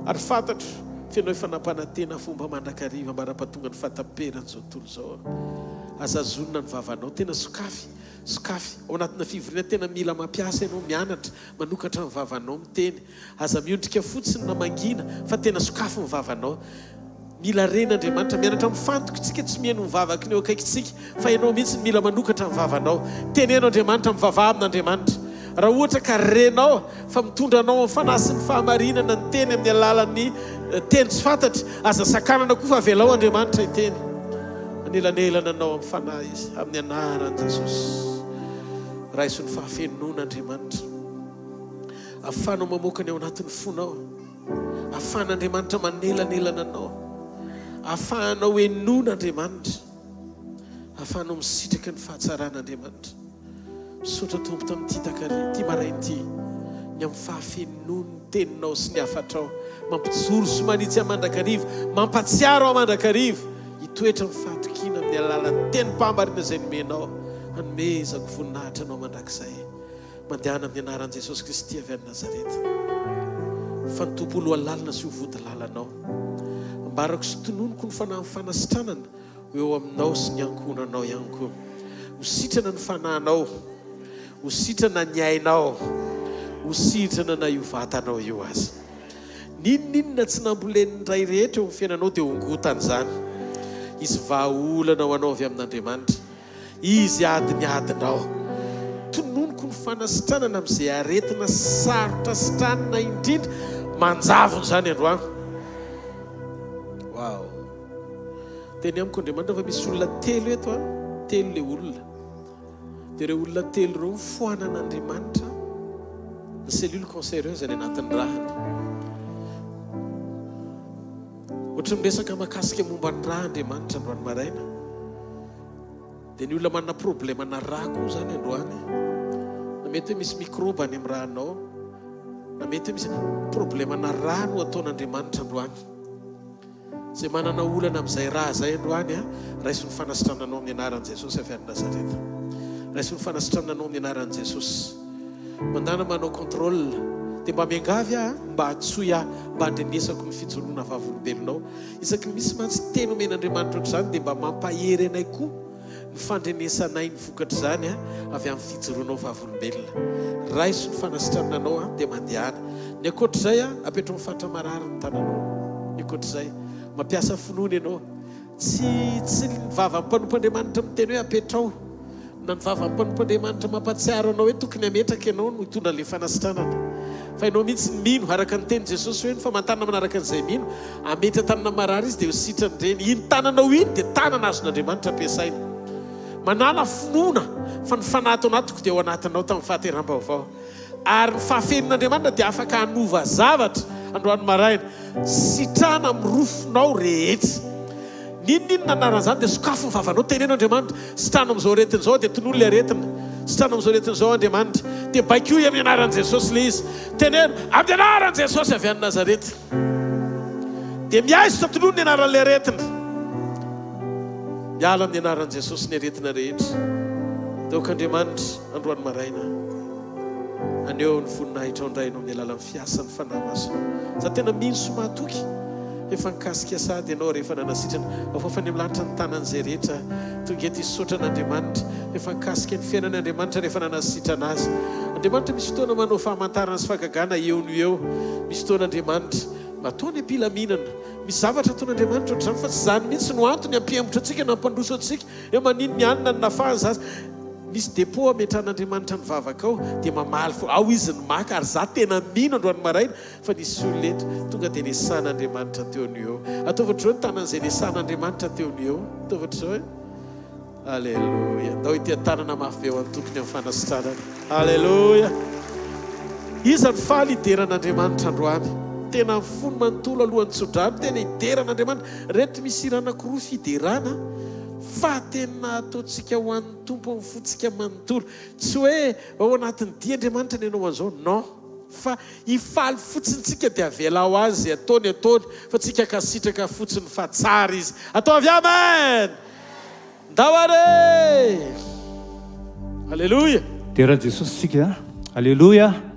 Ary fantatro fa ianao efa nampanantena fomba mandrakariva mba-rapatonga ny fahataperany zao tontolo zao. Azazonina ny vavanao, tena sokafy ao anatina fivoriana tena mila mampiasa ianao, mianatra manokatra ny vavanao miteny. Aza miondrika fotsiny na mangina fa tena sokafy ny vavanao. Mila ren'Andriamanitra, mianatra mifantoka tsika, tsy mihaino mivavaka ny eo akaikitsika fa ianao mihitsy mila manokatra ny vavanao. Teneno Andriamanitra, mivavaha amin'Andriamanitra. Raha ohatra ka renao fa mitondra anao amin'ny fanahy sy ny fahamarinana ny teny amin'ny alalan'ny teny tsy fantatry, aza sakanana koa fa avelao Andriamanitra iteny. Anelanelana anao amin'ny fanahy izy amin'ny anaran'i Jesosy. Raiso ny fahafenon'Andriamanitra, ahafahanao mamokany ao anatin'ny fonao, ahafahan'Andriamanitra manelanelana anao, ahafahanao enon'Andriamanitra, ahafahanao misitraka ny fahatsaran'Andriamanitra. Misaotra tompo tamin'ity takary ty marain'ity, ny amin'ny fahafenon'ny teninao sy ny afatrao, mampijoro sy manitsy amandrakarivo, mampatsiaro amandrakarivo, hitoetra ny fahatokina amin'ny alalan'ny tenim-pahamarina izay nomenao. Hanomezako voninahitra anao mandrakizay, mandehana amin'ny anaran'i Jesosy Kristy avy any Nazareta. Fa ny tompolo alalina sy ho vody lalanao, ambarako sy tononoko ny fanahy fanasitranana eo aminao sy ny ankonanao ihany koa. Ho sitrana ny fanahinao, ho sitrana ny ainao, ho sitrana na io vatanao io azy. Ninninona tsy nambolen'ny ray rehetra eo amin'ny fiainanao dia hongotana zany. Izy vahaolana ho anao avy amin'Andriamanitra, izy adiny adinao. Tononoko ny fanasitranana amin'izay aretina sarotra sitranina indrindra manjavona zany androany. Wow. Teny amiko Andriamanitra fa misy olona telo eto a, telo le olona. Dia ireo olona telo ireo foanan'Andriamanitra ny cellule cancéreuse any anatin'ny rahany. Ohatra miresaka mahakasika momba ny raha Andriamanitra androany maraina, dia ny olona manana problème na raha koa zany androany. Na mety hoe misy microbe any amin'ny rahanao, na mety hoe misy problème na raha no ataon'Andriamanitra androany. Zay manana olana amin'izay raha zay androany a, raiso ny fanasitrananao amin'ny anaran'i Jesosy avy any Nazareta. Raiso ny fanasitrananao amin'ny anaran'i Jesosy. Mandana manao contrôle, dia mba miangavy a, mba hatsoy a, mba handrenesako ny fijoroana vavolombelonao. Isaky ny misy mantsy teny omen'Andriamanitra ohatr' zany dia mba mampahery anay koa ny fandrenesanay ny vokatra zany a, avy amin'ny fijoroanao vavolombelona. Raiso ny fanasitrananao a, dia mandehana. Ny akoatr'izay a, apetrao amin'ny fatra marary ny tananao. Ny akoatr'izay mampiasa finoana ianao, tsy ny vavam-panompoandriamanitra miteny hoe apetrao, na ny vavam-panompoandriamanitra mampatsiaro anao hoe tokony ametraka ianao no hitondra le fanasitranana. Fa ianao mihitsy ny mino araka ny teny Jesosy hoe ny famantanana manaraka an'izay mino, ametry tanana marary izy dia ho sitrany ireny. Iny tananao iny dia tanana azon'Andriamanitra ampiasaina. Manana finoana fa ny fanahy tao anatiko dia ao anatinao tamin'ny fahateram-baovao. Ary ny fahafenon'Andriamanitra dia afaka hanova zavatra androany maraina, sitrana mirofonao rehetra. Ninninona anaran'izany dia sokafo ny vavanao, teneno Andriamanitra, sitrana amin'izao aretina izao dia tonono le aretina, sitrana amin'izao aretina izao Andriamanitra, dia baikio amin'ny anaran'i Jesosy le izy, teneno amin'ny anaran'i Jesosy avy any Nazareta, dia miaiso tonono ny anaran'le aretina, miala amin'ny anaran'i Jesosy ny aretina rehetra. Daoka Andriamanitra androany maraina, aneo ny voninahitra ao indrainao amin'ny alalan'ny fiasan'ny fanahy maso. Za tena mino somatoky efa nikasika sady ianao rehefa nanasitrana afafa ny milanitra ny tanan'izay rehetra tonga eto hisotra an'Andriamanitra, efa nikasika ny fiainan'ny Andriamanitra rehefa nanasitrana azy. Andriamanitra misy fotoana manao fahamantarana sy fahagagana eo no eo, misy fotoana Andriamanitra mataony ampilaminana, misy zavatra ataon'Andriamanitra ohatr'izany fa tsy zany mihitsy no antony ampihemotra antsika na ampandroso antsika eo manino ny anina ny nafahany zazy. Misy dépôt ametran'Andriamanitra ny vavaka ao dia mamaly fo ao izy ny maka, ary za tena mino androany maraina fa nisy olona eto tonga dia nesan'Andriamanitra teo ny eo. Ataovatra zao ny tanan'izay nesan'Andriamanitra teo ny eo, ataovatra zao e. Alleluia. Ndao ity tanana mafy be ao amin'ny tompony amin'ny fanasitranana. Alleluia. Iza ny fahalideran'Andriamanitra androany, tena mifono manontolo alohan'ny tsodrano, tena hideran'Andriamanitra rehetra misy iranakoroa fiderana fa tena ataontsika ho an'ny tompo amin'ny fotsika manontolo. Tsy hoe ao anatin'ny dia Andriamanitra ny ianao an'izao, non. fa hifaly fotsintsika dia avela ho azy ataony fa tsika kasitraka fotsiny fa tsara izy. Atao avy amen. Ndaware. Alléluia. Terra Jesus sika. Alléluia.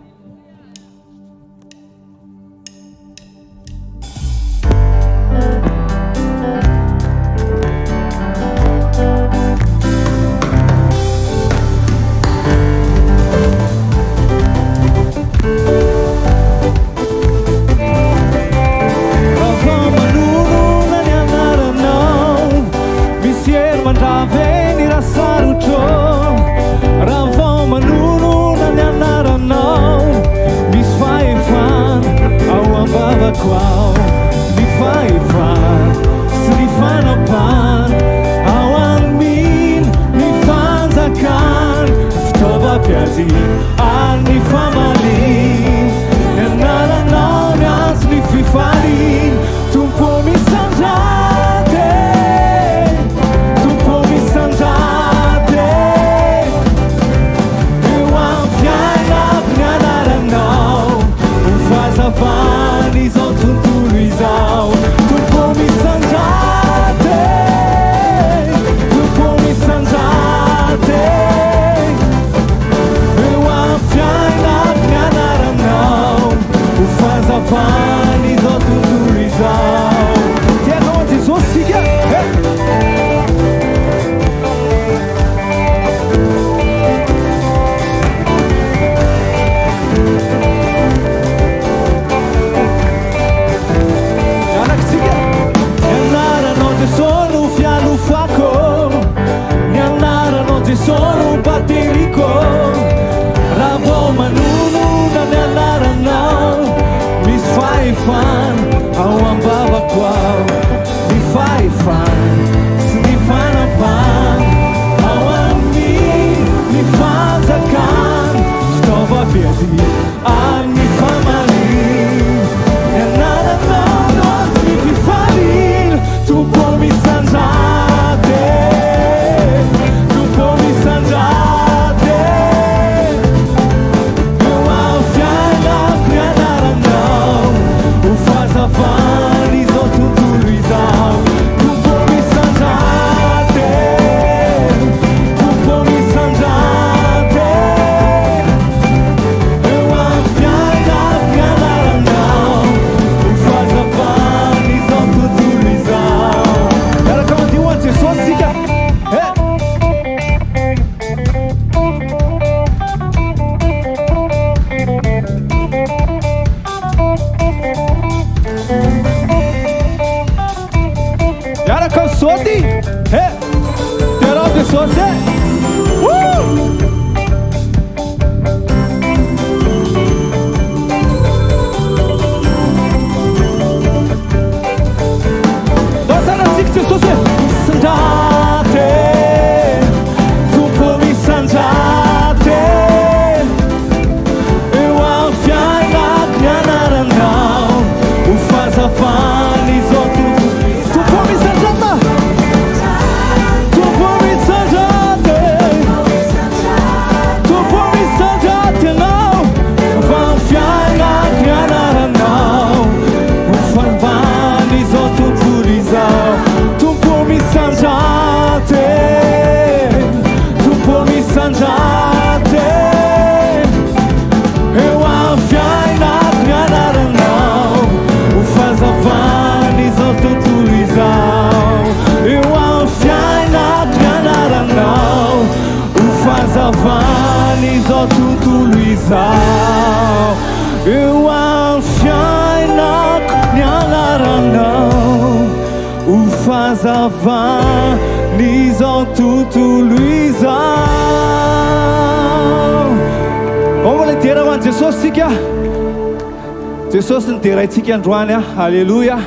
Jesus niteraitsika androany Alléluia.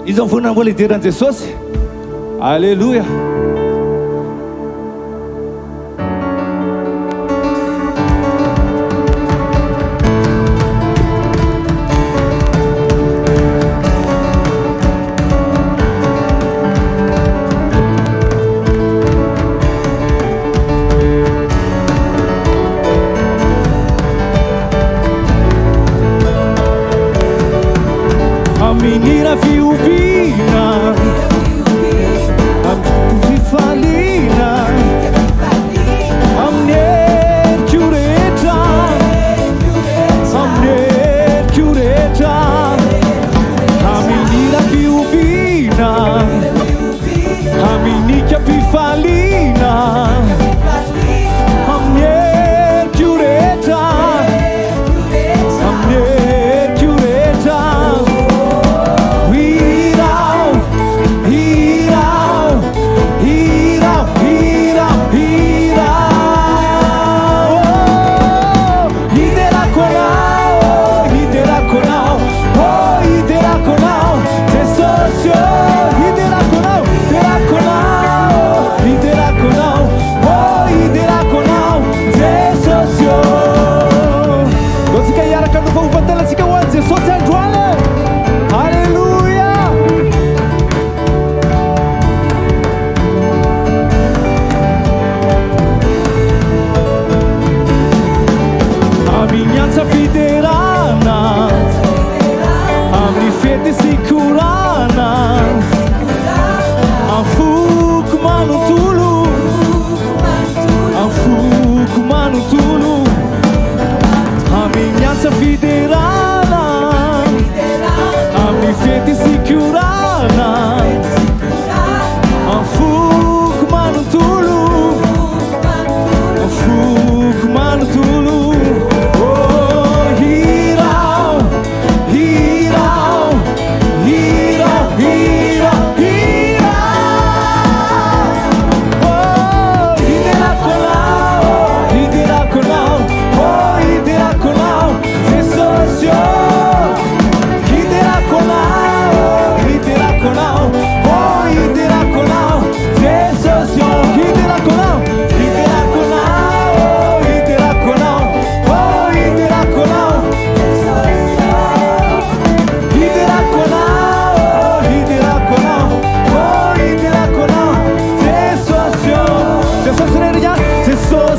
Izy vonina mbola hideran'i Jesosy. Alléluia.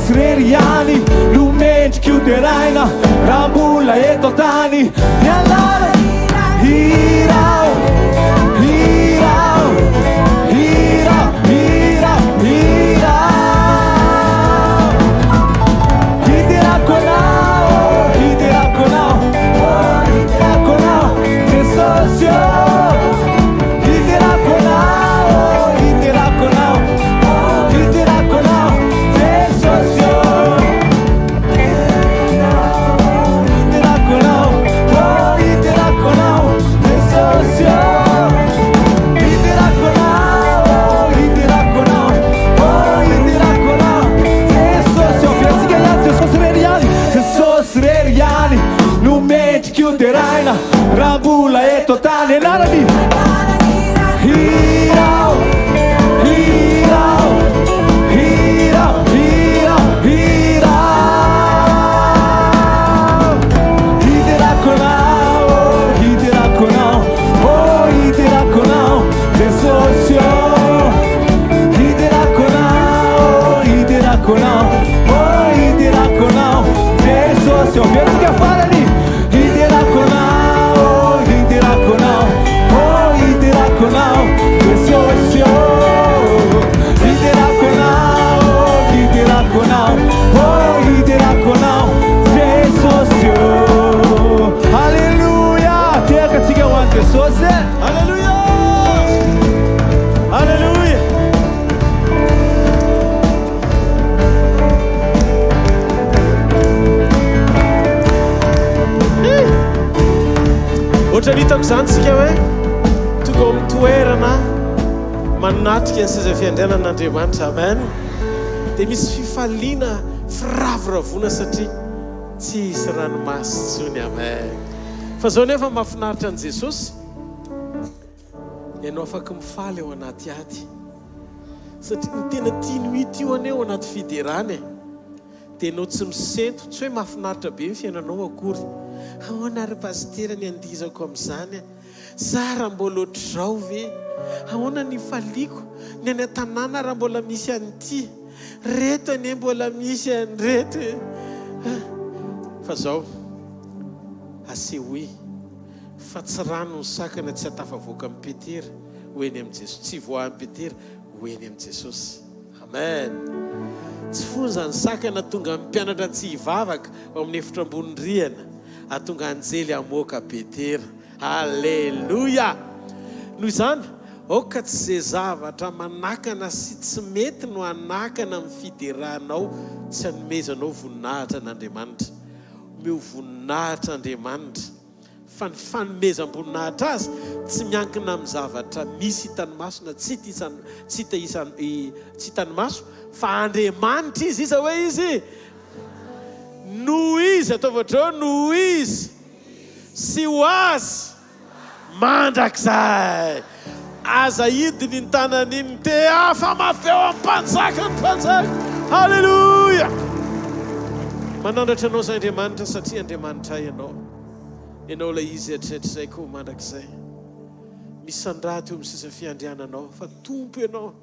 Jesosy rery ihany no mendriky ho teraina raha mbola eto an-tany mialala hirao hirao hirao hirao hirao hiterako anao hiterako anao hiterako anao Jesosy hiterako anao hiterako anao hiterako anao Jesosy hiterako anao hiterako anao Jesosy hiterako anao hiterako anao hiterako anao Jesosy fiatsika ihany Jesosy rery ihany Jesosy rery ihany no mendriky ho teraina raha mbola eto an-tany anarany hirao hirao hirao hirao hirao hiterako anao hiterako anao hiterako anao Jesosy hiterako anao hiterako anao hiterako anao Jesosy fiatsika farany hiterako anao hiterako anao hiterako anao Jesosy hiterako anao hiterako anao hiterako anao Jesosy halleluja terakatsika ho an'i Jesosy halleluja halleluja ohatra hitako izany tsika hoe tonga amin'ny toerana manatrika ny seza fiandrianan'Andriamanitra amen dia misy fifaliana firavoravona satria tsy hisy ranomasy tsony amen fa zao nefa mahafinaritra an' Jesosy ianao afaka mifaly ao anaty ady satria ny tena tiany hita io aneo anaty fiderany dia ianao tsy misento tsy hoe mahafinaritra be ny fiainanao akory ahoana ary pastera ny andizako amin'izany za raha mbola ohatr'izao ve ahoana ny faliako ny any an-tanàna raha mbola misy an'ity reto anie mbola misy an'reto fa zao asehoe fa tsy rano ny sakana tsy hatafavoaka amin'ny Petera hoeny amin'i Jesosy tsy voahan'i Petera hoeny amin'i Jesosy amen tsy fonza ny sakana tonga amin'ny mpianatra tsy hivavaka ao amin'ny efitra ambony rihana atonga anjely amoaka Petera halleluja noho izany aoka tsy zay zavatra manakana sy tsy mety no anakana amin'ny fideranao tsy hanomezanao voninahitra n'Andriamanitra omeo voninahitra Andriamanitra fa ny fanomezam-boninahitra azy tsy miankina amin'ny zavatra misy hitany maso na tsy hitany maso fa Andriamanitra izy iza hoe izy noho izy ataovatra eo noho izy sy ho azy mandrakizay aza hidiny ny tanan'iny te afa mafeo amin'ny mpanjaka ny mpanjaka halleluja manandratra anao zay Andriamanitra satria Andriamanitra ianao ilay izy eritreritrizay koa mandrakizay misy sandraty eo amin'ny sisa fiandriananao fa tompo ianao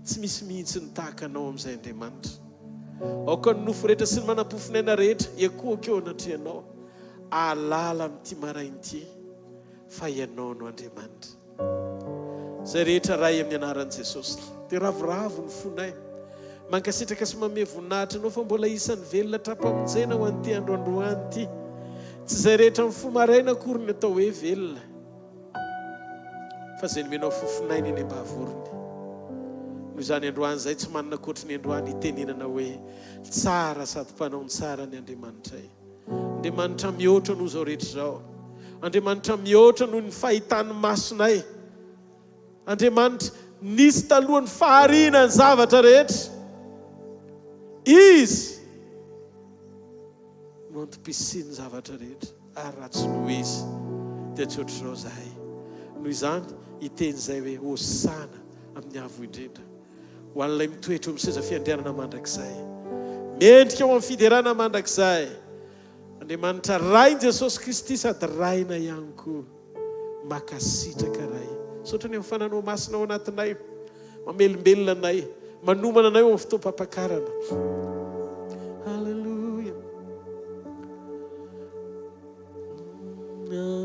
tsy misy mihitsy ny tahaka anao amin'izay Andriamanitra aoka ny nofo rehetra sy ny manam-pofinaina rehetra ekoaka eo anatrianao alala amin'ity marain'ity fa ianao no Andriamanitra zay rehetra ray amin'ny anaran'i Jesosy dia ravoravo ny fonay mankasitraka sy manome voninahitra anao fa mbola isan'ny velona trapamonjena ho an'ity androandroany ity tsy zay rehetra mifo maraina akory ny atao hoe velona fa zay nomenao fofonaina eny am-bavorony noho izany androany zay tsy manana akoatra ny androany hitenenana hoe tsara sady mpanao ny tsara ny Andriamanitra Andriamanitra mihoatra noho zao rehetra zao Andriamanitra mihoatra noho ny fahitany masonay Andriamanitra nisy talohan'ny fahariana ny zavatra rehetra izy no antopisiany zavatra rehetra ary raha tsy noho izy dia tsy ohatr'izao zahay noho izany hiteny zay hoe hosana amin'ny avo indrindra ho an'ilay mitoetra amin'ny seza fiandrianana mandrakizay mendrika ao amin'ny fiderana mandrakizay Andriamanitra rainy Jesosy Kristy sady raina ihany koa makasitraka ray sotra ny mifananao masina ao anatinay mamelombelona anay manomana anay ao amin'ny fotoam-pampakarana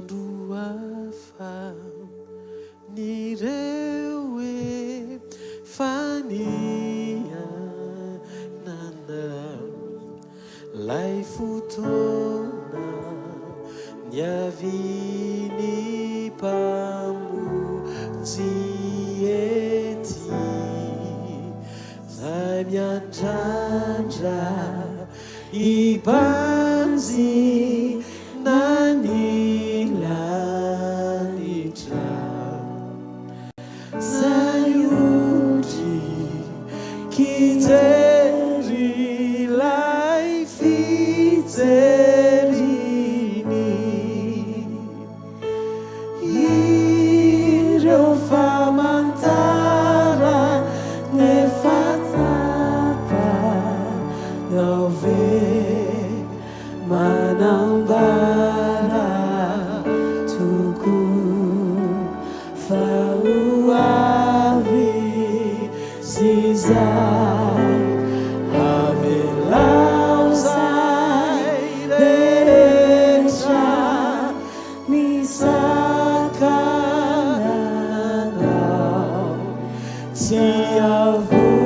andro hafa nireo hoe fanianana lay fotoana niaviny mpamonjy ety zay miandrandra ibanzy nanilanitra zayondry kijery lay fijerini ireo famantara nefatapa nove manambara tuku fauavi zizai avelauzai derecha misakananao tiavulu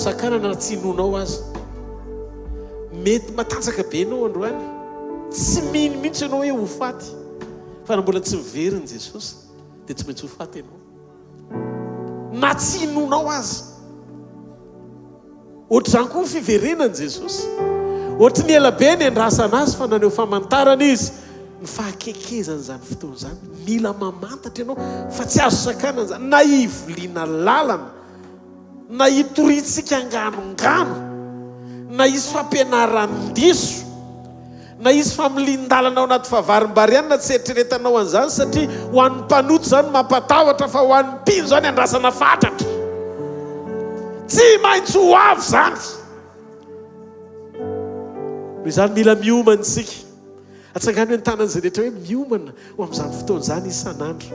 sakanana tsy inonao azy mety matanjaka be anao androany tsy mino mihitsy ianao hoe ho faty fa na mbola tsy miveriny Jesosy dia tsy maintsy ho faty ianao na tsy inonao azy ohatr'izany koa fiverenany Jesosy ohatry ny ela be ny andrasana azy fa naneo famantarana izy ny fahakekezany zany fotoana zany mila mamantatra ianao fa tsy azo sakanana zany na ivoliana lalana na hitoritsika anganongano na izy fampianaran-diso na izy familin-dalana ao anaty favarim-barianina tsy eritreretanao an'izany satria ho an'ny mpanoto zany mampatahotra fa ho an'ny mpino zany andrasana fatratra tsy maintsy ho avy zany noho izany mila miomana isika atsangany hoe ny tanan'izay rehetra hoe miomana ho amin'izany fotoana izany isan'andro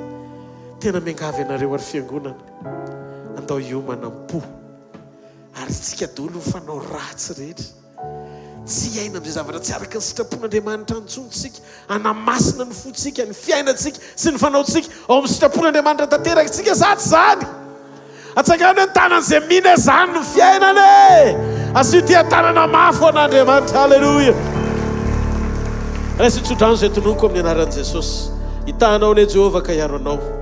tena miangavy ianareo ary fiangonana andao hiomana mpo ary tsika dolo fanao ratsy rehetra tsy aina amin'izay zavatra tsy araka ny sitrapon'Andriamanitra antsontsika anamasina ny fotsika ny fiainatsika sy ny fanaotsika ao amin'ny sitrapon'Andriamanitra tanteraka tsika zatsy zany atsangany hoe ny tanan'izay mihina zany ny fiainana asio tia tanana mafy ho an'Andriamanitra halleloia raha sitsodrano zay tononoko amin'ny anaran'i Jesosy hitanao ny Jehovah ka hiaro anao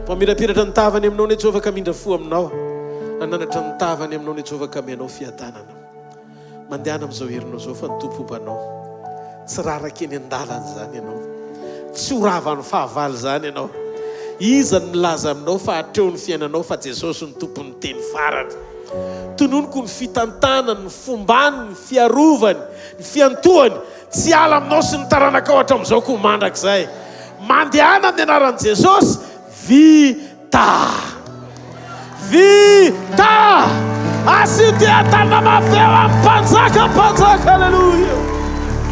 mamirapiratra ny tavany aminao ny Jehovah ka mindra fo aminao nananatra ny tavany aminao ny Jehovah ka mianao fiadanana mandehana amin'izao herinao zao fa ny tompo ombanao tsy raraka eny an-dalana zany ianao tsy ho ravan'ny fahavalo zany ianao iza ny milaza aminao fa hatreo ny fiainanao fa Jesosy ny tompony teny farany tononoko ny fitantanany ny fombany ny fiarovany ny fiantohany tsy ala aminao sy ny taranaka ohatra amin'izao koa mandrak'izay mandehana amin'ny anaran'i Jesosy vita asio tia tanana mafy eo amin'ny mpanjaka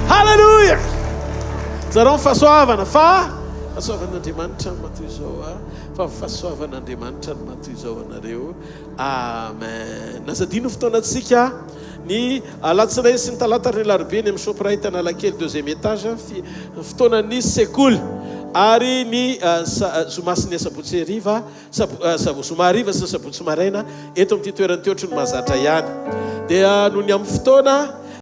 halleluia zareo mifasoavana fa fahasoavan'Andriamanitra no matoy izao a fa fahasoavan'Andriamanitra no matoy izao anareo. Amen. Nazadino fotoanantsika ny alatsinainy sy ny talata ny larobia ny amin'ny shoprite Analakely 2e étage fotoanan'ny sekoly ary ny zomasiny sabotsy hariva zoma hariva sy sabotsy maraina eto amin'ity toerany teotry ny mahazatra ihany dia noho ny amin'ny fotoana